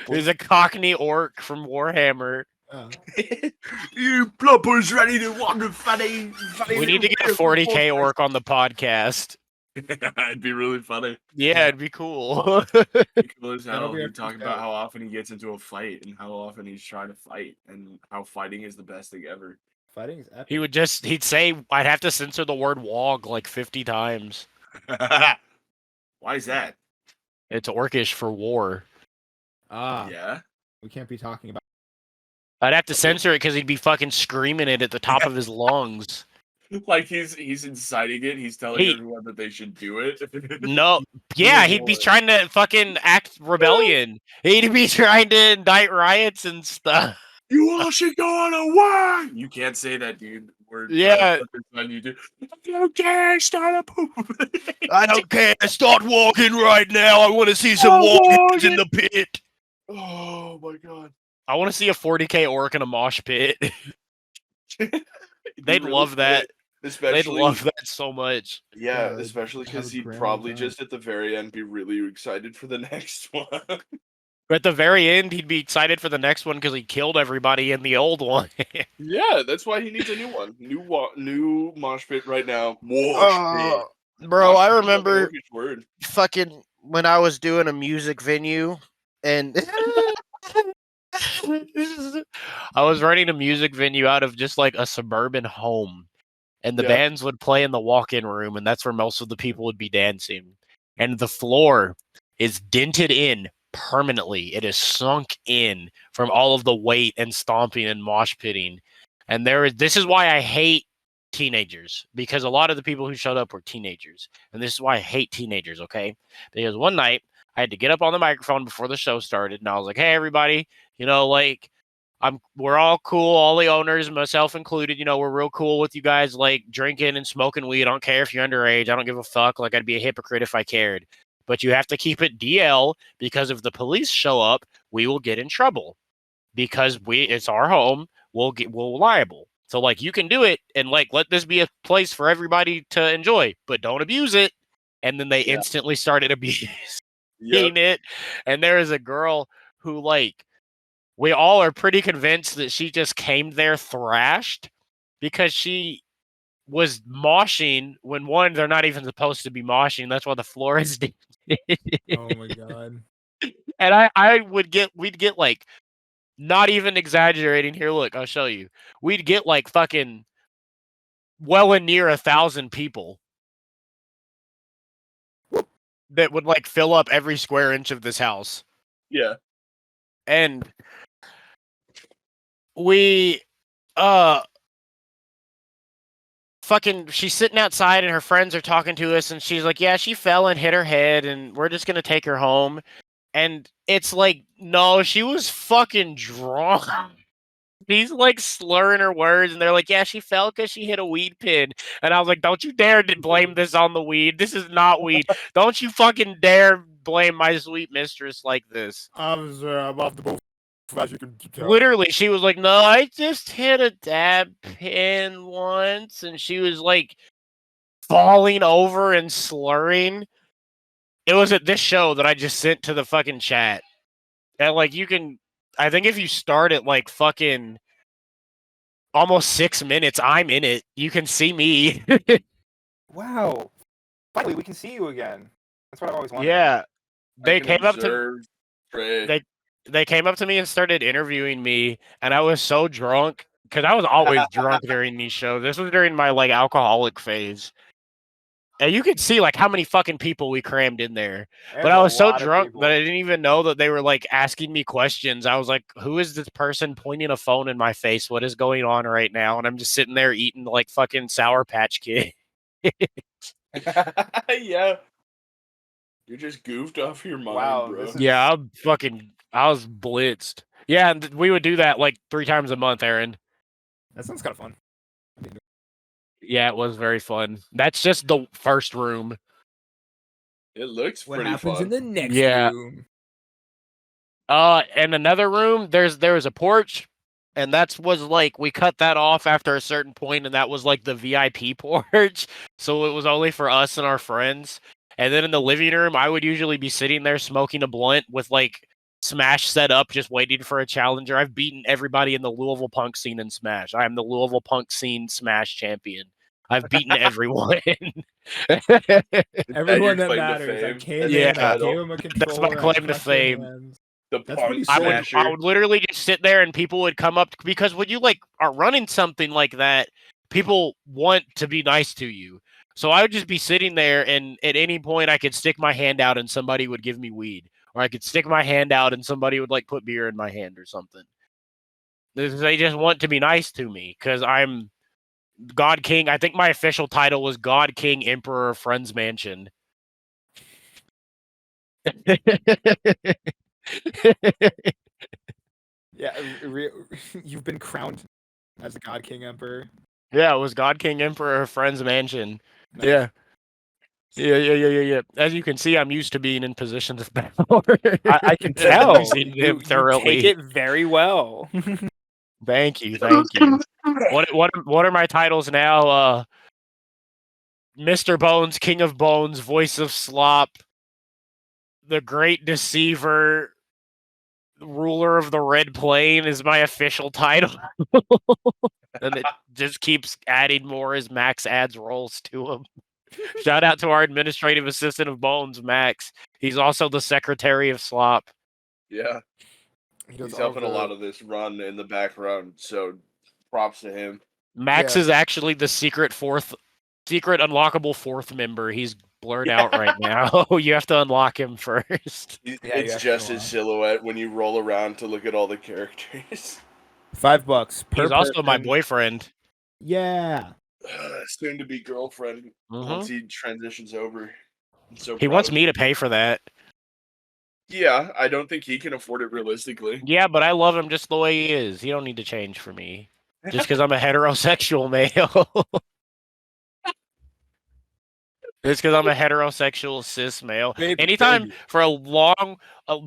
He's a Cockney orc from Warhammer. You ploppers ready to wander funny? We need to get a 40k orc on the podcast. It'd be really funny. Yeah, it'd be cool. Cool as That'll hell. be our He'd talk first about out. how often he gets into a fight and how often he's trying to fight and how fighting is the best thing ever. Fighting is epic. he'd say I'd have to censor the word wog like 50 times. Why is that? It's orcish for war. Yeah. We can't be talking about. I'd have to censor it because he'd be fucking screaming it at the top of his lungs. Like he's inciting it. He's telling He- everyone that they should do it. No, yeah, he'd be trying to fucking act rebellion. He'd be trying to indict riots and stuff. You all should go on a walk. You can't say that, dude. We're trying to Yeah. put this on YouTube. I don't care. Start a poop. I don't care. Start walking right now. I want to see some I'm walkers in walking. the pit. Oh my god. I want to see a 40k orc in a mosh pit. They'd really love that. would. Especially, They'd love that so much. yeah, Yeah, especially have because a he'd grand probably time. just at the very end be really excited for the next one. But at the very end, he'd be excited for the next one because he killed everybody in the old one. Yeah, that's why he needs a new one. New mosh pit right now. Mosh pit. Bro, Mosh I pit is like an remember Orcish word. fucking when I was doing a music venue and I was running a music venue out of just like a suburban home. And the Yeah. bands would play in the walk-in room, and that's where most of the people would be dancing. And the floor is dented in permanently. It is sunk in from all of the weight and stomping and mosh pitting. And this is why I hate teenagers, because a lot of the people who showed up were teenagers. And this is why I hate teenagers, okay? Because one night I had to get up on the microphone before the show started, and I was like, "Hey, everybody, we're all cool, all the owners, myself included, we're real cool with you guys like drinking and smoking weed. I don't care if you're underage. I don't give a fuck. Like, I'd be a hypocrite if I cared. But you have to keep it DL because if the police show up, we will get in trouble. Because it's our home, we'll liable. So like you can do it and like let this be a place for everybody to enjoy, but don't abuse it." And then they Yeah. instantly started abusing Yep. it. And there is a girl who like we all are pretty convinced that she just came there thrashed because she was moshing when one, they're not even supposed to be moshing. That's why the floor is dented. Oh my god. And we'd get like, not even exaggerating here. Look, I'll show you. We'd get like fucking well and near 1,000 people that would like fill up every square inch of this house. Yeah. And we fucking she's sitting outside and her friends are talking to us and she's like, "Yeah, she fell and hit her head and we're just gonna take her home." And it's like, no, she was fucking drunk. She's like slurring her words and they're like, "Yeah, she fell because she hit a weed pin." And I was like, "Don't you dare blame this on the weed. This is not weed. Don't you fucking dare blame my sweet mistress like this." I'm off the boat, as you can tell. Literally, she was like, "No, I just hit a dab pin once," and she was like falling over and slurring. It was at this show that I just sent to the fucking chat. And like you can I think if you start at like fucking almost 6 minutes, I'm in it. You can see me. Wow. Finally, we can see you again. That's what I've always wanted. Yeah. I They can came up to observe, pray. they came up to me and started interviewing me, and I was so drunk because I was always drunk during these shows. This was during my like alcoholic phase. And you could see like how many fucking people we crammed in there. But I was so drunk that I didn't even know that they were like asking me questions. I was like, who is this person pointing a phone in my face? What is going on right now? And I'm just sitting there eating like fucking Sour Patch Kid. Yeah. You're just goofed off your mind, Wow, bro. this is- Yeah, I was blitzed. Yeah, and we would do that like 3 times a month, Aaron. That sounds kind of fun. Yeah, it was very fun. That's just the first room. It looks What pretty happens fun. in the next Yeah. room? In another room, there was a porch, and that's was like we cut that off after a certain point, and that was like the VIP porch. So it was only for us and our friends. And then in the living room, I would usually be sitting there smoking a blunt with like Smash set up, just waiting for a challenger. I've beaten everybody in the Louisville punk scene in Smash. I am the Louisville punk scene Smash champion. I've beaten everyone. Everyone that claim to matters. I fame? came Yeah. in, I gave him a That's my controller. I claim to crushed their fame. hands. The That's punk pretty I sick. would smasher. literally just sit there and people would come up because when you like are running something like that, people want to be nice to you. So I would just be sitting there and at any point I could stick my hand out and somebody would give me weed. Or I could stick my hand out and somebody would like put beer in my hand or something. They just want to be nice to me because I'm God King. I think my official title was God King Emperor of Friends Mansion. Yeah, you've been crowned as the God King Emperor. Yeah, it was God King Emperor of Friends Mansion. Nice. Yeah. Yeah. As you can see, I'm used to being in positions of power. I can And tell. using You, them you thoroughly. take it very well. Thank you. What are my titles now? Mr. Bones, King of Bones, Voice of Slop, the Great Deceiver, Ruler of the Red Plain is my official title. And it just keeps adding more as Max adds roles to him. Shout out to our administrative assistant of Bones, Max. He's also the secretary of Slop. Yeah, Does he's all helping a lot of this run in the background, so props to him. Max Yeah. is actually the secret unlockable fourth member. He's blurred out right now. You have to unlock him first. Yeah, you It's have to just go his on. silhouette when you roll around to look at all the characters. $5 per He's also my person. boyfriend. Yeah. Soon to be girlfriend Mhm. once he transitions over. I'm so He proud wants of me him. to pay for that. Yeah, I don't think he can afford it realistically. Yeah, but I love him just the way he is. He don't need to change for me. Just because I'm a heterosexual male. Just because I'm a heterosexual cis male. Baby, Anytime baby. for a long,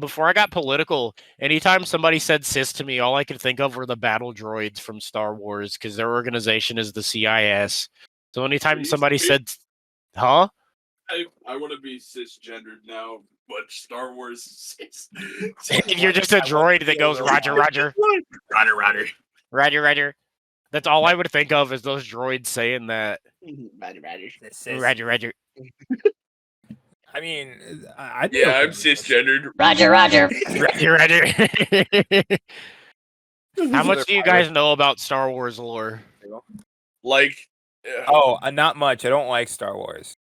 before I got political, anytime somebody said cis to me, all I could think of were the battle droids from Star Wars because their organization is the CIS. So anytime you somebody serious? said, huh? I want to be cisgendered now, but Star Wars cis. You're just a droid that goes, Roger, Roger. Roger, Roger. Roger, Roger. That's all I would think of is those droids saying that. Roger, Roger. Roger, Roger. I mean, I'd be Yeah, okay I'm with this. cisgendered. Roger, Roger. Roger, Roger. How much do you guys know about Star Wars lore? Like, oh, not much. I don't like Star Wars.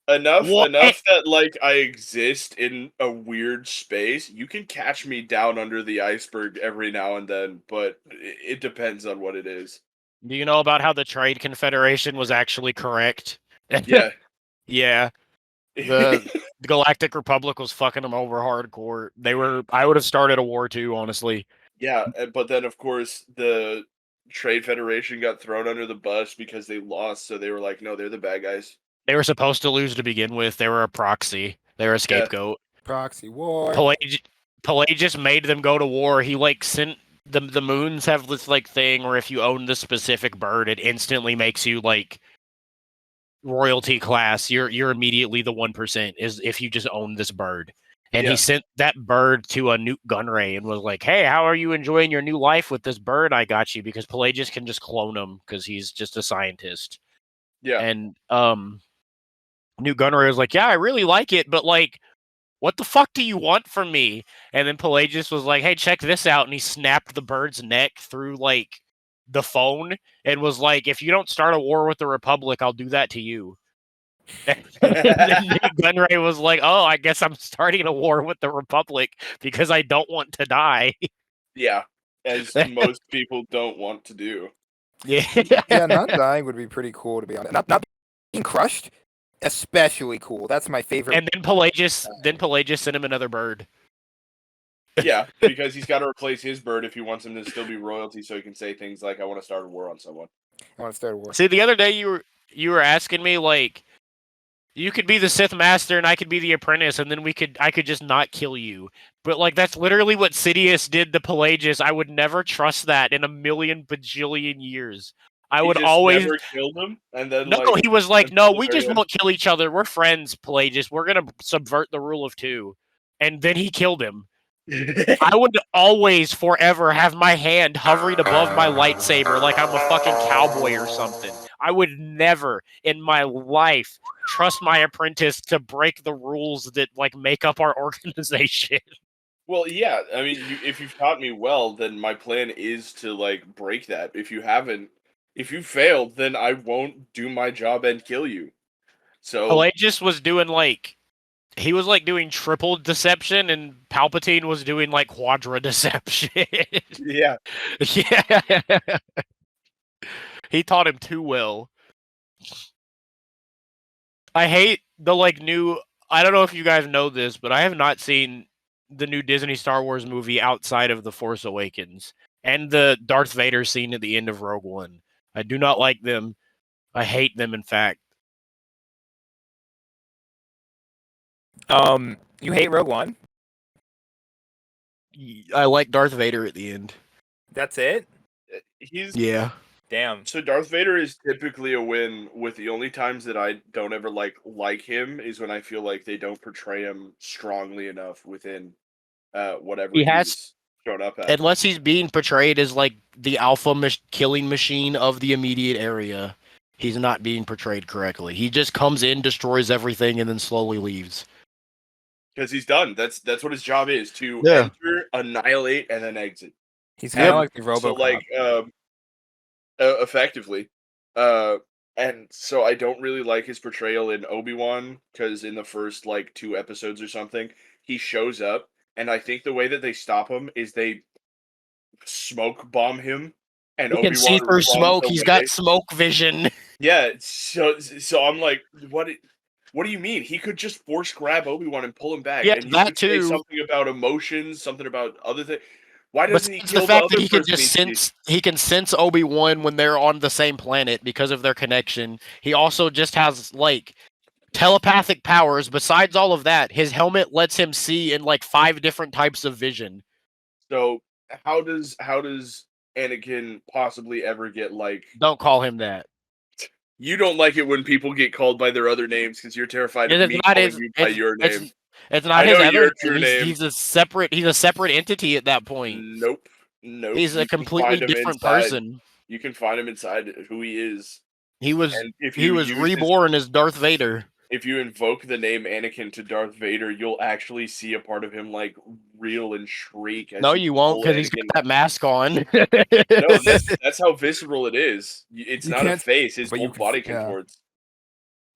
enough What? that like I exist in a weird space. You can catch me down under the iceberg every now and then, but it depends on what it is. Do you know about how the Trade Confederation was actually correct? Yeah. Yeah. The Galactic Republic was fucking them over hardcore. I would have started a war too, honestly. Yeah, but then of course the Trade Federation got thrown under the bus because they lost, so they were like, no, they're the bad guys. They were supposed to lose to begin with. They were a proxy. They were a scapegoat. Proxy war. Pelagius made them go to war. He like sent the moons have this like thing where if you own the specific bird, it instantly makes you like royalty class. You're immediately the 1% is if you just own this bird. And he sent that bird to a Newt Gunray and was like, "Hey, how are you enjoying your new life with this bird I got you?" Because Pelagius can just clone him because he's just a scientist. Yeah. And Newt Gunray was like, "Yeah, I really like it, but like, what the fuck do you want from me?" And then Pelagius was like, "Hey, check this out," and he snapped the bird's neck through like the phone and was like, "If you don't start a war with the Republic, I'll do that to you." And then Newt Gunray was like, "Oh, I guess I'm starting a war with the Republic because I don't want to die." Yeah, as most people don't want to do. Yeah. Yeah, not dying would be pretty cool, to be honest. Not being crushed, especially cool. That's my favorite. And then Pelagius sent him another bird. Yeah, because he's got to replace his bird if he wants him to still be royalty, so he can say things like, "I want to start a war on someone." I want to start a war. See, the other day you were asking me like, you could be the Sith Master and I could be the apprentice, and then I could just not kill you. But like that's literally what Sidious did to Pelagius. I would never trust that in a million bajillion years. I He would just always never killed him, and then No, like he was like, "No, until the we very just end. won't kill each other. We're friends, Pelagius. We're gonna subvert the rule of two." And then he killed him. I would always, forever, have my hand hovering above my lightsaber like I'm a fucking cowboy or something. I would never in my life trust my apprentice to break the rules that like make up our organization. Well, yeah. I mean, if you've taught me well, then my plan is to like break that. If you failed, then I won't do my job and kill you. So Pelagius was doing like he was like doing triple deception, and Palpatine was doing like quadra deception. yeah, Yeah. He taught him too well. I hate the like new I don't know if you guys know this, but I have not seen the new Disney Star Wars movie outside of The Force Awakens and the Darth Vader scene at the end of Rogue One. I do not like them. I hate them, in fact. You hate Rogue One? I like Darth Vader at the end. That's it? he's Yeah. Damn. so Darth Vader is typically a win. With the only times that I don't ever like him is when I feel like they don't portray him strongly enough within whatever He has he's shown up at. unless he's being portrayed as like the alpha killing machine of the immediate area. He's not being portrayed correctly. He just comes in, destroys everything, and then slowly leaves. Because he's done. That's what his job is, to Yeah. enter, annihilate, and then exit. He's kind of like the So RoboCop. like effectively. And so I don't really like his portrayal in Obi-Wan, because in the first like 2 episodes or something, he shows up, and I think the way that they stop him is they smoke bomb him, and He can see Obi-Wan through runs smoke. He's got away. smoke vision. Yeah, so I'm like, what do you mean? He could just force grab Obi-Wan and pull him back. Yeah, And you that could say too. something about emotions, something about other things. Why doesn't he Besides kill the fact the that other he can person just sees? he can sense Obi-Wan when they're on the same planet because of their connection. He also just has like telepathic powers. Besides all of that, his helmet lets him see in like 5 different types of vision. So how does Anakin possibly ever get like? Don't call him that. You don't like it when people get called by their other names because you're terrified of It's me not calling his. you by your name. It's I not his know other your name. true name. He's a separate entity at that point. Nope. He's a You can completely find him different inside. person. You can find him inside who he is. He was And if he you was use reborn as Darth Vader. if you invoke the name Anakin to Darth Vader, you'll actually see a part of him like reel and shriek as No, you won't, pull because he's got Anakin. that mask on. No, that's how visceral it is. It's You not a can't- face; his but you whole can body see- yeah. contorts.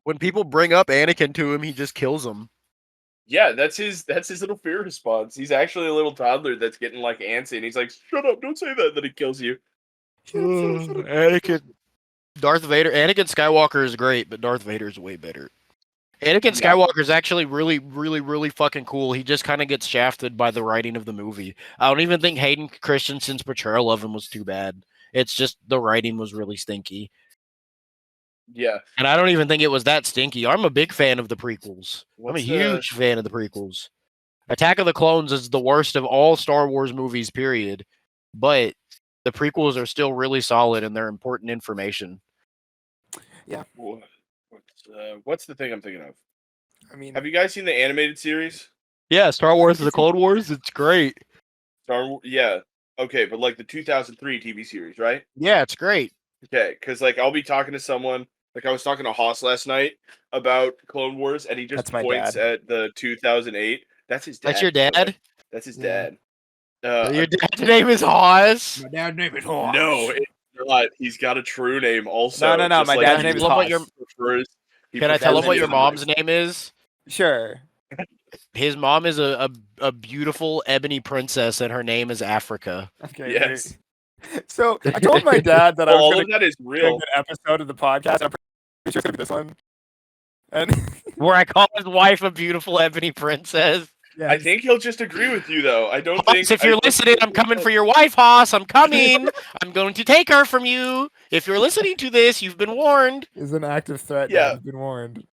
When people bring up Anakin to him, he just kills them. Yeah, that's his little fear response. He's actually a little toddler that's getting like antsy, and he's like, "Shut up! Don't say that." Then he kills you. Anakin, Darth Vader, Anakin Skywalker is great, but Darth Vader is way better. Anakin Yeah. Skywalker is actually really, really, really fucking cool. He just kind of gets shafted by the writing of the movie. I don't even think Hayden Christensen's portrayal of him was too bad. It's just the writing was really stinky. Yeah. And I don't even think it was that stinky. I'm a big fan of the prequels. I'm a What's the- huge fan of the prequels. Attack of the Clones is the worst of all Star Wars movies, period. But the prequels are still really solid and they're important information. What's the thing I'm thinking of? I mean, Have you guys seen the animated series? Yeah, Star Wars: The Clone Wars. It's great. Yeah. Okay, but like the 2003 TV series, right? Yeah, it's great. Okay, because like I'll be talking to someone. Like I was talking to Haas last night about Clone Wars, and he just That's my points dad. at the 2008. That's his dad. That's your by the way. dad? That's his Yeah. dad. Your dad's name is Haas. My dad's name is Horse. No, it's not. He's got a true name also. No, just my like dad's he name is Tell him what your- Haas. prefers. Can I tell him dad's what name your is mom's name is? Sure. His mom is a beautiful ebony princess, and her name is Africa. Okay. Yes. Great. So I told my dad that I Well, was all going of that is to do a real. good episode of the podcast. I'm pretty sure it's going to be this one. And Where I call his wife a beautiful ebony princess. I think he'll just agree with you, though. I don't Haas, think. if you're listening, I'm coming for your wife, Haas. I'm coming. I'm going to take her from you. If you're listening to this, you've been warned. is an active threat. Yeah. Dad. You've been warned.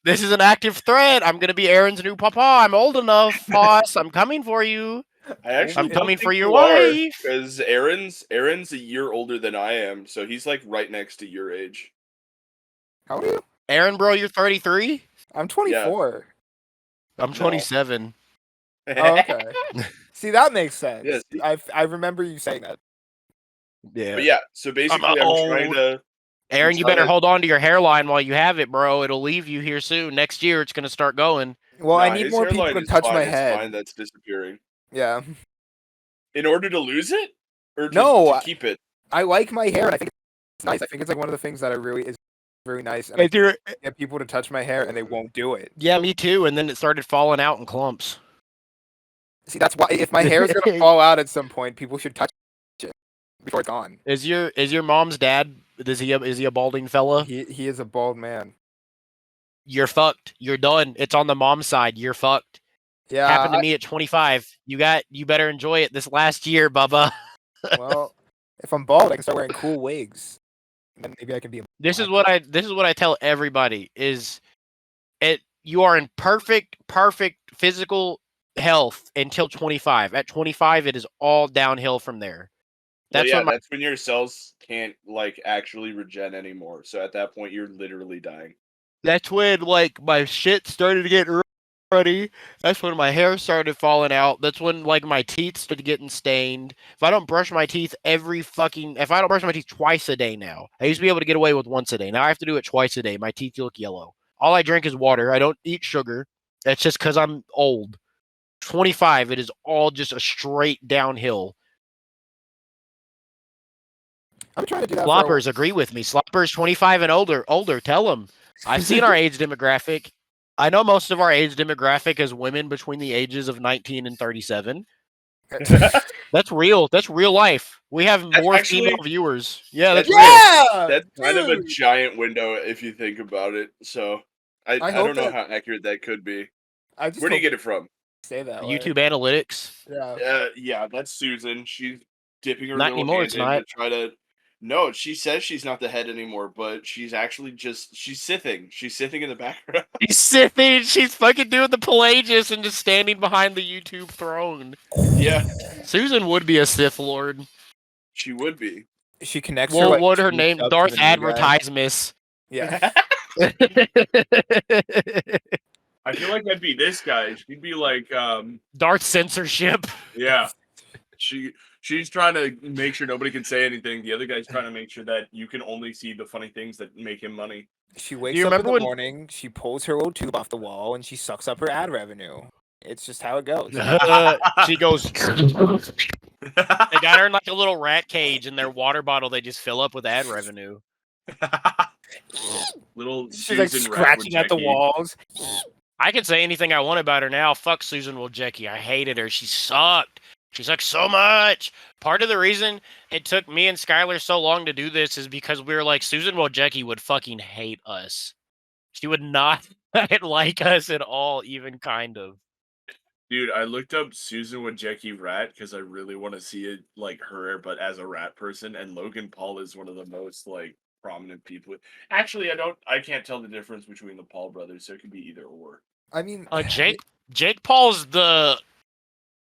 This is an active threat. I'm going to be Aaron's new papa. I'm old enough, Haas. I'm coming for you. I actually I'm coming for your wife wife. because Aaron's a year older than I am, so he's like right next to your age. How old are you? Aaron, bro, you're 33? I'm 24. I'm 27. Oh, okay. See, that makes sense. Yes. I remember you saying that. Yeah. But yeah, so basically, I'm trying old. to. Aaron, you trying better to- hold on to your hairline while you have it, bro. It'll leave you here soon. Next year, it's going to start going. Well, I Nah, need his more people hairline to is touch fine, my it's head. mine that's disappearing. Yeah. In order to lose it, or to, No, to keep it. I like my hair, and I think it's nice. I think it's like one of the things that is very nice. And I get people to touch my hair, and they won't do it. Yeah, me too. And then it started falling out in clumps. See, that's why if my hair is gonna fall out at some point, people should touch it before it's gone. Is your mom's dad? Is he a balding fella? He is a bald man. You're fucked. You're done. It's on the mom's side. You're fucked. Yeah. Happened to me at 25. You better enjoy it this last year, Bubba. Well, if I'm bald, I can start wearing cool wigs. And then maybe I can be. This is what I tell everybody is you are in perfect physical health until 25. At 25 it is all downhill from there. That's That's when your cells can't like actually regen anymore. So at that point you're literally dying. That's when like my shit started to get ruddy. That's when my hair started falling out. That's when like my teeth started getting stained. If I don't brush my teeth twice a day now. I used to be able to get away with once a day. Now I have to do it twice a day. My teeth look yellow. All I drink is water. I don't eat sugar. That's just because I'm old. 25, it is all just a straight downhill. I'm trying to do that. Sloppers agree with me. Sloppers 25 and older. Tell them. I've seen our age demographic. I know most of our age demographic is women between the ages of 19 and 37. That's real. That's real life. We have more female viewers. Yeah, that's real. That's kind of a giant window if you think about it. So I don't know how accurate that could be. Where do you get it from? Say that. YouTube analytics. Yeah. Yeah, that's Susan. She's dipping her Not little anymore, hand it's in not. to try to. No, she says she's not the head anymore, but she's actually she's sithing. She's sithing in the background. She's sitting. She's fucking doing the Pelagius and just standing behind the YouTube throne. Yeah, Susan would be a Sith Lord. she would be. She connects. Well, what her her name? Darth Advertisements. Yeah. I feel like that'd be this guy. She'd be like, Darth Censorship. yeah. She's trying to make sure nobody can say anything. The other guy's trying to make sure that you can only see the funny things that make him money. She wakes up in the morning, she pulls her old tube off the wall, and she sucks up her ad revenue. It's just how it goes. She goes. They got her in like a little rat cage, and their water bottle they just fill up with ad revenue. Little She's like Susan scratching at the walls. I can say anything I want about her now. Fuck Susan Wojcicki. I hated her. She sucked. She sucked so much. Part of the reason it took me and Skylar so long to do this is because we were like, Susan Wojcicki would fucking hate us. She would not like us at all, even kind of. Dude, I looked up Susan Wojcicki rat because I really want to see it like her, but as a rat person. And Logan Paul is one of the most like prominent people. Actually, I can't tell the difference between the Paul brothers, so it could be either or. I mean, Jake Paul's the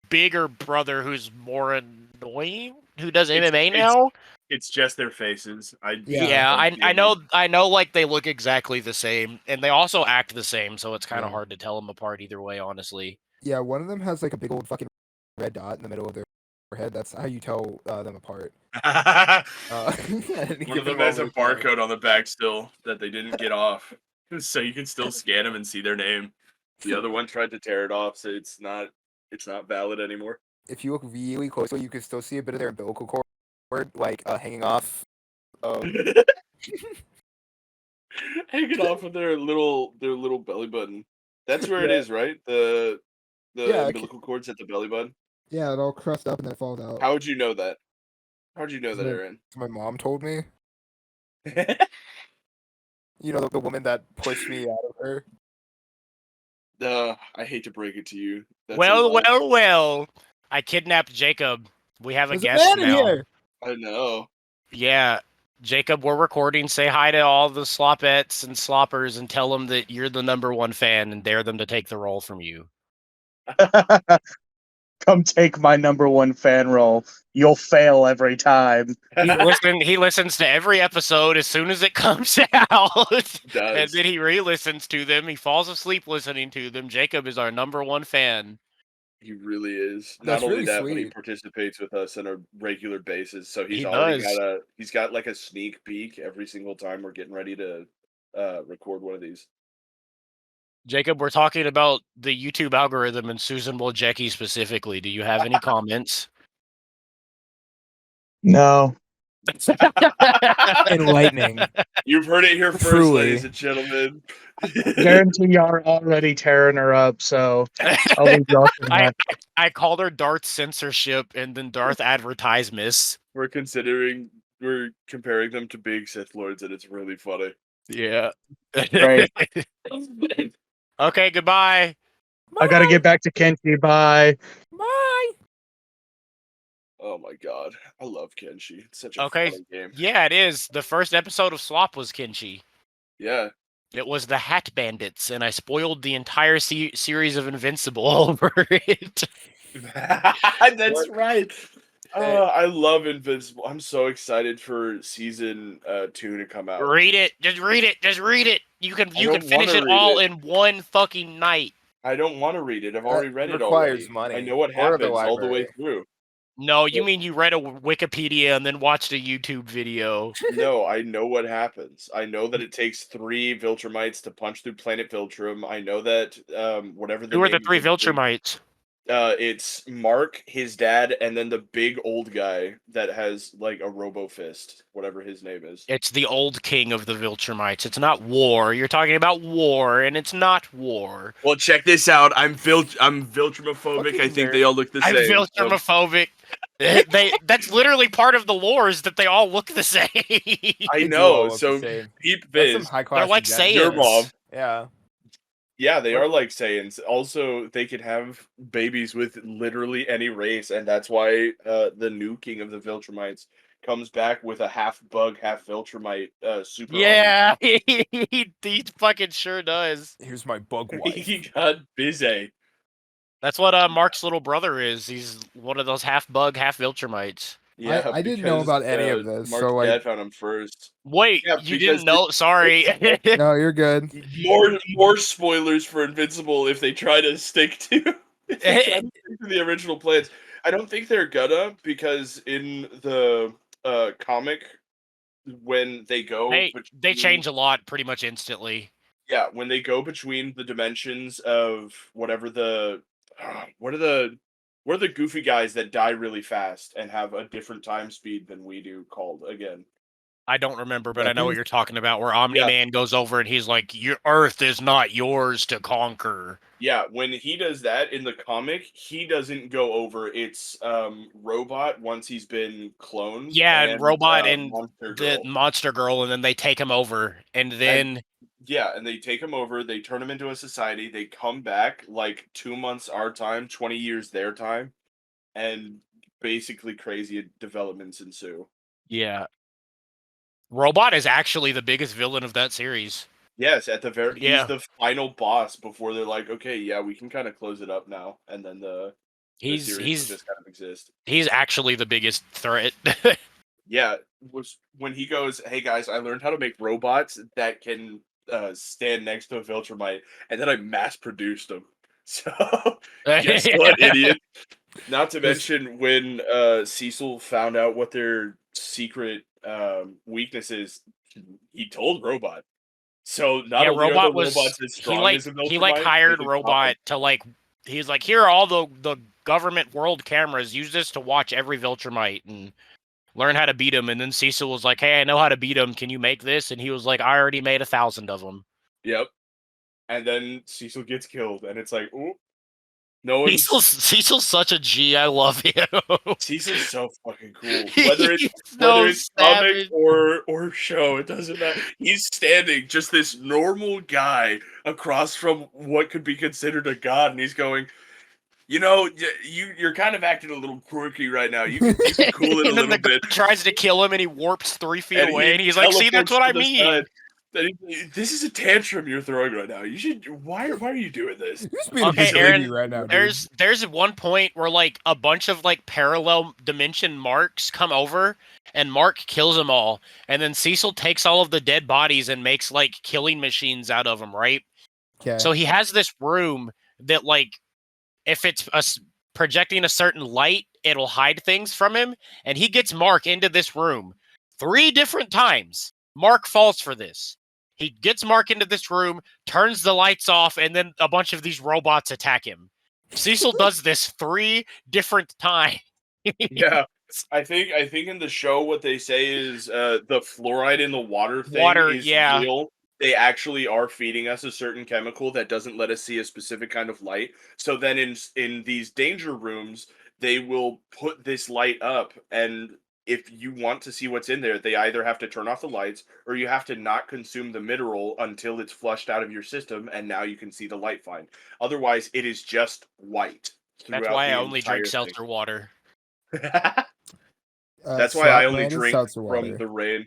bigger brother who's more annoying, who does MMA now. It's just their faces. I know like they look exactly the same, and they also act the same, so it's kind of hard to tell them apart either way, honestly. Yeah, one of them has like a big old fucking red dot in the middle of their head. That's how you tell them apart. At any One of given them has a moment in time. barcode on the back still that they didn't get off, so you can still scan them and see their name. The other one tried to tear it off, so it's not valid anymore. If you look really closely, you can still see a bit of their umbilical cord, like hanging off. Hanging off of their little belly button. That's where it Yeah. is, right? The Yeah, umbilical cord's at the belly button. Yeah, it all crust up and then it falls out. How would you know that? How'd you know that, my, Aaron? my mom told me. You know, the woman that pushed me out of her. I hate to break it to you. That's a Well, lie. well, well. I kidnapped Jacob. We have a There's a guest man in now. here. I know. Yeah. Jacob, we're recording. Say hi to all the slopettes and sloppers and tell them that you're the number one fan and dare them to take the role from you. Come take my number one fan role. You'll fail every time. He listens to every episode as soon as it comes out. And Does. then he re-listens to them. He falls asleep listening to them. Jacob is our number one fan. He really is. That's Not only really that, but he sweet. participates with us on a regular basis. So he's He already does. got like a sneak peek every single time we're getting ready to record one of these. Jacob, we're talking about the YouTube algorithm and Susan Wojcicki specifically. Do you have any comments? No. Enlightening. You've heard it here first, Truly. ladies and gentlemen. Guarantee y'all are already tearing her up, so I'll leave y'all to that. I called her Darth Censorship and then Darth Advertisements. We're comparing them to big Sith Lords, and it's really funny. Yeah. Right. Okay, goodbye. I gotta get back to Kenshi. Bye. Bye. Oh my god, I love Kenshi. It's such a Okay. funny game. Yeah, it is. The first episode of SLOP was Kenshi. Yeah. It was the Hat Bandits, and I spoiled the entire series of Invincible over it. That's right. I love Invincible. I'm so excited for season 2 to come out. Read it. Just read it. Just read it. You can finish it read all it. in one fucking night. I don't want to read it. I've already read it requires already. money. I know what Or the happens all the way library. through. No, you mean you read a Wikipedia and then watched a YouTube video. No, I know what happens. I know that it takes 3 Viltrumites to punch through planet Viltrum. I know that whatever the Who are the name 3 of the- Viltrumites? It's Mark, his dad, and then the big old guy that has like a robo fist, whatever his name is. It's the old king of the Viltrumites. It's not war. You're talking about war, and it's not war. Well, check this out. I'm Viltrumophobic. I Fucking think nerd. they all look the I'm same. Viltrumophobic. That's literally part of the lore is that they all look the same. I They do know. all look the So same. peep That's some Viz. high class. They're like eugenics. Your Saiyans. mom. Yeah. Yeah, they are like Saiyans. Also, they can have babies with literally any race, and that's why the new king of the Viltrumites comes back with a half bug, half Viltrumite super. Yeah, he fucking sure does. Here's my bug army. wife. He got busy. That's what Mark's little brother is. He's one of those half bug, half Viltrumites. Yeah, I didn't know because, about any of this, Mark's so, like- dad found him first. Wait, Yeah, you because didn't know? Sorry. No, you're good. More spoilers for Invincible if they try to stick to the original plans. I don't think they're gonna, because in the comic, when they go they between, change a lot pretty much instantly. yeah, when they go between the dimensions of whatever the what are the goofy guys that die really fast and have a different time speed than we do called again? I don't remember, but I know what Weapons? you're talking about. Where Omni-Man goes over and he's like, "Your Earth is not yours to conquer." Yeah, when he does that in the comic, he doesn't go over. It's Robot once he's been cloned. Yeah, and Robot and Monster the Girl. Monster Girl, and then they take him over, and then Yeah, and they take him over. They turn him into a society. They come back like 2 months our time, 20 years their time, and basically crazy developments ensue. yeah, Robot is actually the biggest villain of that series. Yes, at the very Yeah. he's the final boss before they're like, okay, yeah, we can kind of close it up now, and then the series will He's just kind of exist. he's actually the biggest threat. Yeah, was when he goes, "Hey guys, I learned how to make robots that can stand next to a Viltrumite, and then I mass produced them." So guess what, idiot? Not to This- mention when Cecil found out what their secret weakness is, he told Robot. So not Yeah, only are the Robot was robots as strong as a he Viltrumite, hired they can stop 'em. Robot to like he's like, here are all the government world cameras. Use this to watch every Viltrumite and learn how to beat him. And then Cecil was like, hey, I know how to beat him. Can you make this? And he was like, I already made 1,000 of them. Yep. And then Cecil gets killed, and it's like, ooh, no one's. Cecil's such a G. I love him. Cecil's so fucking cool. He's Whether so it's comic savage. or show, it doesn't matter. He's standing just this normal guy across from what could be considered a god, and he's going, you know, you're kind of acting a little quirky right now. You can cool it a And then little the guy bit. tries to kill him, and he warps 3 feet And away, he and he's like, "See, that's teleports what to I the mean." side. This is a tantrum you're throwing right now. You should. Why are you doing this? You're just being Okay, a baby Aaron, right now, dude. There's one point where like a bunch of like parallel dimension marks come over, and Mark kills them all, and then Cecil takes all of the dead bodies and makes like killing machines out of them, right? Okay. So he has this room that like if it's projecting a certain light, it'll hide things from him, and he gets Mark into this room 3 different times. Mark falls for this. He gets Mark into this room, turns the lights off, and then a bunch of these robots attack him. Cecil does this 3 different times. Yeah, I think in the show what they say is the fluoride in the water thing Water, is yeah. real. They actually are feeding us a certain chemical that doesn't let us see a specific kind of light. So then in these danger rooms, they will put this light up, and if you want to see what's in there, they either have to turn off the lights or you have to not consume the mineral until it's flushed out of your system, and now you can see the light fine. Otherwise, it is just white That's throughout why the I only drink entire seltzer water. thing. That's why I only drink from water. the rain.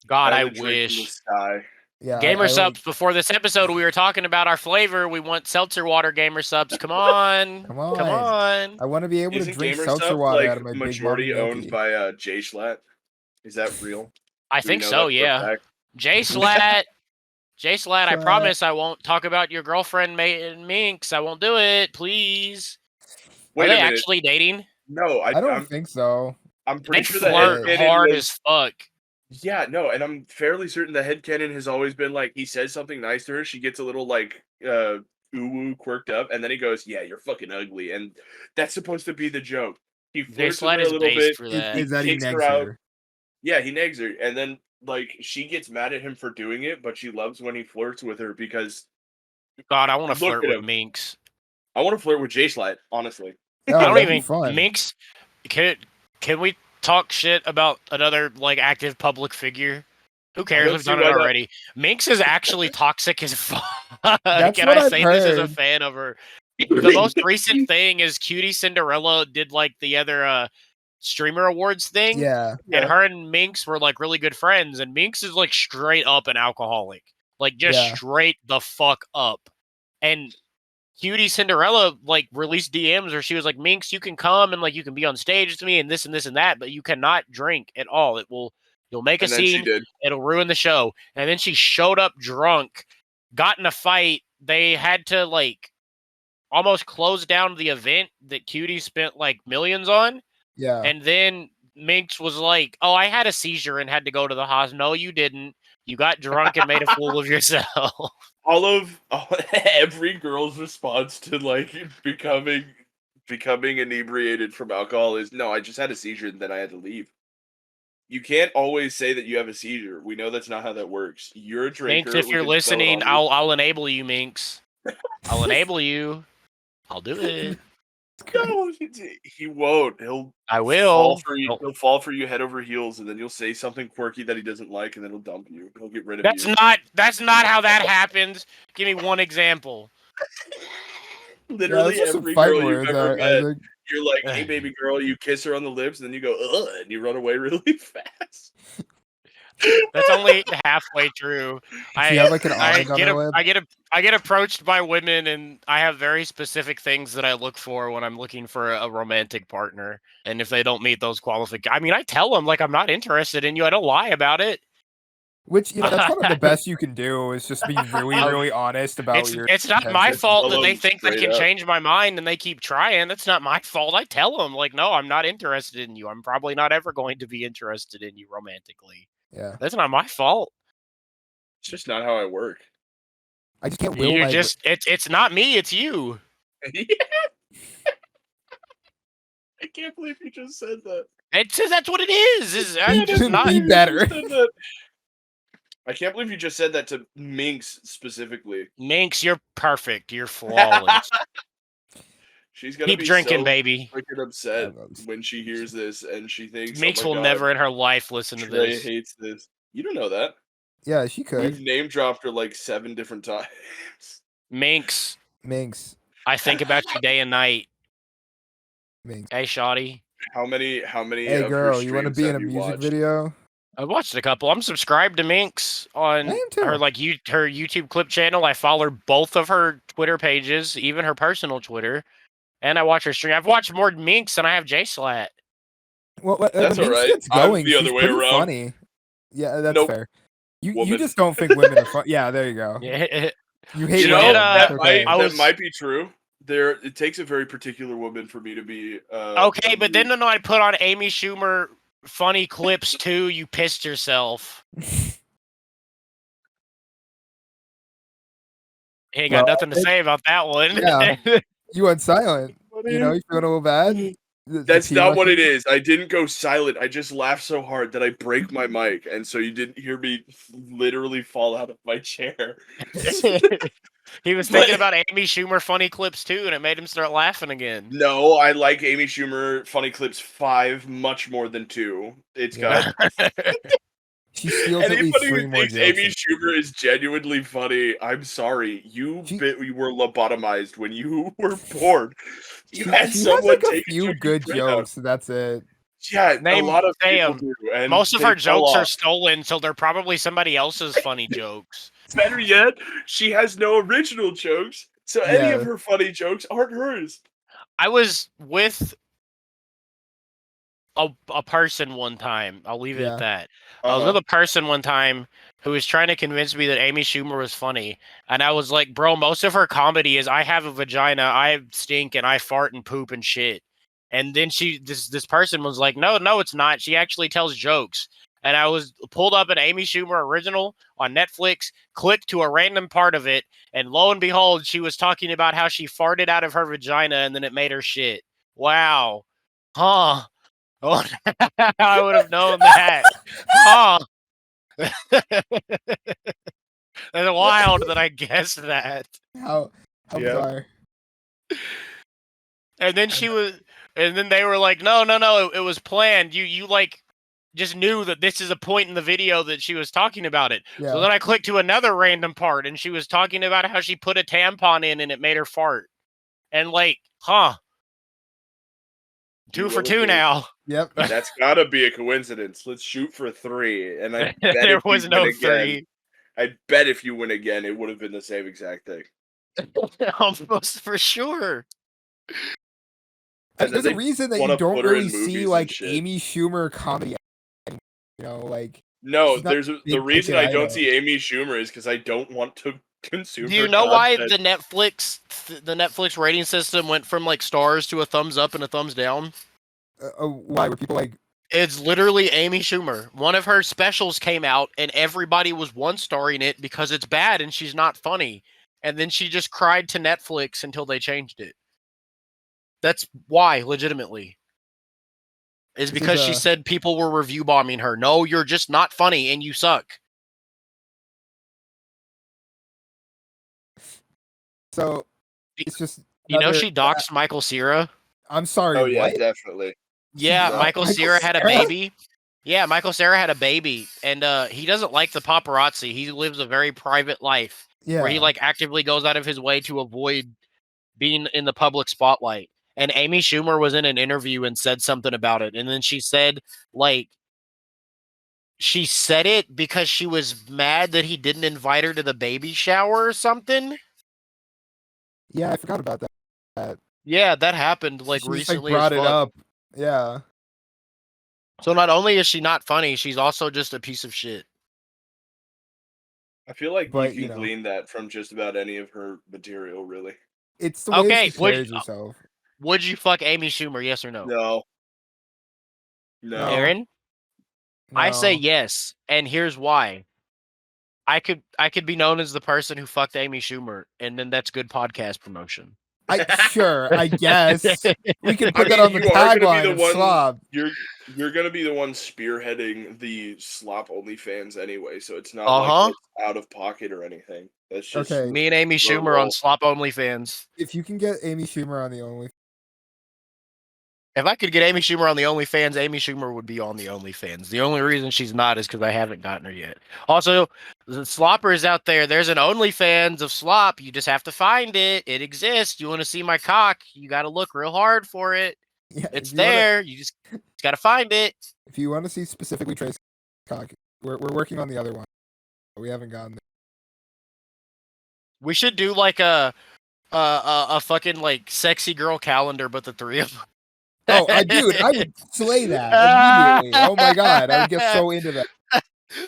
God, I only drink from the wish. sky. Yeah, Gamer I subs, before this episode, we were talking about our flavor. We want seltzer water, gamer subs. Come on. Come on. Come on. I want to be able Isn't to drink Gamer seltzer Stuff water like out of my big majority mommy owned Yankee. by Jay Schlatt? Is that real? I Do we think know so, that for a yeah. fact? Jay Slat. Jay Slat, I Slat. promise I won't talk about your girlfriend, Minx. I won't do it, please. Wait Are a they minute. actually dating? No, I don't think so. I'm They pretty sure the flirt headcanon hard was. as fuck. Yeah, no, and I'm fairly certain the headcanon has always been like he says something nice to her, she gets a little like ooh quirked up, and then he goes, "Yeah, you're fucking ugly," and that's supposed to be the joke. He Jay flirts with Slat her a is little based bit. for Is, that. is that he kicks her negs out. her? Yeah, he nags her, and then like she gets mad at him for doing it, but she loves when he flirts with her because God, I want to look flirt at with him. Minx. I want to flirt with Jay Slat, honestly. Oh, I don't that'd be even fun. Minx. Can we talk shit about another like active public figure? Who cares? don't We've see done it why not. already. Minx is actually toxic as fuck. That's Can what I I've say this as a heard. fan of her? The most recent thing is Cutie Cinderella did like the other streamer awards thing. Yeah. And Yeah. her and Minx were like really good friends, and Minx is like straight up an alcoholic. Like just Yeah. straight the fuck up. And Cutie Cinderella like released DMs where she was like, Minx, you can come and like you can be on stage with me and this and this and that, but you cannot drink at all. You'll make a And then she scene, did. it'll ruin the show. And then she showed up drunk, got in a fight. They had to like almost close down the event that Cutie spent like millions on. Yeah. And then Minx was like, "Oh, I had a seizure and had to go to the hospital." No, you didn't. You got drunk and made a fool of yourself. Every girl's response to like becoming inebriated from alcohol is no, I just had a seizure and then I had to leave. You can't always say that you have a seizure. We know that's not how that works. You're a drinker. Minx, if we you're can smell it listening, on you. I'll enable you, Minx. I'll enable you. I'll do it. No, he won't. He'll I fall will. for you. He'll fall for you head over heels, and then you'll say something quirky that he doesn't like, and then he'll dump you. He'll get rid of That's you. not how that happens. Give me one example. Literally those are some every fight girl you've words, ever I met, think. you're like, "Hey, baby girl," you kiss her on the lips, and then you go, "Ugh," and you run away really fast. That's only halfway true. She had like an orange on her lip. I get approached by women, and I have very specific things that I look for when I'm looking for a romantic partner. And if they don't meet those qualifications, I mean, I tell them like I'm not interested in you. I don't lie about it. Which that's kind of the best you can do is just be really, really honest about your. It's not my intentions. fault that Tell they 'em think they straight can up. change my mind and they keep trying. That's not my fault. I tell them, like, no, I'm not interested in you. I'm probably not ever going to be interested in you romantically. Yeah, That's not my fault. It's just not how I work. I just can't will You're my. just it's not me, it's you. Yeah. I can't believe you just said that. That's what it is. It's not. Be better. I can't believe you just said that to Minx specifically. Minx, you're perfect. You're flawless. She's gonna Keep be drinking, so baby. freaking upset Yeah, when she hears this and she thinks, Minx "Oh my will god, never in her life listen to Trey this. hates this." You don't know that. Yeah, she could. We've name dropped her like 7 different times. Minx, Minx. I think about you day and night. Minx. Hey, Shawty. How many Hey, of her girl, you want to streams be in have a you music watched? video? I watched a couple. I'm subscribed to Minx on I am too. her her YouTube clip channel. I follow both of her Twitter pages, even her personal Twitter, and I watch her stream. I've watched more Minx than I have J Slat. Well, That's Minx alright. gets I'm going. the She's other way pretty around. funny. Yeah, that's Nope. fair. You Woman. just don't think women are fun. Yeah, there you go. Yeah. You hate She You know, did, women. That's that okay. that might be true. It takes a very particular woman for me to be Okay, but then when I put on Amy Schumer funny clips too, you pissed yourself. Ain't got Well, nothing to say about that one. Yeah. You went silent. You know, you feeling a little bad? That's not what it is. I didn't go silent. I just laughed so hard that I break my mic, and so you didn't hear me literally fall out of my chair. He was thinking about Amy Schumer funny clips too, and it made him start laughing again. No, I like Amy Schumer funny clips 5 much more than 2. It's got She steals at least anybody 3 who more thinks jokes. Amy Schumer is genuinely funny. I'm sorry, you were lobotomized when you were born. You had She has someone like a take few your good brain out. jokes. That's it. Yeah, a lot of say people 'em. do, and Most of they her fell jokes are off. stolen, so they're probably somebody else's funny jokes. Better yet, she has no original jokes, so any of Yeah. her funny jokes aren't hers. I was with a person one time. I'll leave it Yeah. at that. I was with a person one time who was trying to convince me that Amy Schumer was funny, and I was like, "Bro, most of her comedy is I have a vagina, I stink, and I fart and poop and shit." And then this person was like, "No, no, it's not. She actually tells jokes." And I was pulled up an Amy Schumer original on Netflix, clicked to a random part of it, and lo and behold, she was talking about how she farted out of her vagina and then it made her shit. Wow. Huh. Oh, I would have known that. Huh. That's wild that I guessed that. How Yeah. bizarre. And then they were like, no, it was planned. You like just knew that this is a point in the video that she was talking about it. Yeah. So then I clicked to another random part and she was talking about how she put a tampon in and it made her fart. And like, huh. 2 for 2 now. Yep. That's gotta be a coincidence. Let's shoot for 3, and I bet There if you was win no again, 3. I bet if you win again, it would have been the same exact thing. Almost for sure. And There's then a they reason that you wanna don't put her in really see movies and like shit. Amy Schumer comedy. You know, like No, she's not there's a the big reason ticket I don't item. see Amy Schumer is because I don't want to consume Do you her know why content. the Netflix rating system went from like stars to a thumbs up and a thumbs down? Why were people like? It's literally Amy Schumer. One of her specials came out and everybody was 1-starring it because it's bad and she's not funny. And then she just cried to Netflix until they changed it. That's why, legitimately. Is because she said people were review bombing her. No, you're just not funny and you suck. So it's just. You know she doxed Michael Cera? I'm sorry. Oh yeah, what? definitely. Yeah, doxed Michael Michael Cera had a Cera? baby. Yeah, Michael Cera had a baby, and he doesn't like the paparazzi. He lives a very private life where he Yeah. like actively goes out of his way to avoid being in the public spotlight. And Amy Schumer was in an interview and said something about it, and then she said like she said it because she was mad that he didn't invite her to the baby shower or something. Yeah, I forgot about that. Yeah, that happened like She just, recently. brought as it fuck. up. Yeah. So not only is she not funny, she's also just a piece of shit. I feel like But, you can glean that from just about any of her material, really. it's the way Okay, she carries herself. would you fuck Amy Schumer? Yes or no? No. No. Aaron, I say No. yes, and here's why. I could be known as the person who fucked Amy Schumer, and then that's good podcast promotion. Sure, I guess. We could I put that mean, on the you are gonna be tagline the of one. Slob. You're gonna be the one spearheading the slop OnlyFans anyway, so it's not like Uh-huh. it's out of pocket or anything. That's just Okay. Me and Amy your Schumer on role. Slop OnlyFans. If you can get Amy Schumer on the Only, If I could get Amy Schumer on the OnlyFans, Amy Schumer would be on the OnlyFans. The only reason she's not is because I haven't gotten her yet. Also, the sloppers out there, there's an OnlyFans of slop. You just have to find it. It exists. You want to see my cock? You got to look real hard for it. yeah, It's if you wanna- there. You just got to find it. If you want to see specifically Trace cock, we're working on the other one. We haven't gotten there. We should do like a fucking like sexy girl calendar, but the three of them. Oh, I would slay that immediately. Oh my god, I would get so into that.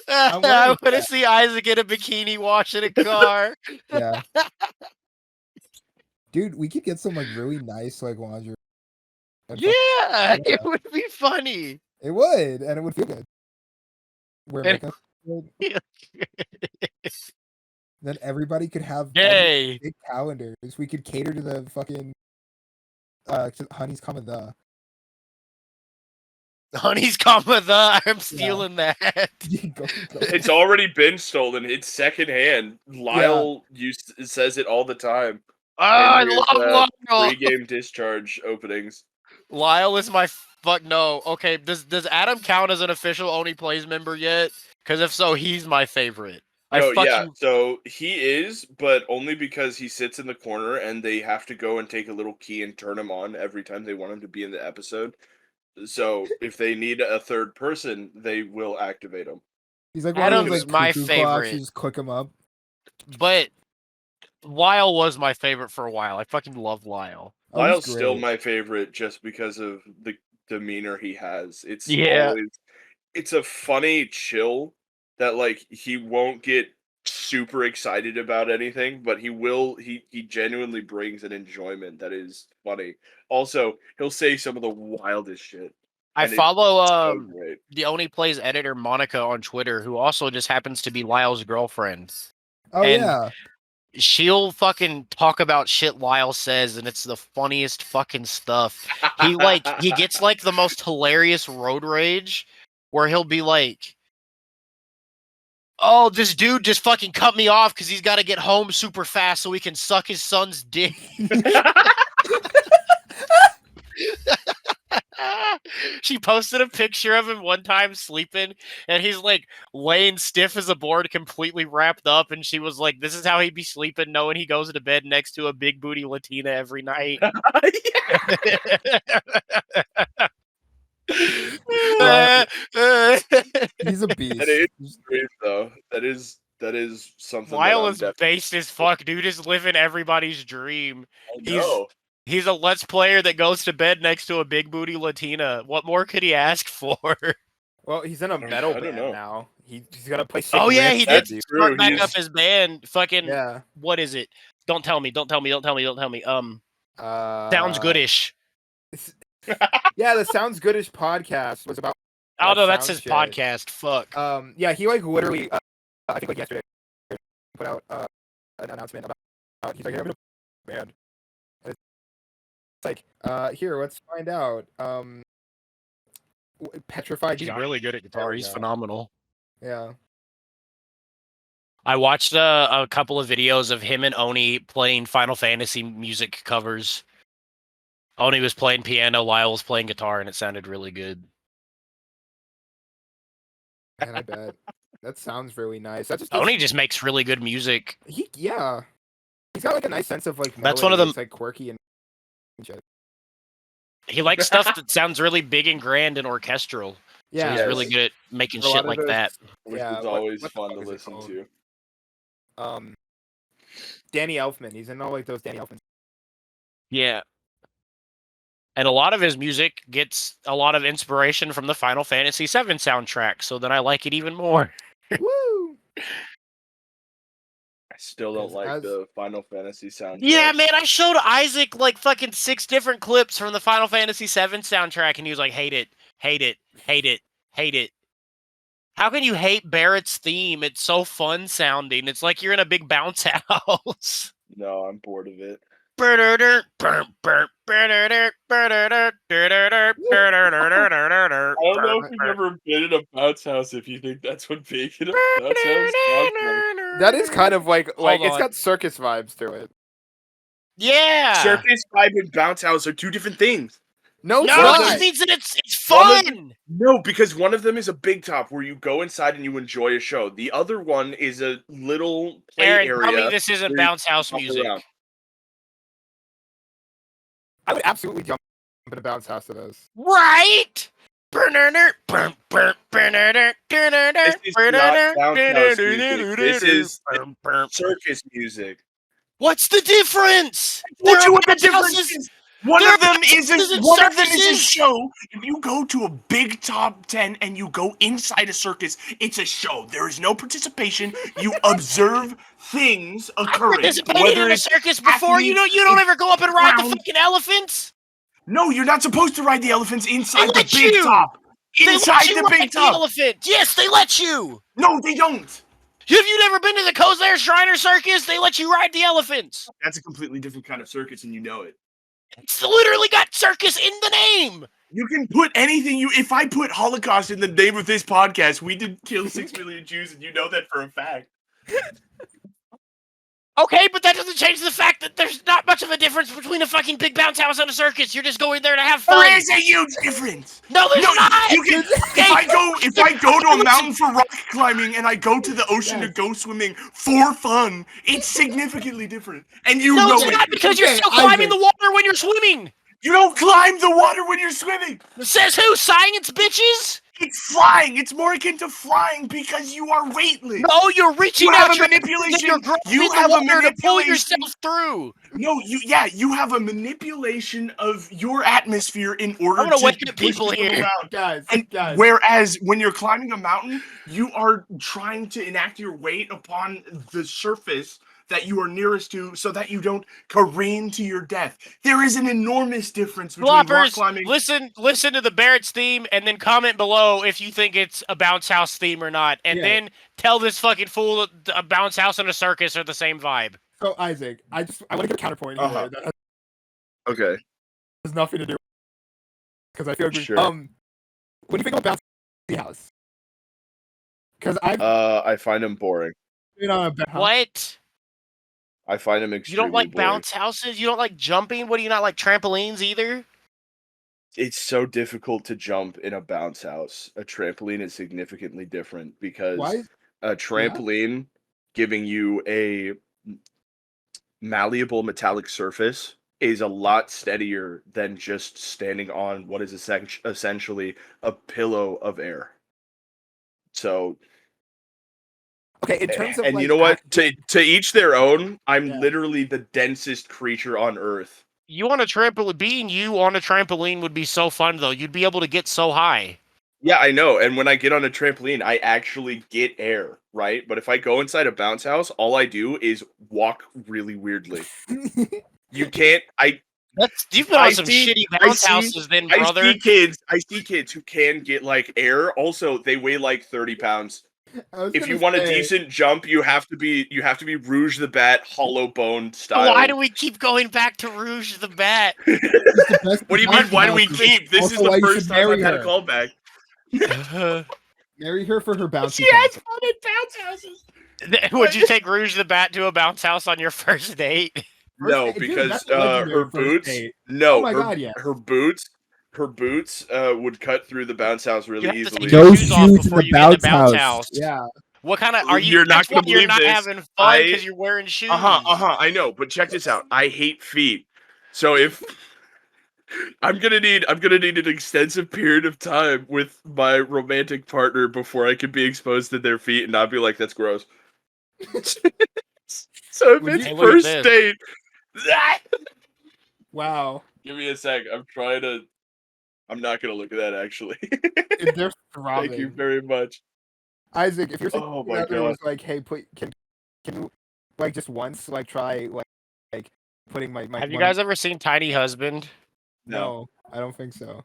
I wearing want to see Isaac in a bikini washing a car. Yeah. Dude, we could get some like really nice like lingerie. And Yeah, Yeah. it would be funny. It would, and it would feel good. Wear And- makeup. Then everybody could have all these Yay. big calendars. We could cater to the fucking Honey's coming the. Honey's comma the. I'm stealing that. Go. It's already been stolen. It's secondhand. Lyle says it all the time. Oh, I And here's, love Lyle. Pre-game discharge openings. Lyle is my fuck no. Okay, does Adam count as an official Only Plays member yet? Because if so, he's my favorite. No, yeah. So he is, but only because he sits in the corner and they have to go and take a little key and turn him on every time they want him to be in the episode. So if they need a third person, they will activate him. He's like Adam's one of those, like, my cuckoo clocks, favorite. you just click him up. But Lyle was my favorite for a while. I fucking love Lyle. Oh, he's Lyle's still great. my favorite just because of the demeanor he has. It's Yeah. always, it's a funny chill that like he won't get super excited about anything, but he will he genuinely brings an enjoyment that is funny. Also, he'll say some of the wildest shit. I and it's follow so great. the Only Plays editor Monica on Twitter, who also just happens to be Lyle's girlfriend. Oh and- yeah. She'll fucking talk about shit Lyle says, and it's the funniest fucking stuff. He gets like the most hilarious road rage where he'll be like, "Oh, this dude just fucking cut me off because he's got to get home super fast so he can suck his son's dick." She posted a picture of him one time sleeping, and he's like laying stiff as a board, completely wrapped up. And she was like, "This is how he'd be sleeping, knowing he goes to bed next to a big booty Latina every night." He's a beast. That is great, though. That is something. Lyle that I'm is based as fuck. Dude is living everybody's dream. definitely- I know. He's a Let's Player that goes to bed next to a big booty Latina. What more could he ask for? Well, he's in a I metal don't band know. now. He's gonna play. Oh yeah, he did That's start true, back he's- up his band. Fucking Yeah. what is it? Don't tell me. Sounds goodish. Yeah, the Sounds Goodish podcast was about. Oh like, no, that's sound his shit. podcast. Fuck. Yeah, he like literally, I think like yesterday, put out an announcement about he's like having a band. And it's like, here, let's find out. Petrified. He's Giant- really good at There guitar. we He's go. phenomenal. Yeah. I watched a couple of videos of him and Oni playing Final Fantasy music covers. Oni was playing piano, Lyle was playing guitar, and it sounded really good. Man, I bet. That sounds really nice. That's just Oni just makes really good music. yeah. He's got like a nice sense of like. That's one of melody. them- It's like quirky and shit. He likes stuff that sounds really big and grand and orchestral. So Yeah. he's Yes. really good at making A lot shit of like those- that. Which Yeah, is what- always what the fun fuck to is it listen called? to. Danny Elfman. He's in all like those Danny Elfman. Yeah. And a lot of his music gets a lot of inspiration from the Final Fantasy VII soundtrack, so then I like it even more. Woo! I still don't like As- the Final Fantasy soundtrack. Yeah, man, I showed Isaac like fucking 6 different clips from the Final Fantasy VII soundtrack, and he was like, hate it, hate it, hate it, hate it. How can you hate Barrett's theme? It's so fun sounding. It's like you're in a big bounce house. No, I'm bored of it. I I don't know if you've ever been in a bounce house if you think that's what being in a bounce house sounds like. That is kind of like Hold it's on. got circus vibes to it. Yeah. Circus vibe and bounce house are two different things. No, it's No, it not. just means that it's One of fun. No, because one of them is a big top where you go inside and you enjoy a show. The other one is a little play Aaron, area. tell me this isn't where you bounce house hop music. around. I would absolutely jump in a bounce house to this. Right? This is not bounce house music. This is circus music. What's the difference? What There you are what the bounce difference houses- is? One there of them are is a circuses and one of them is a circuses. show. If you go to a big top 10 and you go inside a circus, it's a show. There is no participation. You observe things I occurring. participated Whether in a it's circus before. You athletes, don't ever go up and ride the clowns. fucking elephants. no, you're not supposed to ride the elephants inside the let big you. top. They Inside let you the ride big the top. elephant. Yes, they let you. No, they don't. Have you never been to the Kozair Shriner Circus? They let you ride the elephants. That's a completely different kind of circus, and you know it. It's literally got circus in the name. You can put anything you. If I put Holocaust in the name of this podcast, we did kill 6 million Jews, and you know that for a fact. Okay, but that doesn't change the fact that there's not much of a difference between a fucking big bounce house and a circus. You're just going there to have fun. There is a huge difference. No, there's No, not. you can. If I go to a mountain for rock climbing and I go to the ocean to go swimming for fun, it's significantly different. And you No, know it's it. not because you're Okay, still climbing Isaac. the water when you're swimming. You don't climb the water when you're swimming. Says who? Science, bitches? It's flying. It's more akin to flying because you are weightless. No, you're reaching You have out a your hands manipulation- and you're you grabbing have the a water to pull manipulation- yourself through. No, you have a manipulation of your atmosphere in order I'm gonna to wake up push people yourself here. around. Guys, And guys. whereas when you're climbing a mountain, you are trying to enact your weight upon the surface that you are nearest to so that you don't careen to your death. There is an enormous difference between rock Floppers, climbing. listen to the Barrett's theme and then comment below if you think it's a bounce house theme or not. And Yeah. then tell this fucking fool that a bounce house and a circus are the same vibe. So Isaac, I want to get a counterpoint here. Uh-huh. That Okay. has nothing to do because I feel like Sure. what do you think about bouncy house? Because I've I find him boring. been on a bounce. What? I find him You extremely don't like boring. bounce houses? You don't like jumping? What do you not like trampolines either? It's so difficult to jump in a bounce house. A trampoline is significantly different because Why? a trampoline giving you a malleable metallic surface is a lot steadier than just standing on what is essentially a pillow of air. So, Okay, in terms of and like, you know what? To each their own. I'm Yeah. literally the densest creature on earth. You on a trampoline, being you on a trampoline would be so fun though. You'd be able to get so high. Yeah, I know. And when I get on a trampoline, I actually get air, right? But if I go inside a bounce house, all I do is walk really weirdly. You can't. You've been on I some see- shitty I bounce see- houses then, brother. I see kids who can get like air. Also, they weigh like 30 pounds. If you want a decent jump, you have to be Rouge the Bat, hollow bone style. Why do we keep going back to Rouge the Bat? What do you mean? Why do we keep? This is Also, why the you first should time I've marry had a her. callback. Marry her for her bouncy She has house. fun at bounce houses. Would you take Rouge the Bat to a bounce house on your first date? No, Dude, because that's legendary her first boots. date. No, Oh my her, God, yes. her boots. Her boots would cut through the bounce house really You have to easily. take your No shoes off shoes in before the you get in the bounce bounce house. house. Yeah. What kind of are you? You're not that's gonna what, you're believe not this. having fun I- because you're wearing shoes. I know, but check this out. I hate feet. So if I'm gonna need an extensive period of time with my romantic partner before I can be exposed to their feet and not be like, that's gross. So if Would it's you- Hey, look at first this. date, Wow. give me a sec. I'm not gonna look at that actually. They're throbbing. Thank you very much. Isaac, if you're Oh significant my other God. was like, hey, can you like just once, like try like putting my Have you one of- guys ever seen Tiny Husband? No, I don't think so.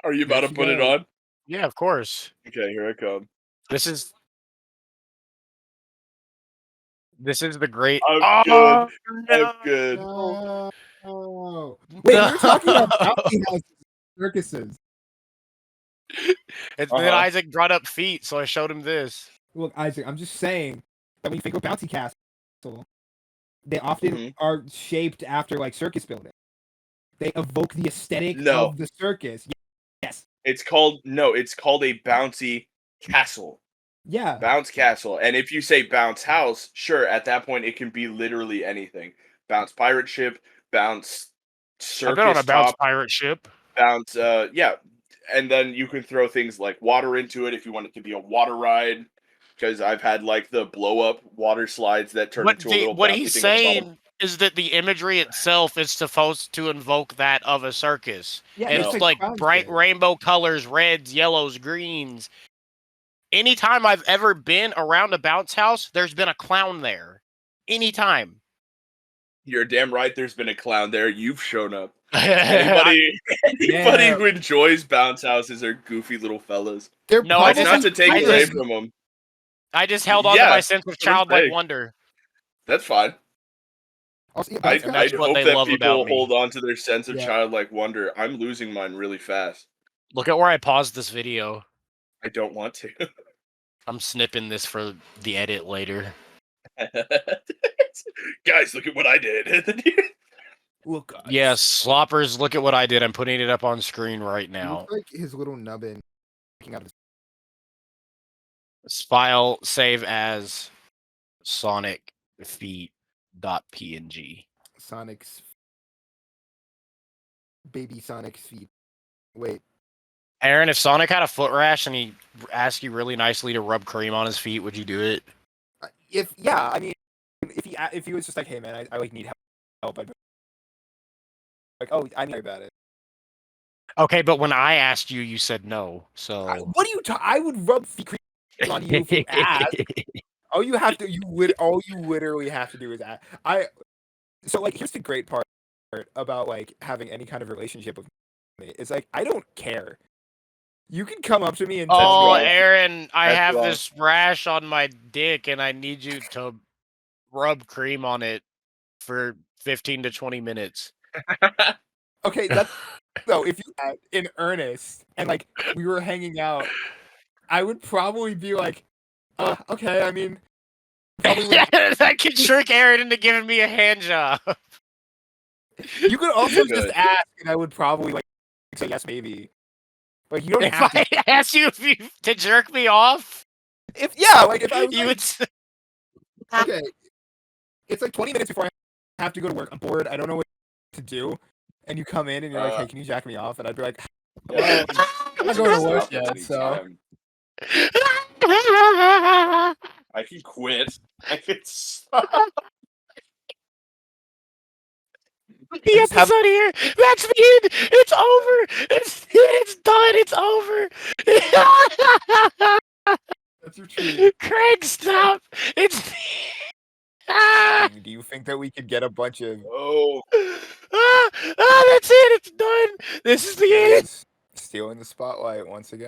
Are you about Yes, to you put it go. on? Yeah, of course. Okay, here I come. This is the great. I'm Oh, good. I'm no. good. No. Wait, we were talking about bounty houses, circuses. And then Uh-huh. Isaac brought up feet, so I showed him this. Look, Isaac, I'm just saying that when you think of bouncy castle, they often Mhm. are shaped after like circus building. They evoke the aesthetic No. of the circus. Yes. It's called a bouncy castle. Yeah. Bounce castle. And if you say bounce house, sure, at that point it can be literally anything. Bounce pirate ship, bounce I've been on a circus bounce top, pirate ship. bounce yeah. And then you can throw things like water into it if you want it to be a water ride. Because I've had like the blow up water slides that turn into a little What bouncy he's thing at the bottom. saying is that the imagery itself is supposed to invoke that of a circus. Yeah, And No. it's like clown bright shit. rainbow colors, reds, yellows, greens. Anytime I've ever been around a bounce house, there's been a clown there. Anytime. You're damn right there's been a clown there. You've shown up. Anybody Yeah. who enjoys bounce houses are goofy little fellas. They're No, I It's not just- to take I away just- from them. I just held on to Yeah, my sense of that's what I'm childlike saying. wonder. That's fine. Also, yeah, but it's I'd that's what hope they that love people about me. hold on to their sense of Yeah. childlike wonder. I'm losing mine really fast. Look at where I paused this video. I don't want to. I'm snipping this for the edit later. Guys, look at what I did. look, guys. Yes, sloppers, look at what I did. I'm putting it up on screen right It now. looks like his little nubbin sticking out of his File save as Sonic feet.png. Sonic's baby Sonic's feet. Wait, Aaron, if Sonic had a foot rash and he asked you really nicely to rub cream on his feet, would you do it? I mean, if he was just like, hey man, I like need help, I'd be like, oh, I know about it. Okay, but when I asked you, you said no. So What do you? I would rub feet cream on you if you asked. All you literally have to do is ask. So like, here's the great part about like having any kind of relationship with me. It's like I don't care. You can come up to me and touch Oh, wrong. me. Aaron, I That's have wrong. this rash on my dick, and I need you to rub cream on it for 15 to 20 minutes. Okay, that's so. If you had in earnest and like we were hanging out, I would probably be like, okay. I mean, probably would, That could trick Aaron into giving me a hand job. you could also just Good. ask, and I would probably like say yes, maybe. Like you don't If have to. I asked you to jerk me off, If I was you like, would. okay, it's like 20 minutes before I have to go to work. I'm bored. I don't know what to do. And you come in and you're like, hey, can you jack me off? And I'd be like, Yeah, I'm not going to work stop yet, any so. time. I can quit. I can stop. The episode here. That's the end. It's over. It's done. It's over. That's your treat. Craig, stop. It's. Do you think that we could get a bunch of Oh. That's it. It's done. This is the end. stealing the spotlight once again?